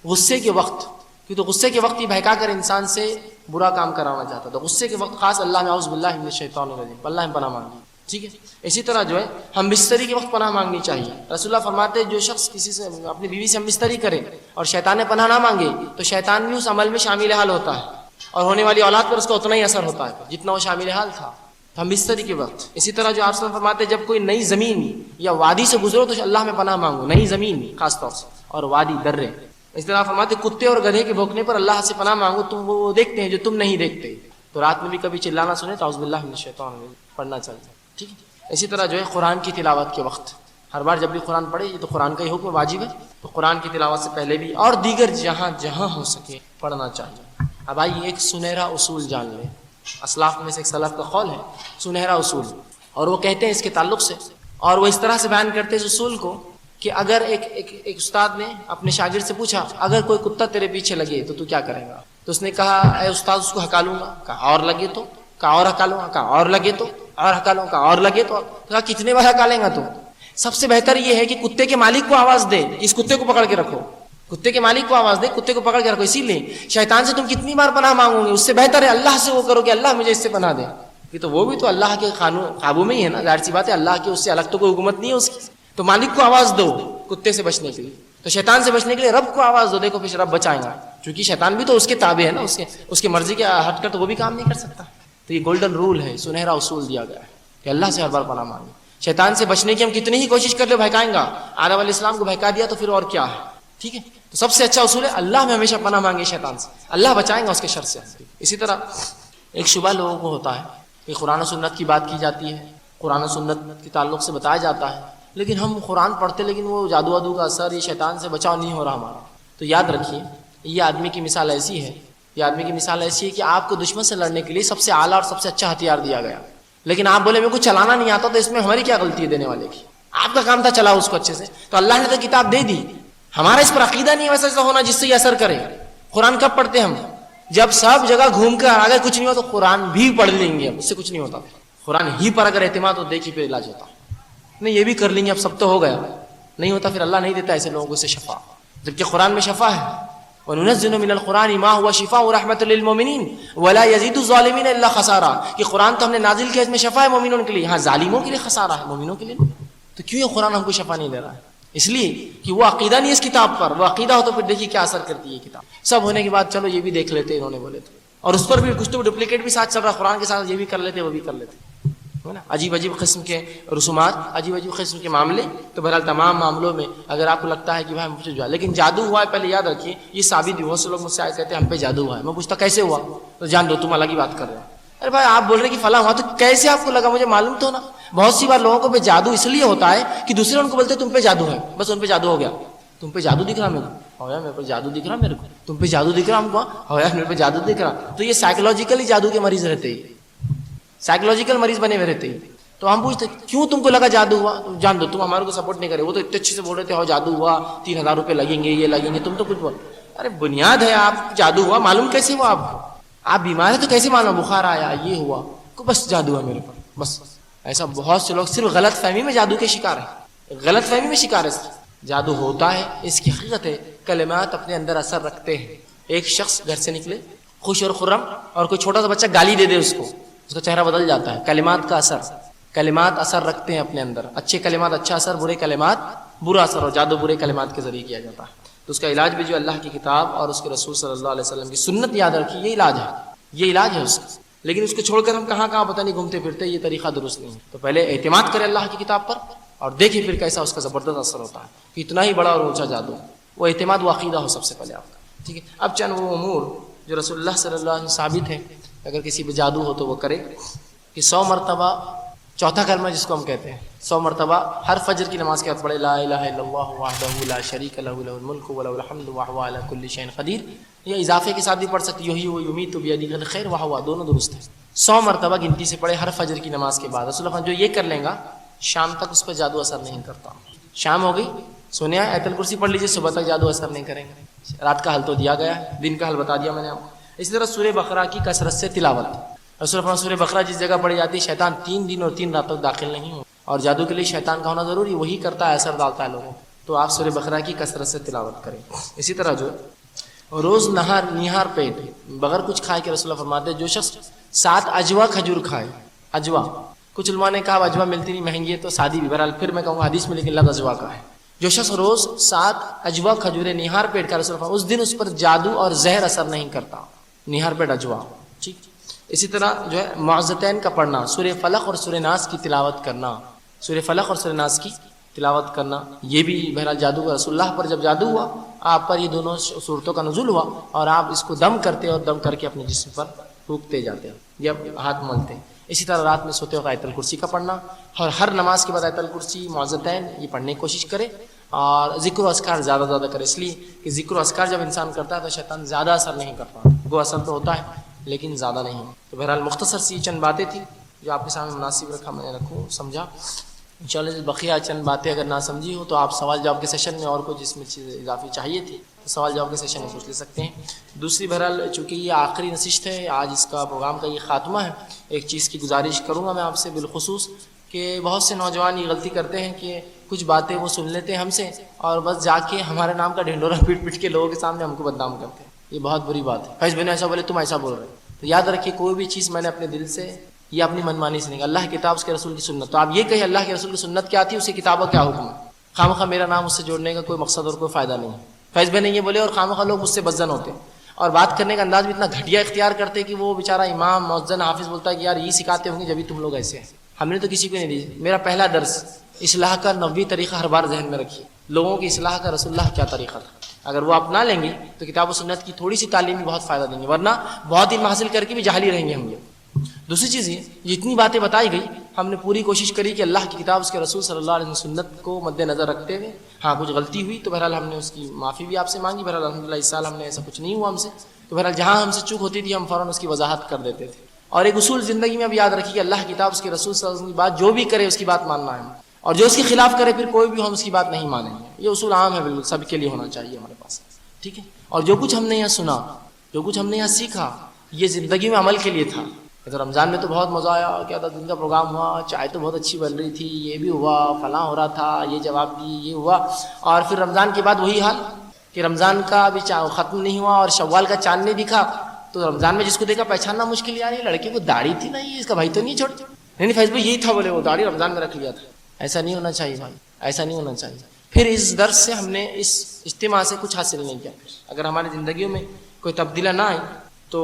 غصے کے وقت، کیونکہ غصے کے وقت ہی بہکا کر انسان سے برا کام کرانا چاہتا ہے، تو غصے کے وقت خاص اللہ میں اعوذ باللہ من الشیطان الرجیم، اللہ میں پناہ مانگی، ٹھیک ہے۔ اسی طرح جو ہے ہم بستری کے وقت پناہ مانگنی چاہیے۔ رسول اللہ فرماتے ہیں جو شخص کسی سے اپنی بیوی سے ہم بستری کرے اور شیطان نے پناہ نہ مانگے تو شیطان بھی اس عمل میں شامل حال ہوتا ہے اور ہونے والی اولاد پر اس کا اتنا ہی اثر ہوتا ہے جتنا وہ شامل حال تھا۔ ہم بستری کے وقت، اسی طرح جو آپ سے فرماتے ہیں جب کوئی نئی زمین یا وادی سے گزرو تو اللہ میں پناہ مانگو، نئی زمین خاص طور سے اور وادی درے۔ اس طرح فرماتے کتے اور گدھے کے بھونکنے پر اللہ سے پناہ مانگو، تم وہ دیکھتے ہیں جو تم نہیں دیکھتے۔ تو رات میں بھی کبھی چلانا سنے تو اعوذ باللہ من الشیطان الرجیم پڑھنا چاہیے، ٹھیک ہے۔ اسی طرح جو ہے قرآن کی تلاوت کے وقت، ہر بار جب بھی قرآن پڑھے، یہ تو قرآن کا ہی حکم واجب ہے، تو قرآن کی تلاوت سے پہلے بھی اور دیگر جہاں جہاں ہو سکے پڑھنا چاہیے۔ اب آئیے ایک سنہرا اصول جان لیں، اسلاف میں سے ایک سلف کا قول ہے سنہرا اصول، اور وہ کہتے ہیں اس کے تعلق سے، اور وہ اس طرح سے بیان کرتے ہیں اس اصول کو کہ اگر ایک استاد نے اپنے شاگرد سے پوچھا اگر کوئی کتا تیرے پیچھے لگے تو کیا کرے گا؟ تو اس نے کہا اے استاد اس کو ہکا لوں گا، کہا اور لگے تو، کہا اور ہکا لوں گا، کہا اور لگے تو، اور ہکا لوں گا، اور لگے تو، کہا کتنے بار ہکا لیں گا تو؟ سب سے بہتر یہ ہے کہ کتے کے مالک کو آواز دے، اس کتے کو پکڑ کے رکھو، کتے کے مالک کو آواز دے، کتے کو پکڑ کے رکھو۔ اسی لیے شیطان سے تم کتنی بار پناہ مانگو گے، اس سے بہتر ہے اللہ سے وہ کرو کہ اللہ مجھے اس سے پناہ دے، یہ تو وہ بھی تو اللہ کے قابو میں ہی ہے نا، ظاہر سی بات ہے، اللہ کی اس سے الگ تو کوئی حکومت نہیں ہے اس کی. تو مالک کو آواز دو کتے سے بچنے کے لیے، تو شیطان سے بچنے کے لیے رب کو آواز دو، دیکھو پھر رب بچائیں گا، کیونکہ شیطان بھی تو اس کے تابع ہے نا، اس کے مرضی کے ہٹ کر تو وہ بھی کام نہیں کر سکتا. تو یہ گولڈن رول ہے، سنہرا اصول دیا گیا ہے کہ اللہ سے ہر بار پناہ مانگے. شیطان سے بچنے کی ہم کتنی ہی کوشش کر لیں بہکائیں گا، آدم علیہ السلام کو بہکا دیا تو پھر اور کیا ہے. ٹھیک ہے، تو سب سے اچھا اصول ہے اللہ میں ہمیشہ پناہ مانگے شیطان سے، اللہ بچائیں گا اس کے شر سے. اسی طرح ایک شبہ لوگوں کو ہوتا ہے کہ قرآن و سنت کی بات کی جاتی ہے، قرآن و سنت کے تعلق سے بتایا جاتا ہے، لیکن ہم قرآن پڑھتے لیکن وہ جادو وادو کا اثر، یہ شیطان سے بچاؤ نہیں ہو رہا ہمارا. تو یاد رکھیے یہ آدمی کی مثال ایسی ہے، یہ آدمی کی مثال ایسی ہے کہ آپ کو دشمن سے لڑنے کے لیے سب سے اعلیٰ اور سب سے اچھا ہتھیار دیا گیا، لیکن آپ بولے میرے کو چلانا نہیں آتا، تو اس میں ہماری کیا غلطی ہے دینے والے کی؟ آپ کا کام تھا چلاؤ اس کو اچھے سے. تو اللہ نے تو کتاب دے دی، ہمارا اس پر عقیدہ نہیں ہے ویسا ہونا جس سے یہ اثر کرے. قرآن کب پڑھتے ہم؟ جب سب جگہ گھوم کر آگے کچھ نہیں ہو تو قرآن بھی پڑھ لیں گے، اب اس سے کچھ نہیں ہوتا. قرآن ہی پر اگر اعتماد ہو دیکھیے پھر علاج ہوتا. نہیں یہ بھی کر لیں گے اب سب تو ہو گیا، نہیں ہوتا پھر اللہ نہیں دیتا ایسے لوگوں کو سے شفا، جبکہ قرآن میں شفا ہے. وَنُنَزِّلُ مِنَ الْقُرْآنِ مَا هُوَ شِفَاءٌ وَرَحْمَةٌ لِّلْمُؤْمِنِينَ وَلَا يَزِيدُ الظَّالِمِينَ إِلَّا خَسَارًا. کہ قرآن تو ہم نے نازل کیا، اس میں شفا ہے مومنوں کے لیے، ہاں ظالموں کے لیے خسارہ ہے، مومنوں کے لیے نہیں. تو کیوں یہ قرآن ہم کو شفا نہیں دے رہا ہے؟ اس لیے کہ وہ عقیدہ نہیں ہے اس کتاب پر. وہ عقیدہ ہو تو پھر دیکھیے کیا اثر کرتی ہے کتاب. سب ہونے کے بعد چلو یہ بھی دیکھ لیتے انہوں نے بولے تو، اور اس پر بھی کچھ تو ڈپلیکیٹ بھی ساتھ چل رہا ہے قرآن کے ساتھ، یہ بھی کر لیتے وہ بھی کر لیتے، ہے نا. عجیب عجیب قسم کے رسومات، عجیب عجیب قسم کے معاملے. تو بہرحال تمام معاملوں میں اگر آپ کو لگتا ہے کہ بھائی مجھے جو ہے لیکن جادو ہوا ہے، پہلے یاد رکھیے یہ ثابت بھی. بہت سے لوگ مجھ سے آئے کہتے ہیں ہم پہ جادو ہوا ہے. میں پوچھتا کیسے ہوا؟ تو جان دو تم الگ ہی بات کر رہے ہو. ارے بھائی آپ بول رہے کہ فلاں ہوا، تو کیسے آپ کو لگا؟ مجھے معلوم تو نا. بہت سی بار لوگوں کو پہ جادو اس لیے ہوتا ہے کہ دوسرے ان کو بولتے تم پہ جادو ہے، بس ان پہ جادو ہو گیا. تم پہ جادو دکھ رہا میرے کو، ہو یا میرے پہ جادو دکھ رہا میرے کو، تم پہ جادو دکھ رہا ہم کو، ہو یا میرے پہ جادو دکھ رہا. تو یہ سائیکولوجیکلی جادو کے مریض رہتے ہیں، سائیکولوجیکل مریض بنے ہوئے رہتے ہیں. تو ہم پوچھتے کیوں تم کو لگا جادو ہوا؟ تو جان دو تم ہمارے کو سپورٹ نہیں کرے. وہ تو اتنے اچھے سے بول رہے تھے ہو جادو ہوا، 3000 روپے لگیں گے، یہ لگیں گے، تم تو کچھ بول. ارے بنیاد ہے آپ جادو ہوا معلوم کیسے ہوا؟ آپ بیمار ہیں تو کیسے معلوم؟ بخار آیا، یہ ہوا، بس جادو ہے میرے پر بس. ایسا بہت سے لوگ صرف غلط فہمی میں جادو کے شکار ہیں، غلط فہمی میں شکار ہے. جادو ہوتا ہے، اس کی حقیقت ہے کلمات اپنے اندر اثر رکھتے ہیں. ایک شخص گھر سے نکلے خوش اور خرم، اور کوئی چھوٹا سا بچہ گالی دے دے اس کو، اس کا چہرہ بدل جاتا ہے. کلمات کا اثر، کلمات اثر رکھتے ہیں اپنے اندر. اچھے کلمات اچھا اثر، برے کلمات برا اثر، اور جادو برے کلمات کے ذریعے کیا جاتا ہے. تو اس کا علاج بھی جو اللہ کی کتاب اور اس کے رسول صلی اللہ علیہ وسلم کی سنت یاد رکھیے، یہ علاج ہے، یہ علاج ہے اس کا. لیکن اس کو چھوڑ کر ہم کہاں کہاں پتہ نہیں گھومتے پھرتے، یہ طریقہ درست نہیں ہے. تو پہلے اعتماد کرے اللہ کی کتاب پر اور دیکھیں پھر کیسا اس کا زبردست اثر ہوتا ہے کہ اتنا ہی بڑا اور اونچا جادو. وہ اعتماد و عقیدہ ہو سب سے پہلے آپ کا. ٹھیک ہے، اب چند وہ امور جو رسول اللہ صلی اللہ علیہ وسلم ثابت ہے اگر کسی پہ جادو ہو تو وہ کرے کہ 100 مرتبہ چوتھا کلمہ جس کو ہم کہتے ہیں 100 مرتبہ ہر فجر کی نماز کے بعد پڑھے لا الہ الا اللہ وحدہ لا شریک لہ لہ الملک ولہ الحمد وہو علی کل شیء قدیر. یا اضافے کے ساتھ بھی پڑھ سکتے یحیی و یمیت بیدہ الخیر وہو، دونوں درست ہیں. 100 مرتبہ گنتی سے پڑھے ہر فجر کی نماز کے بعد. رسول اللہ جو یہ کر لیں گا شام تک اس پہ جادو اثر نہیں کرتا. شام ہو گئی سونے آیت الکرسی پڑھ لیجیے، صبح تک جادو اثر نہیں کریں گے. رات کا حل تو دیا گیا ہے، دن کا حل بتا دیا میں نے آپ کو. اسی طرح سورہ بقرہ کی کثرت سے تلاوت. رسول اللہ سورہ بقرہ جس جگہ پڑھی جاتی ہے شیطان 3 دن اور 3 رات تک داخل نہیں ہو. اور جادو کے لیے شیطان کا ہونا ضروری، وہی کرتا ہے، اثر ڈالتا ہے لوگوں. تو آپ سورہ بقرہ کی کثرت سے تلاوت کریں. اسی طرح جو روز نہار پیٹ بغیر کچھ کھائے کے رسول اللہ فرماتے جو شخص 7 اجوا کھجور کھائے. اجوا کچھ علماء نے کہا اجوا ملتی نہیں، مہنگی ہے تو سادی بھی. بہرحال پھر میں کہوں گا حدیث میں لیکن لفظ اجوا کا ہے. جو شخص روز 7 اجوا کھجوریں نہار پیٹ کا رسول اللہ اس دن اس پر جادو اور زہر اثر نہیں کرتا. نہار پیٹ اجوا. ٹھیک. اسی طرح جو ہے معوذتین کا پڑھنا، سورہ فلق اور سورہ ناس کی تلاوت کرنا. سورہ فلق اور سورہ ناس کی تلاوت کرنا یہ بھی بہرحال جادو کا. رسول اللہ پر جب جادو ہوا آپ پر یہ دونوں صورتوں کا نزول ہوا اور آپ اس کو دم کرتے اور دم کر کے اپنے جسم پر پھونکتے جاتے ہیں یا ہاتھ ملتے ہیں. اسی طرح رات میں سوتے وقت آیت الکرسی کا پڑھنا، اور ہر نماز کے بعد آیت الکرسی معوذتین یہ پڑھنے کی کوشش کرے. اور ذکر و اذکار زیادہ زیادہ کرے، اس لیے کہ ذکر و اذکار جب انسان کرتا ہے تو شیطان زیادہ اثر نہیں کرتا. وہ اثر تو ہوتا ہے لیکن زیادہ نہیں. تو بہرحال مختصر سی چند باتیں تھیں جو آپ کے سامنے مناسب رکھا، میں نے رکھوں سمجھا. انشاءاللہ بقیہ چند باتیں اگر نہ سمجھی ہو تو آپ سوال جواب کے سیشن میں اور کوئی جس میں چیز اضافی چاہیے تھی تو سوال جواب کے سیشن میں پوچھ لے سکتے ہیں. دوسری بہرحال چونکہ یہ آخری نشست ہے آج، اس کا پروگرام کا یہ خاتمہ ہے، ایک چیز کی گزارش کروں گا میں آپ سے بالخصوص کہ بہت سے نوجوان یہ غلطی کرتے ہیں کہ کچھ باتیں وہ سن لیتے ہیں ہم سے اور بس جا کے ہمارے نام کا ڈھنڈورا پیٹ پیٹ کے لوگوں کے سامنے ہم کو بدنام کرتے ہیں. یہ بہت بری بات ہے. فیض بھائی نے ایسا بولے تم ایسا بول رہے. تو یاد رکھیے کوئی بھی چیز میں نے اپنے دل سے یہ اپنی منمانی سے نہیں، اللہ کی کتاب اس کے رسول کی سنت. تو آپ یہ کہیں اللہ کے رسول کی سنت کیا تھی، اس کی کتاب کا کیا حکم ہے. خامخواہ میرا نام اس سے جوڑنے کا کوئی مقصد اور کوئی فائدہ نہیں ہے. فیض بھائی نے یہ بولے اور خامخواہ لوگ مجھ سے بدزن ہوتے اور بات کرنے کا انداز بھی اتنا گھٹیا اختیار کرتے کہ وہ بیچارہ امام مؤذن حافظ بولتا ہے کہ یار یہ سکھاتے ہوں گے جبھی تم لوگ ایسے ہیں. ہم نے تو کسی کو نہیں دی. میرا پہلا درس اصلاح کا 90 طریقہ ہر بار ذہن میں رکھیے. لوگوں کی اصلاح کا رسول اللہ کیا طریقہ تھا، اگر وہ اپنا لیں گے تو کتاب و سنت کی تھوڑی سی تعلیم بھی بہت فائدہ دیں گے، ورنہ بہت علم حاصل کر کے بھی جاہل ہی رہیں گے ہم لوگ. دوسری چیز یہ جتنی باتیں بتائی گئی ہم نے پوری کوشش کری کہ اللہ کی کتاب اس کے رسول صلی اللہ علیہ وسلم سنت کو مد نظر رکھتے ہوئے، ہاں کچھ غلطی ہوئی تو بہرحال ہم نے اس کی معافی بھی آپ سے مانگی. بہرحال الحمدللہ اس سال ہم نے ایسا کچھ نہیں ہوا ہم سے، تو بہرحال جہاں ہم سے چوک ہوتی تھی ہم فوراً اس کی وضاحت کر دیتے تھے. اور ایک اصول زندگی میں اب یاد رکھیے کہ اللہ کی کتاب اس کے رسول صلی اللہ علیہ وسلم کی بات جو بھی کرے اس کی بات ماننا ہے، اور جو اس کے خلاف کرے پھر کوئی بھی ہم اس کی بات نہیں مانیں گے. یہ اصول عام ہے، بالکل سب کے لیے ہونا چاہیے ہمارے پاس. ٹھیک ہے. اور جو کچھ ہم نے یہاں سنا، جو کچھ ہم نے یہاں سیکھا، یہ زندگی میں عمل کے لیے تھا. تو رمضان میں تو بہت مزہ آیا، کیا تھا دن کا پروگرام ہوا، چائے تو بہت اچھی بن رہی تھی، یہ بھی ہوا، فلاں ہو رہا تھا، یہ جواب دی، یہ ہوا. اور پھر رمضان کے بعد وہی حال کہ رمضان کا ابھی ختم نہیں ہوا اور شوال کا چاند نہیں دکھا تو رمضان میں جس کو دیکھا پہچاننا مشکل. یار یہ لڑکے کو داڑھی تھی نا، یہ اس کا بھائی تو نہیں چھوڑتا. نہیں فیض بھائی یہی تھا، بولے وہ داڑھی رمضان میں رکھ لیا تھا. ایسا نہیں ہونا چاہیے بھائی، ایسا نہیں ہونا چاہیے. پھر اس درس سے ہم نے اس اجتماع سے کچھ حاصل نہیں کیا. اگر ہماری زندگیوں میں کوئی تبدیلیاں نہ آئی تو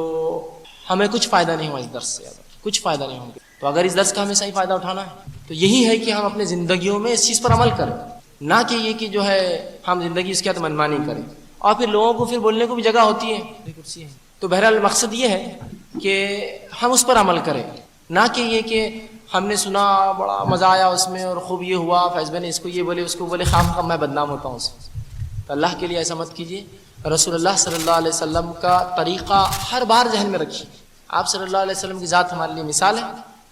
ہمیں کچھ فائدہ نہیں ہوا اس درس سے، کچھ فائدہ نہیں ہوگا. تو اگر اس درس کا ہمیں صحیح فائدہ اٹھانا ہے تو یہی ہے کہ ہم اپنے زندگیوں میں اس چیز پر عمل کریں، نہ کہ یہ کہ جو ہے ہم زندگی اس کے ہاتھ منمانی کریں اور پھر لوگوں کو پھر بولنے کو بھی جگہ ہوتی ہے. تو بہرحال مقصد یہ ہے کہ ہم اس پر عمل کریں، نہ کہ یہ کہ ہم نے سنا بڑا مزہ آیا اس میں اور خوب یہ ہوا، فیض بھائی نے اس کو یہ بولے اس کو بولے، خام خام میں بدنام ہوتا ہوں اس سے. تو اللہ کے لیے ایسا مت کیجیے. رسول اللہ صلی اللہ علیہ وسلم کا طریقہ ہر بار ذہن میں رکھیے. آپ صلی اللہ علیہ وسلم کی ذات ہمارے لیے مثال ہے.